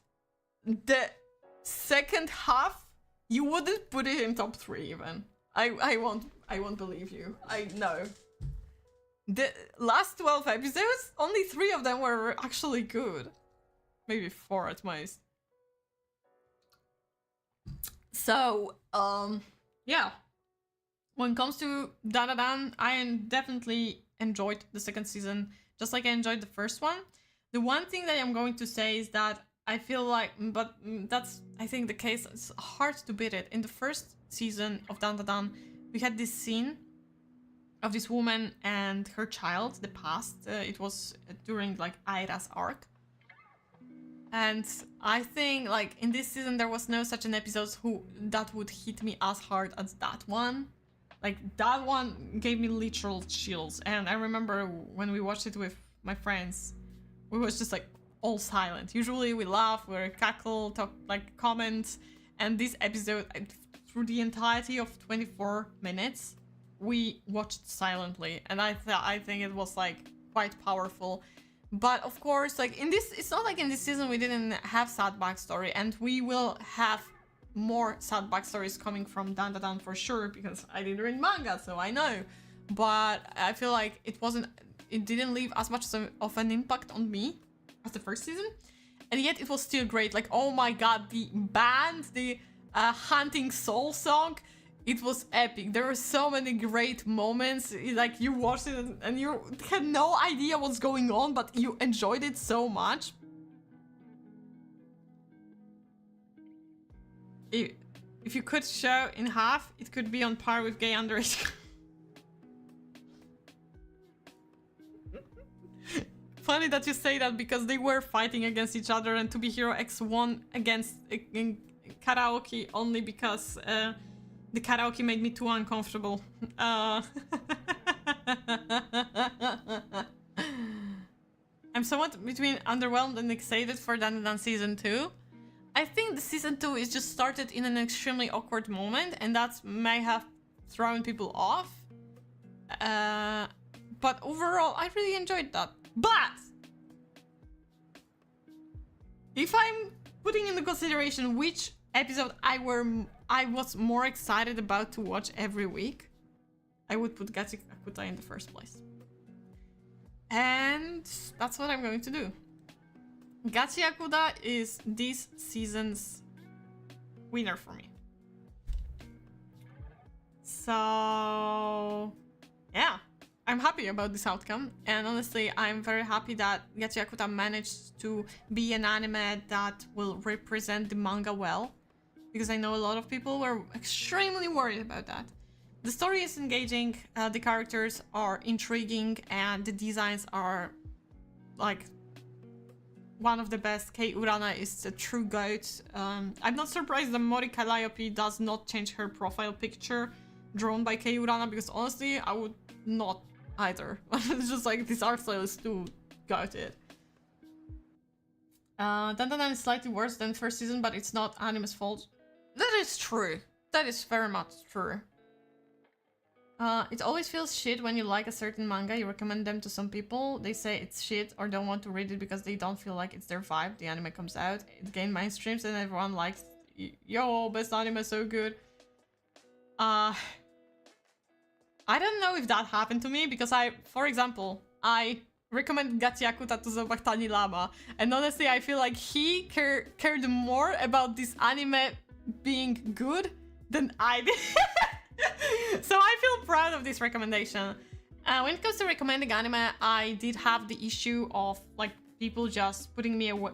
the second half. You wouldn't put it in top 3 even. I won't believe you. I know. The last 12 episodes, only 3 of them were actually good. Maybe 4 at most. So, yeah. When it comes to Dandadan, I definitely enjoyed the second season, just like I enjoyed the first one. The one thing that I'm going to say is that I feel like, but that's, I think, the case. It's hard to beat it. In the first season of Dandadan, we had this scene of this woman and her child, the past. It was during like Aira's arc. And I think like in this season there was no such an episode that would hit me as hard as that one. Like that one gave me literal chills. And I remember when we watched it with my friends, we was just like all silent. Usually we laugh, we cackle, talk, like comment. And this episode, through the entirety of 24 minutes, we watched silently. And I think it was like quite powerful. But of course, like in this, it's not like in this season we didn't have sad backstory, and we will have more sad backstories coming from Dandadan for sure, because I did read manga, so I know. But I feel like it didn't leave as much of an impact on me as the first season, and yet it was still great. Like, oh my god, the band, the Hunting Soul song, it was epic. There were so many great moments. Like, you watched it and you had no idea what's going on, but you enjoyed it so much. If you could show in half, it could be on par with gay underage. Funny that you say that, because they were fighting against each other, and To Be Hero X won against in karaoke only because the karaoke made me too uncomfortable. I'm somewhat between underwhelmed and excited for Dandadan Season 2. I think the Season 2 is just started in an extremely awkward moment, and that may have thrown people off. But overall, I really enjoyed that. But if I'm putting into consideration which episode I was more excited about to watch every week, I would put Gachiakuta in the first place. And that's what I'm going to do. Gachiakuta is this season's winner for me. So yeah, I'm happy about this outcome, and honestly I'm very happy that Gachiakuta managed to be an anime that will represent the manga well, because I know a lot of people were extremely worried about that. The story is engaging, the characters are intriguing, and the designs are like one of the best. Kei Urana is a true goat. I'm not surprised that Mori Calliope does not change her profile picture drawn by Kei Urana, because honestly I would not either. It's just like this art style is too goated. Dandadan is slightly worse than first season, but it's not anime's fault. That is true. That is very much true. It always feels shit when you like a certain manga, you recommend them to some people, they say it's shit or don't want to read it because they don't feel like it's their vibe. The anime comes out, it gained mainstreams, and everyone likes, yo, best anime, so good. I don't know if that happened to me because for example, I recommend Gachiakuta to Zobak Tani Lama, and honestly I feel like he cared more about this anime being good than I did. So I feel proud of this recommendation. When it comes to recommending anime, I did have the issue of like people just putting me away.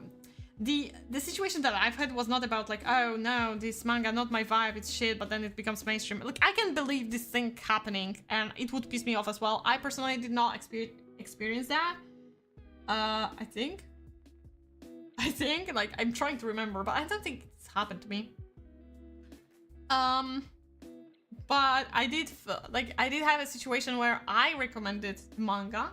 The situation that I've had was not about like, oh no, this manga not my vibe, it's shit, but then it becomes mainstream. Like, I can believe this thing happening and it would piss me off as well. I personally did not experience that. I think like I'm trying to remember, but I don't think it's happened to me. But I did have a situation where I recommended manga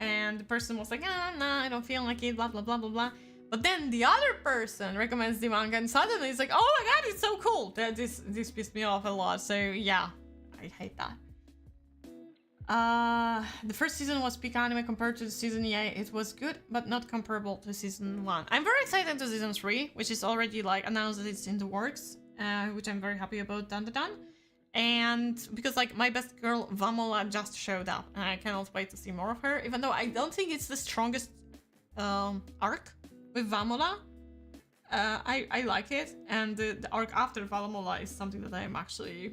and the person was like, no, I don't feel like it, blah, blah, blah, blah, blah. But then the other person recommends the manga and suddenly it's like, oh my god, it's so cool. This pissed me off a lot. So yeah, I hate that. The first season was peak anime compared to the season. Yeah, it was good, but not comparable to season 1. I'm very excited to season 3, which is already like announced that it's in the works, which I'm very happy about. Dun. And because like my best girl Vamola just showed up and I cannot wait to see more of her, even though I don't think it's the strongest arc with Vamola. I like it, and the arc after Vamola is something that I'm actually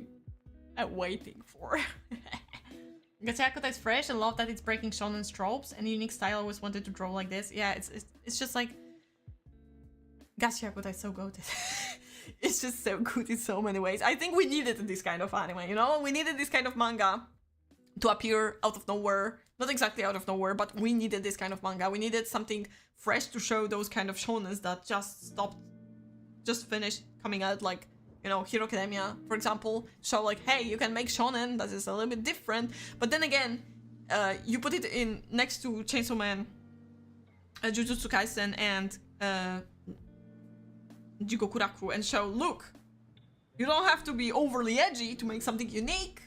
waiting for. Gachiakuta is fresh. I love that it's breaking shonen tropes and unique style. I always wanted to draw like this. Yeah, it's just like Gachiakuta is so good. It's just so good in so many ways. I think we needed this kind of anime, you know? We needed this kind of manga to appear out of nowhere. Not exactly out of nowhere, but we needed this kind of manga. We needed something fresh to show those kind of shonens that just finished coming out, like, you know, Hero Academia, for example. Show like, hey, you can make shonen that is a little bit different. But then again, you put it in next to Chainsaw Man, Jujutsu Kaisen, and Jigokuraku, and show, look, you don't have to be overly edgy to make something unique,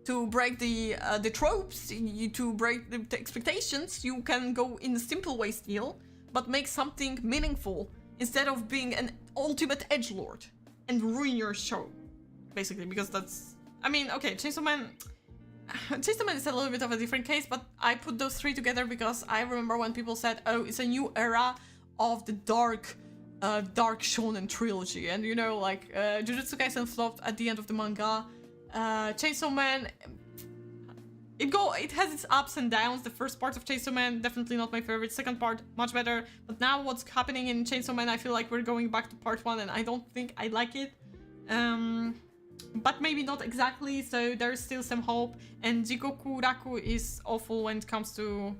to break the tropes, to break the expectations. You can go in a simple way still, but make something meaningful instead of being an ultimate edgelord and ruin your show, basically. Because that's, I mean, okay, Chainsaw Man is a little bit of a different case, but I put those three together because I remember when people said, oh, it's a new era of the dark shonen trilogy, and you know, like Jujutsu Kaisen flopped at the end of the manga. Chainsaw Man, it has its ups and downs. The first part of Chainsaw Man, definitely not my favorite. Second part, much better. But now what's happening in Chainsaw Man, I feel like we're going back to part 1, and I don't think I like it. But maybe not exactly, so there's still some hope. And Jigokuraku is awful when it comes to,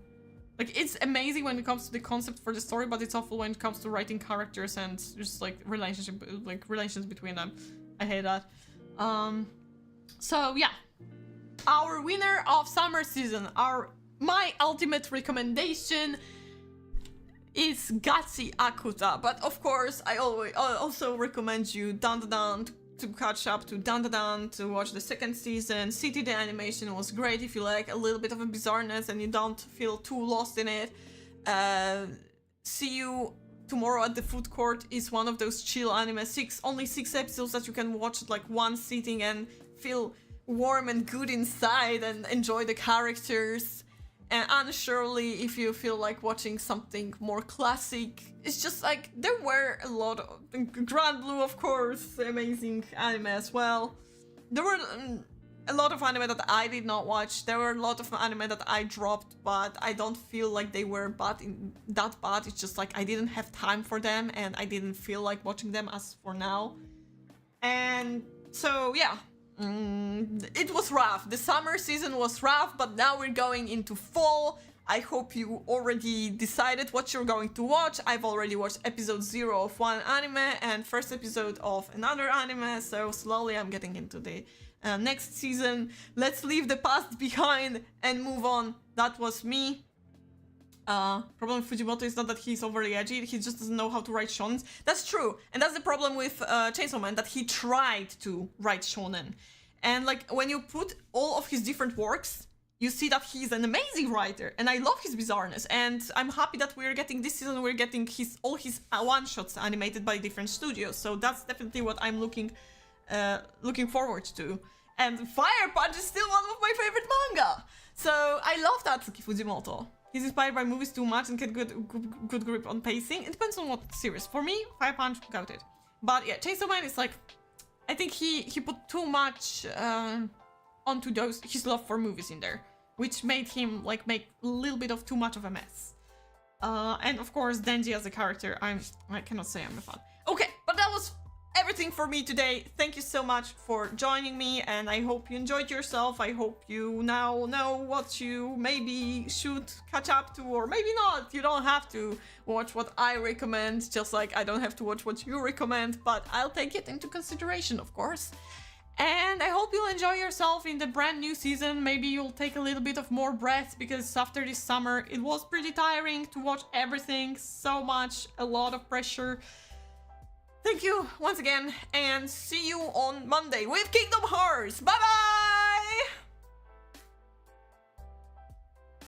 like, it's amazing when it comes to the concept for the story, but it's awful when it comes to writing characters and just like relations between them. I hate that. So yeah, our winner of summer season, my ultimate recommendation is Gachiakuta. But of course, I also recommend you Dan to catch up to Dan, to watch the second season. City, the animation was great if you like a little bit of a bizarreness and you don't feel too lost in it. See You Tomorrow at the Food Court is one of those chill anime, only 6 episodes that you can watch at like one sitting and feel warm and good inside and enjoy the characters. And Unsurely, if you feel like watching something more classic, it's just like, there were a lot of Grand Blue, of course, amazing anime as well. There were a lot of anime that I did not watch. There were a lot of anime that I dropped, but I don't feel like they were that bad. It's just like I didn't have time for them and I didn't feel like watching them as for now. And so yeah, it was rough. The summer season was rough, but now we're going into fall. I hope you already decided what you're going to watch. I've already watched episode 0 of one anime and first episode of another anime, so slowly I'm getting into the next season. Let's leave the past behind and move on. That was me. Problem with Fujimoto is not that he's overly edgy, he just doesn't know how to write shonens. That's true, and that's the problem with Chainsaw Man, that he tried to write shonen.
And like when you put all of his different works, you see that he's an amazing writer, and I love his bizarreness. And I'm happy that we're getting this season, we're getting all his one-shots animated by different studios. So that's definitely what I'm looking forward to. And Fire Punch is still one of my favorite manga. So I love Tatsuki Fujimoto. He's inspired by movies too much and get good grip on pacing. It depends on what series. For me, Fire Punch, got it. But yeah, Chainsaw Man is like, I think he put too much onto his love for movies in there, which made him like make a little bit of too much of a mess. And of course, Denji as a character, I cannot say I'm a fan. Okay, but that was everything for me today. Thank you so much for joining me, and I hope you enjoyed yourself. I hope you now know what you maybe should catch up to, or maybe not. You don't have to watch what I recommend, just like I don't have to watch what you recommend, but I'll take it into consideration, of course. And I hope you'll enjoy yourself in the brand new season. Maybe you'll take a little bit of more breath, because after this summer it was pretty tiring to watch everything, so much, a lot of pressure. Thank you once again, and see you on Monday with Kingdom Hearts. Bye bye!